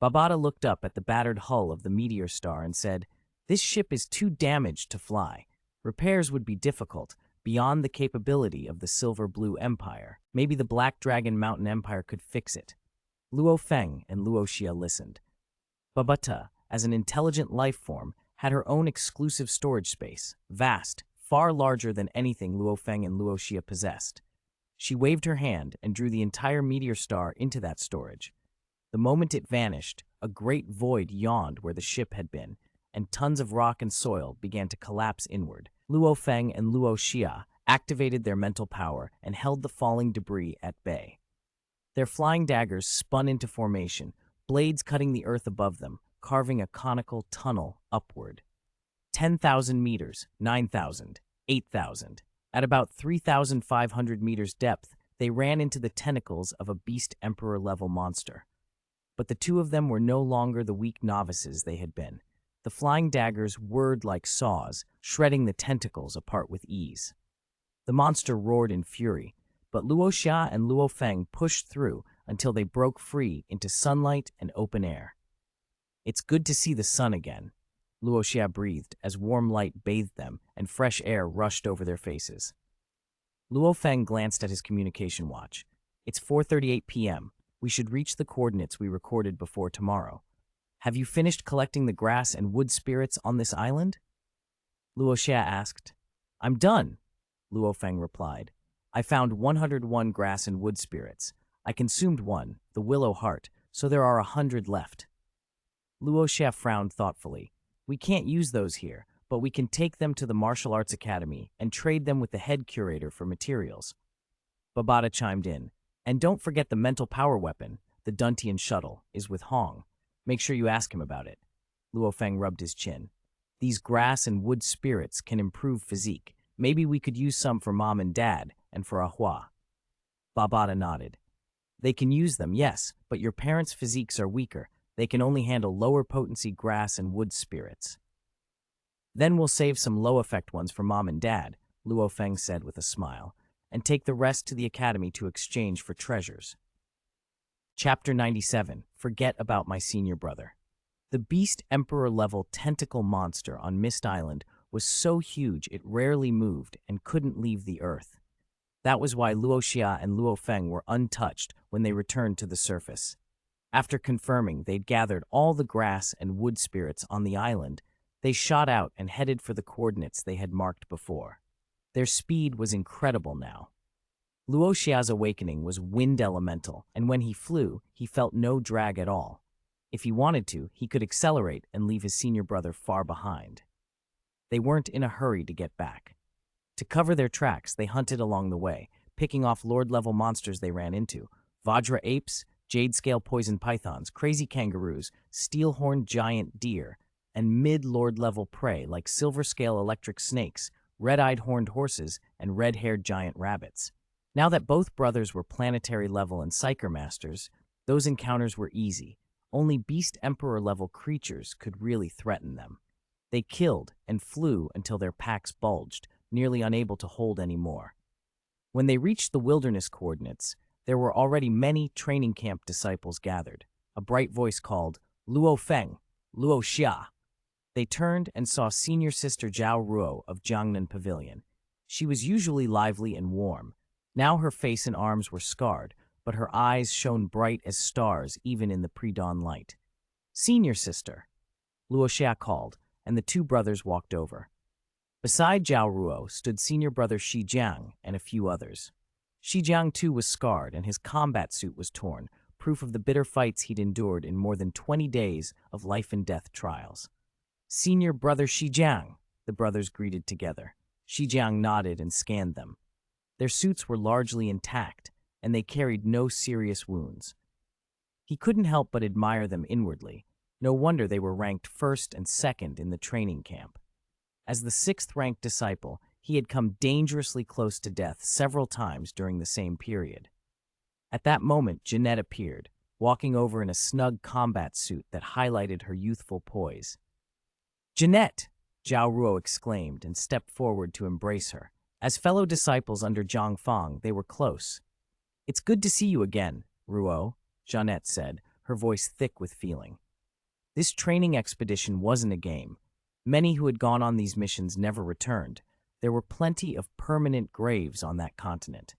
Babata looked up at the battered hull of the meteor star and said, "This ship is too damaged to fly. Repairs would be difficult, beyond the capability of the Silver Blue Empire. Maybe the Black Dragon Mountain Empire could fix it." Luo Feng and Luo Xia listened. Babata, as an intelligent life form, had her own exclusive storage space, vast, far larger than anything Luo Feng and Luo Xia possessed. She waved her hand and drew the entire meteor star into that storage. The moment it vanished, a great void yawned where the ship had been, and tons of rock and soil began to collapse inward. Luo Feng and Luo Xia activated their mental power and held the falling debris at bay. Their flying daggers spun into formation, blades cutting the earth above them, carving a conical tunnel upward. 10,000 meters, 9,000, 8,000. At about 3,500 meters depth, they ran into the tentacles of a beast emperor-level monster. But the 2 of them were no longer the weak novices they had been. The flying daggers whirred like saws, shredding the tentacles apart with ease. The monster roared in fury, but Luo Xia and Luo Feng pushed through until they broke free into sunlight and open air. "It's good to see the sun again," Luo Xia breathed as warm light bathed them and fresh air rushed over their faces. Luo Feng glanced at his communication watch. It's 4:38 p.m. We should reach the coordinates we recorded before tomorrow. Have you finished collecting the grass and wood spirits on this island? Luo Xia asked. I'm done, Luo Feng replied. I found 101 grass and wood spirits. I consumed one, the willow heart, so there are 100 left. Luo Xia frowned thoughtfully. We can't use those here, but we can take them to the Martial Arts Academy and trade them with the head curator for materials. Babata chimed in. And don't forget the mental power weapon, the Duntian shuttle, is with Hong. Make sure you ask him about it. Luo Feng rubbed his chin. These grass and wood spirits can improve physique. Maybe we could use some for Mom and Dad, and for Ahua. Babata nodded. They can use them, yes, but your parents' physiques are weaker. They can only handle lower potency grass and wood spirits. Then we'll save some low-effect ones for Mom and Dad, Luo Feng said with a smile, and take the rest to the academy to exchange for treasures. Chapter 97. Forget about my senior brother. The beast emperor-level tentacle monster on Mist Island was so huge it rarely moved and couldn't leave the earth. That was why Luo Xia and Luo Feng were untouched when they returned to the surface. After confirming they'd gathered all the grass and wood spirits on the island, they shot out and headed for the coordinates they had marked before. Their speed was incredible now. Luo Xia's awakening was wind elemental, and when he flew, he felt no drag at all. If he wanted to, he could accelerate and leave his senior brother far behind. They weren't in a hurry to get back. To cover their tracks, they hunted along the way, picking off Lord-level monsters they ran into: Vajra apes, jade-scale poison pythons, crazy kangaroos, steel-horned giant deer, and mid-Lord-level prey like silver-scale electric snakes, red-eyed horned horses, and red-haired giant rabbits. Now that both brothers were planetary-level and psyker masters, those encounters were easy. Only beast emperor-level creatures could really threaten them. They killed and flew until their packs bulged, nearly unable to hold any more. When they reached the wilderness coordinates, there were already many training camp disciples gathered. A bright voice called, Luo Feng, Luo Xia. They turned and saw senior sister Zhao Ruo of Jiangnan Pavilion. She was usually lively and warm. Now her face and arms were scarred, but her eyes shone bright as stars even in the pre-dawn light. Senior sister, Luo Xia called, and the two brothers walked over. Beside Zhao Ruo stood senior brother Shi Jiang and a few others. Shi Jiang too was scarred and his combat suit was torn, proof of the bitter fights he'd endured in more than 20 days of life and death trials. Senior brother Shi Jiang, the brothers greeted together. Shi Jiang nodded and scanned them. Their suits were largely intact, and they carried no serious wounds. He couldn't help but admire them inwardly. No wonder they were ranked first and second in the training camp. As the sixth-ranked disciple, he had come dangerously close to death several times during the same period. At that moment, Jeanette appeared, walking over in a snug combat suit that highlighted her youthful poise. "Jeanette!" Zhao Ruo exclaimed and stepped forward to embrace her. As fellow disciples under Zhang Fang, they were close. "It's good to see you again, Ruo," Jeanette said, her voice thick with feeling. This training expedition wasn't a game. Many who had gone on these missions never returned. There were plenty of permanent graves on that continent.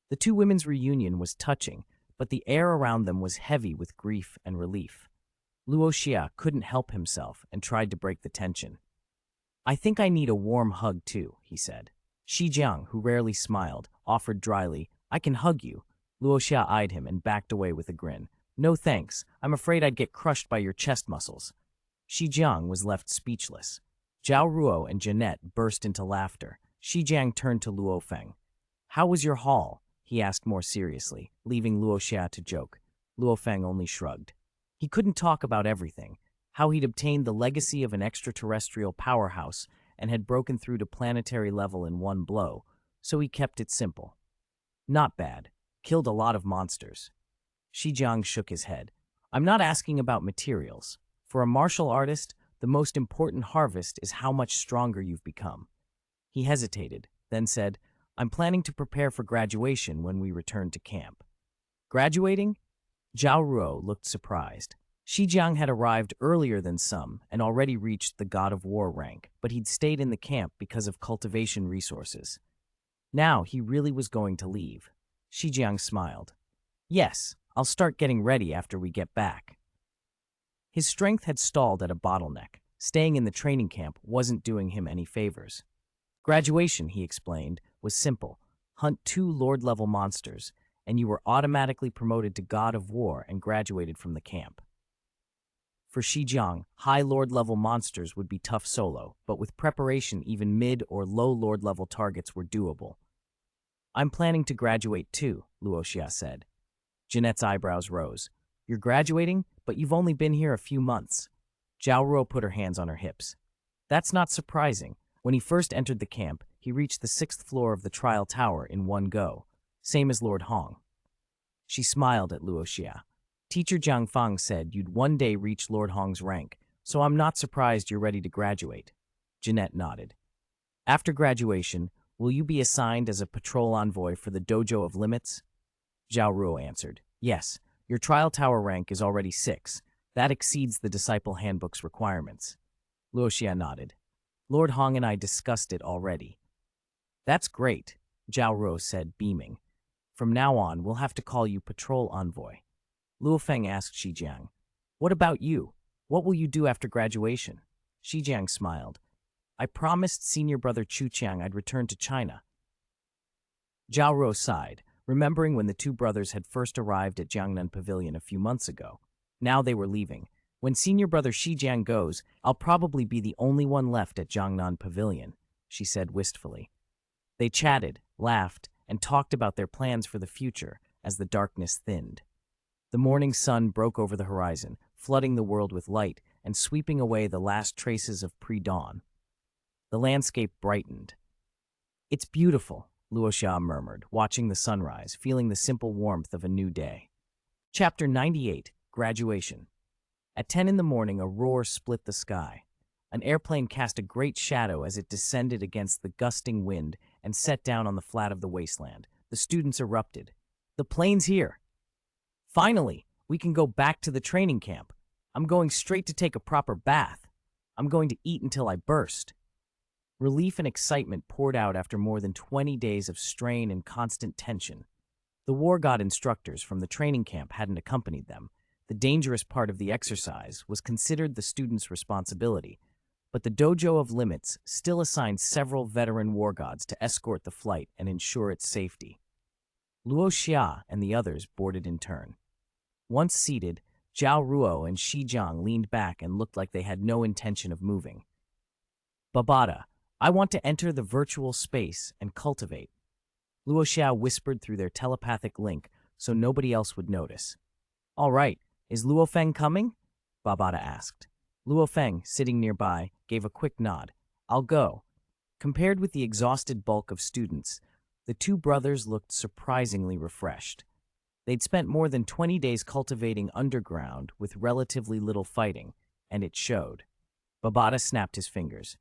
The two women's reunion was touching, but the air around them was heavy with grief and relief. Luo Xia couldn't help himself and tried to break the tension. "I think I need a warm hug too," he said. Shi Jiang, who rarely smiled, offered dryly, "I can hug you." Luo Xia eyed him and backed away with a grin. "No thanks, I'm afraid I'd get crushed by your chest muscles." Shi Jiang was left speechless. Zhao Ruo and Jeanette burst into laughter. Shi Jiang turned to Luo Feng. "How was your haul?" he asked more seriously, leaving Luo Xia to joke. Luo Feng only shrugged. He couldn't talk about everything, how he'd obtained the legacy of an extraterrestrial powerhouse and had broken through to planetary level in one blow, so he kept it simple. "Not bad. Killed a lot of monsters." Shi Jiang shook his head. "I'm not asking about materials. For a martial artist, the most important harvest is how much stronger you've become." He hesitated, then said, "I'm planning to prepare for graduation when we return to camp." "Graduating?" Zhao Ruo looked surprised. Shi Jiang had arrived earlier than some and already reached the God of War rank, but he'd stayed in the camp because of cultivation resources. Now he really was going to leave. Shi Jiang smiled. Yes, I'll start getting ready after we get back. His strength had stalled at a bottleneck. Staying in the training camp wasn't doing him any favors. Graduation, he explained, was simple. Hunt 2 Lord-level monsters, and you were automatically promoted to God of War and graduated from the camp. For Shijiang, high Lord-level monsters would be tough solo, but with preparation even mid- or low Lord-level targets were doable. I'm planning to graduate too, Luo Xia said. Jeanette's eyebrows rose. You're graduating, but you've only been here a few months. Zhao Ruo put her hands on her hips. That's not surprising. When he first entered the camp, he reached the 6th floor of the trial tower in one go, same as Lord Hong. She smiled at Luo Xia. Teacher Jiang Fang said you'd one day reach Lord Hong's rank, so I'm not surprised you're ready to graduate. Jeanette nodded. After graduation, will you be assigned as a patrol envoy for the Dojo of Limits? Zhao Ruo answered. Yes, your trial tower rank is already 6. That exceeds the Disciple Handbook's requirements. Luo Xia nodded. Lord Hong and I discussed it already. That's great, Zhao Ruo said, beaming. From now on, we'll have to call you Patrol Envoy. Luo Feng asked Shijiang, what about you? What will you do after graduation? Shijiang smiled. I promised senior brother Chu Qiang I'd return to China. Zhao Ruo sighed, remembering when the two brothers had first arrived at Jiangnan Pavilion a few months ago. Now they were leaving. When senior brother Shijiang goes, I'll probably be the only one left at Jiangnan Pavilion, she said wistfully. They chatted, laughed, and talked about their plans for the future as the darkness thinned. The morning sun broke over the horizon, flooding the world with light and sweeping away the last traces of pre-dawn. The landscape brightened. It's beautiful, Luo Xia murmured, watching the sunrise, feeling the simple warmth of a new day. Chapter 98, Graduation. At 10 in the morning, a roar split the sky. An airplane cast a great shadow as it descended against the gusting wind and set down on the flat of the wasteland. The students erupted. The plane's here! Finally, we can go back to the training camp. I'm going straight to take a proper bath. I'm going to eat until I burst. Relief and excitement poured out after more than 20 days of strain and constant tension. The war god instructors from the training camp hadn't accompanied them. The dangerous part of the exercise was considered the students' responsibility, but the Dojo of Limits still assigned several veteran war gods to escort the flight and ensure its safety. Luo Xia and the others boarded in turn. Once seated, Zhao Ruo and Shijiang leaned back and looked like they had no intention of moving. Babada, I want to enter the virtual space and cultivate. Luo Xia whispered through their telepathic link so nobody else would notice. All right, is Luo Feng coming? Babada asked. Luo Feng, sitting nearby, gave a quick nod. I'll go. Compared with the exhausted bulk of students, the two brothers looked surprisingly refreshed. They'd spent more than 20 days cultivating underground with relatively little fighting, and it showed. Babada snapped his fingers.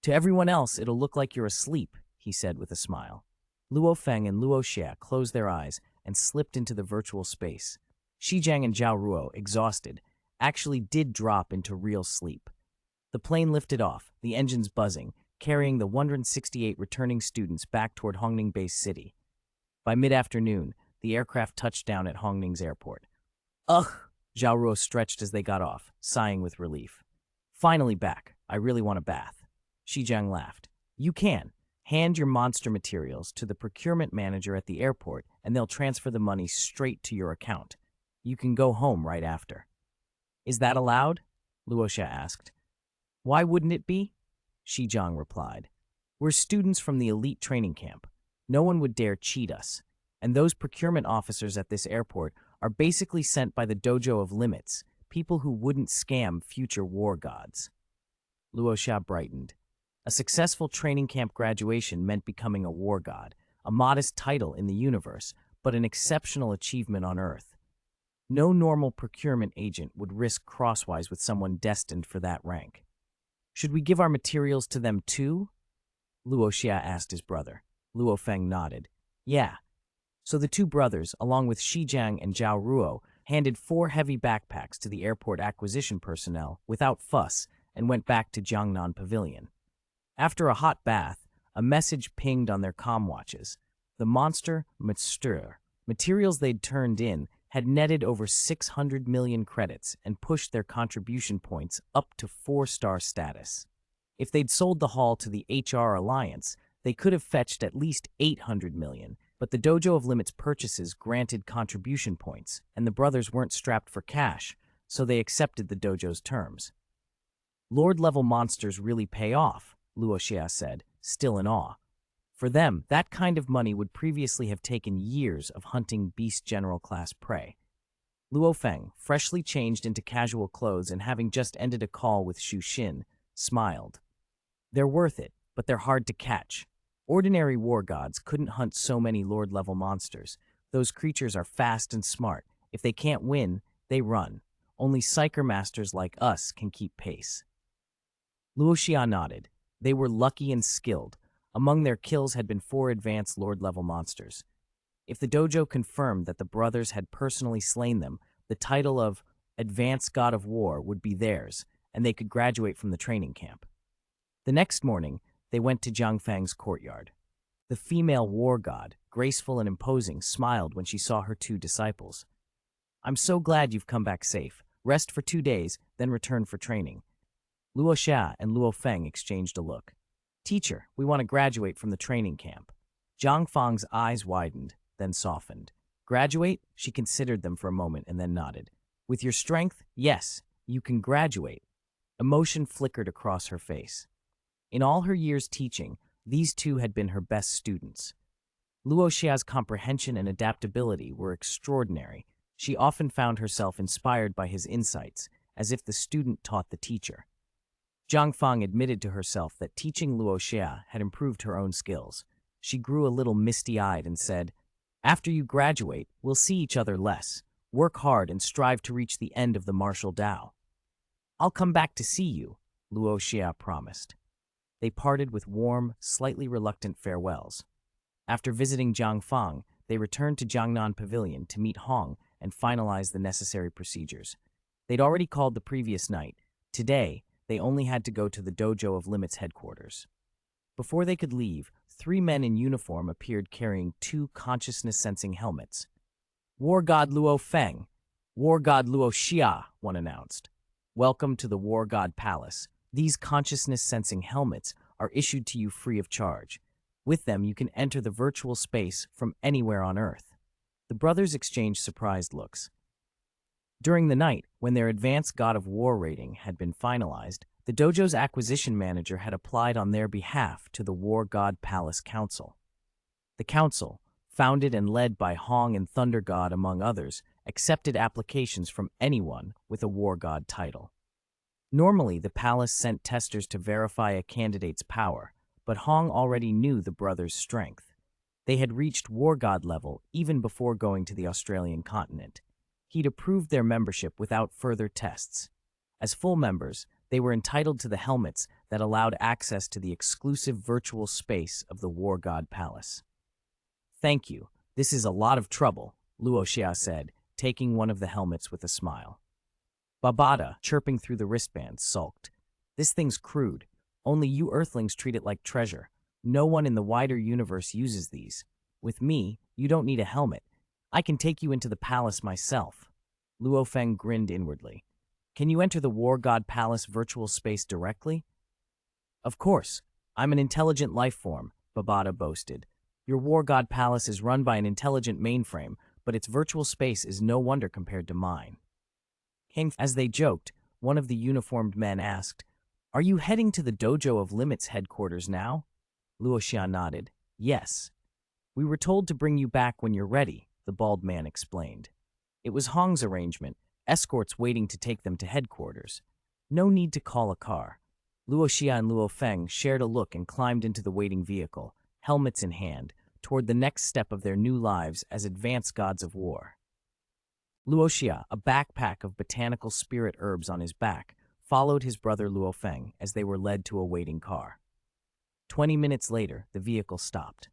To everyone else, it'll look like you're asleep, he said with a smile. Luo Feng and Luo Xia closed their eyes and slipped into the virtual space. Shijiang and Zhao Ruo, exhausted, actually did drop into real sleep. The plane lifted off, the engines buzzing, carrying the 168 returning students back toward Hongning Base City. By mid-afternoon, the aircraft touched down at Hongning's airport. Ugh! Zhao Ruo stretched as they got off, sighing with relief. Finally back. I really want a bath. Shijiang laughed. You can. Hand your monster materials to the procurement manager at the airport and they'll transfer the money straight to your account. You can go home right after. Is that allowed? Luo Xia asked. Why wouldn't it be? Shijiang replied. We're students from the elite training camp. No one would dare cheat us. And those procurement officers at this airport are basically sent by the Dojo of Limits, people who wouldn't scam future war gods. Luo Xia brightened. A successful training camp graduation meant becoming a war god, a modest title in the universe, but an exceptional achievement on Earth. No normal procurement agent would risk crosswise with someone destined for that rank. Should we give our materials to them too? Luo Xia asked his brother. Luo Feng nodded. Yeah. So the two brothers, along with Shijiang and Zhao Ruo, handed 4 heavy backpacks to the airport acquisition personnel without fuss and went back to Jiangnan Pavilion. After a hot bath, a message pinged on their comm watches. The monster materials they'd turned in had netted over 600 million credits and pushed their contribution points up to 4-star status. If they'd sold the hall to the HR Alliance, they could have fetched at least 800 million, but the Dojo of Limits purchases granted contribution points, and the brothers weren't strapped for cash, so they accepted the dojo's terms. Lord-level monsters really pay off, Luo Xia said, still in awe. For them, that kind of money would previously have taken years of hunting beast general class prey. Luo Feng, freshly changed into casual clothes and having just ended a call with Xu Xin, smiled. They're worth it, but they're hard to catch. Ordinary war gods couldn't hunt so many lord-level monsters. Those creatures are fast and smart. If they can't win, they run. Only psyker masters like us can keep pace. Luo Xia nodded. They were lucky and skilled. Among their kills had been 4 advanced lord-level monsters. If the dojo confirmed that the brothers had personally slain them, the title of Advanced God of War would be theirs, and they could graduate from the training camp. The next morning, they went to Jiang Fang's courtyard. The female war god, graceful and imposing, smiled when she saw her 2 disciples. "I'm so glad you've come back safe. Rest for 2 days, then return for training." Luo Xia and Luo Feng exchanged a look. "Teacher, we want to graduate from the training camp." Jiang Fang's eyes widened, then softened. "Graduate?" She considered them for a moment and then nodded. "With your strength, yes, you can graduate." Emotion flickered across her face. In all her years teaching, these 2 had been her best students. Luo Xia's comprehension and adaptability were extraordinary. She often found herself inspired by his insights, as if the student taught the teacher. Jiang Fang admitted to herself that teaching Luo Xia had improved her own skills. She grew a little misty-eyed and said, "After you graduate, we'll see each other less. Work hard and strive to reach the end of the martial Tao." "I'll come back to see you," Luo Xia promised. They parted with warm, slightly reluctant farewells. After visiting Jiang Fang, they returned to Jiangnan Pavilion to meet Hong and finalize the necessary procedures. They'd already called the previous night. Today, they only had to go to the Dojo of Limits headquarters. Before they could leave, 3 men in uniform appeared carrying 2 consciousness-sensing helmets. "War God Luo Feng, War God Luo Xia," one announced. "Welcome to the War God Palace. These consciousness-sensing helmets are issued to you free of charge. With them, you can enter the virtual space from anywhere on Earth." The brothers exchanged surprised looks. During the night, when their advanced God of War rating had been finalized, the dojo's acquisition manager had applied on their behalf to the War God Palace Council. The council, founded and led by Hong and Thunder God among others, accepted applications from anyone with a War God title. Normally, the palace sent testers to verify a candidate's power, but Hong already knew the brothers' strength. They had reached War God level even before going to the Australian continent. He'd approved their membership without further tests. As full members, they were entitled to the helmets that allowed access to the exclusive virtual space of the War God Palace. "Thank you. This is a lot of trouble," Luo Xia said, taking one of the helmets with a smile. Babada, chirping through the wristbands, sulked. "This thing's crude. Only you Earthlings treat it like treasure. No one in the wider universe uses these. With me, you don't need a helmet. I can take you into the palace myself." Luo Feng grinned inwardly. "Can you enter the War God Palace virtual space directly?" "Of course. I'm an intelligent life form," Babada boasted. "Your War God Palace is run by an intelligent mainframe, but its virtual space is no wonder compared to mine." As they joked, one of the uniformed men asked, "Are you heading to the Dojo of Limits headquarters now?" Luo Xia nodded. "Yes. We were told to bring you back when you're ready," the bald man explained. It was Hong's arrangement, escorts waiting to take them to headquarters. No need to call a car. Luo Xia and Luo Feng shared a look and climbed into the waiting vehicle, helmets in hand, toward the next step of their new lives as advanced gods of war. Luo Xia, a backpack of botanical spirit herbs on his back, followed his brother Luo Feng as they were led to a waiting car. 20 minutes later, the vehicle stopped.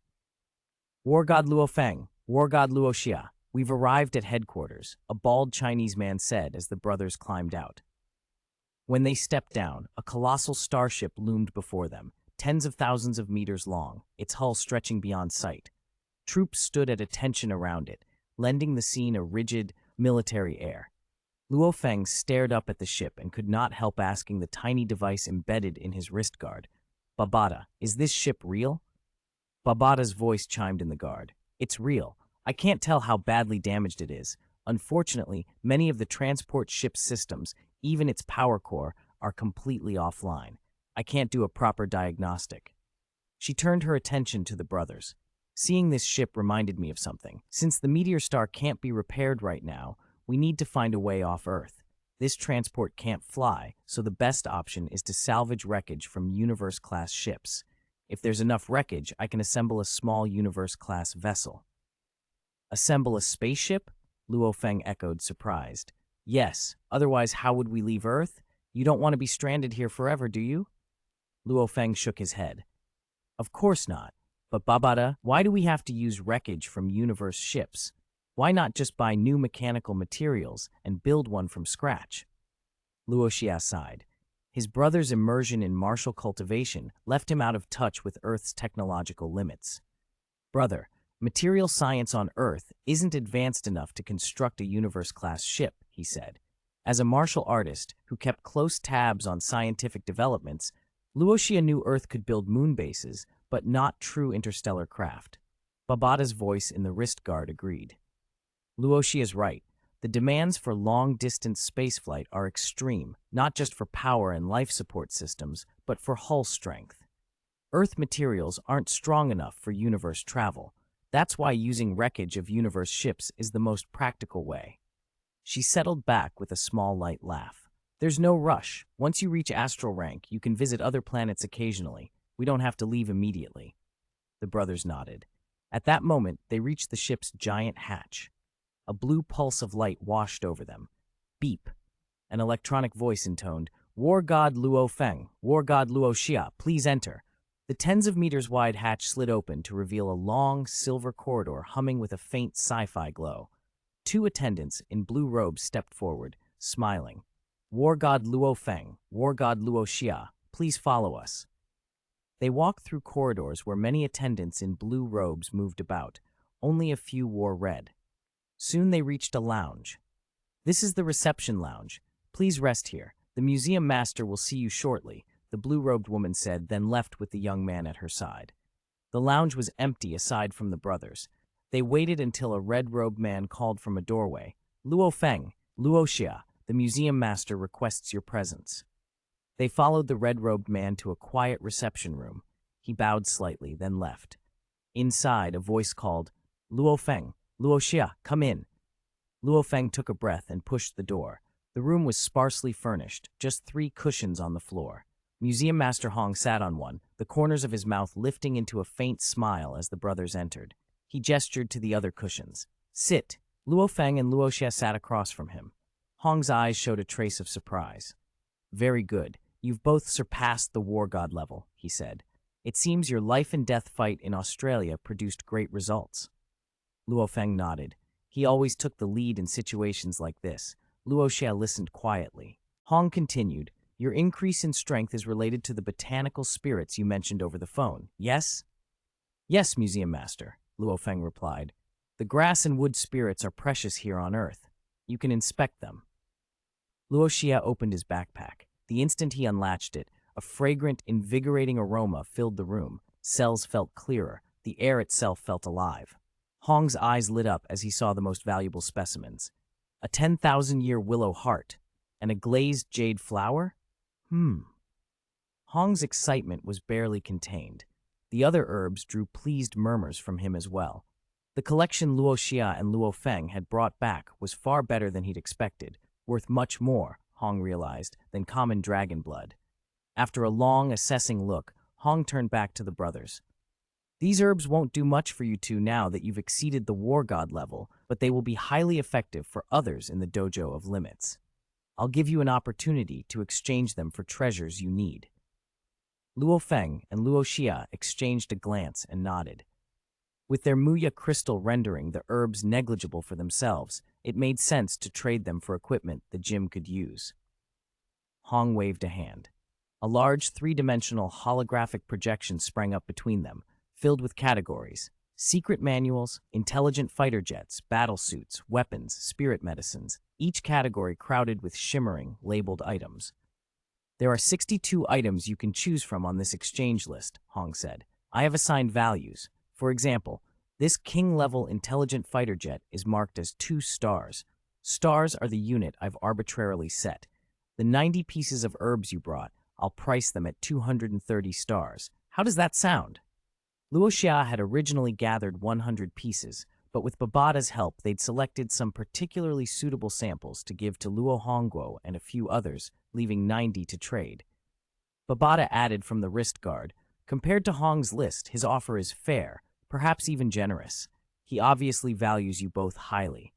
"War God Luo Feng, War God Luo Xia, we've arrived at headquarters," a bald Chinese man said as the brothers climbed out. When they stepped down, a colossal starship loomed before them, tens of thousands of meters long, its hull stretching beyond sight. Troops stood at attention around it, lending the scene a rigid, military air. Luo Feng stared up at the ship and could not help asking the tiny device embedded in his wrist guard, "Babata, is this ship real?" Babata's voice chimed in the guard. "It's real. I can't tell how badly damaged it is. Unfortunately, many of the transport ship's systems, even its power core, are completely offline. I can't do a proper diagnostic." She turned her attention to the brothers. "Seeing this ship reminded me of something. Since the meteor star can't be repaired right now, we need to find a way off Earth. This transport can't fly, so the best option is to salvage wreckage from Universe-class ships. If there's enough wreckage, I can assemble a small Universe-class vessel." "Assemble a spaceship?" Luo Feng echoed, surprised. "Yes, otherwise how would we leave Earth? You don't want to be stranded here forever, do you?" Luo Feng shook his head. "Of course not. But Babata, why do we have to use wreckage from universe ships? Why not just buy new mechanical materials and build one from scratch?" Luo Xia sighed. His brother's immersion in martial cultivation left him out of touch with Earth's technological limits. "Brother, material science on Earth isn't advanced enough to construct a universe-class ship," he said. As a martial artist who kept close tabs on scientific developments, Luo Xia knew Earth could build moon bases, but not true interstellar craft. Babata's voice in the wrist guard agreed. Luo Xia's right. The demands for long-distance spaceflight are extreme, not just for power and life support systems, but for hull strength. Earth materials aren't strong enough for universe travel. That's why using wreckage of universe ships is the most practical way. She settled back with a small light laugh. "There's no rush. Once you reach astral rank, you can visit other planets occasionally. We don't have to leave immediately." The brothers nodded. At that moment, they reached the ship's giant hatch. A blue pulse of light washed over them. Beep. An electronic voice intoned, "War God Luo Feng, War God Luo Xia, please enter." The tens of meters wide hatch slid open to reveal a long, silver corridor humming with a faint sci-fi glow. Two attendants in blue robes stepped forward, smiling. "War God Luo Feng, War God Luo Xia, please follow us." They walked through corridors where many attendants in blue robes moved about. Only a few wore red. Soon they reached a lounge. "This is the reception lounge. Please rest here. The museum master will see you shortly," the blue-robed woman said, then left with the young man at her side. The lounge was empty aside from the brothers. They waited until a red-robed man called from a doorway, "Luo Feng, Luo Xia, the museum master requests your presence." They followed the red-robed man to a quiet reception room. He bowed slightly, then left. Inside, a voice called, "Luo Feng, Luo Xia, come in." Luo Feng took a breath and pushed the door. The room was sparsely furnished, just 3 cushions on the floor. Museum Master Hong sat on one, the corners of his mouth lifting into a faint smile as the brothers entered. He gestured to the other cushions. "Sit." Luo Feng and Luo Xia sat across from him. Hong's eyes showed a trace of surprise. "Very good. You've both surpassed the war god level," he said. "It seems your life and death fight in Australia produced great results." Luo Feng nodded. He always took the lead in situations like this. Luo Xia listened quietly. Hong continued, "Your increase in strength is related to the botanical spirits you mentioned over the phone, yes?" "Yes, Museum Master," Luo Feng replied. "The grass and wood spirits are precious here on Earth. You can inspect them." Luo Xia opened his backpack. The instant he unlatched it, a fragrant, invigorating aroma filled the room. Cells felt clearer. The air itself felt alive. Hong's eyes lit up as he saw the most valuable specimens. A 10,000-year willow heart and a glazed jade flower? Hong's excitement was barely contained. The other herbs drew pleased murmurs from him as well. The collection Luo Xia and Luo Feng had brought back was far better than he'd expected, worth much more, Hong realized, than common dragon blood. After a long, assessing look, Hong turned back to the brothers. "These herbs won't do much for you two now that you've exceeded the war god level, but they will be highly effective for others in the dojo of limits. I'll give you an opportunity to exchange them for treasures you need." Luo Feng and Luo Xia exchanged a glance and nodded. With their Muya crystal rendering the herbs negligible for themselves, it made sense to trade them for equipment the gym could use. Hong waved a hand. A large 3-dimensional holographic projection sprang up between them, filled with categories: Secret manuals, intelligent fighter jets, battle suits, weapons, spirit medicines, each category crowded with shimmering, labeled items. There are 62 items you can choose from on this exchange list, Hong said. I have assigned values. For example, this king-level intelligent fighter jet is marked as 2 stars. Stars are the unit I've arbitrarily set. The 90 pieces of herbs you brought, I'll price them at 230 stars. How does that sound? Luo Xia had originally gathered 100 pieces, but with Babada's help, they'd selected some particularly suitable samples to give to Luo Hongguo and a few others, leaving 90 to trade. Babada added from the wrist guard, compared to Hong's list, his offer is fair, perhaps even generous. He obviously values you both highly.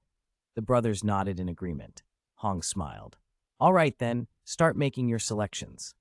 The brothers nodded in agreement. Hong smiled. All right then, start making your selections.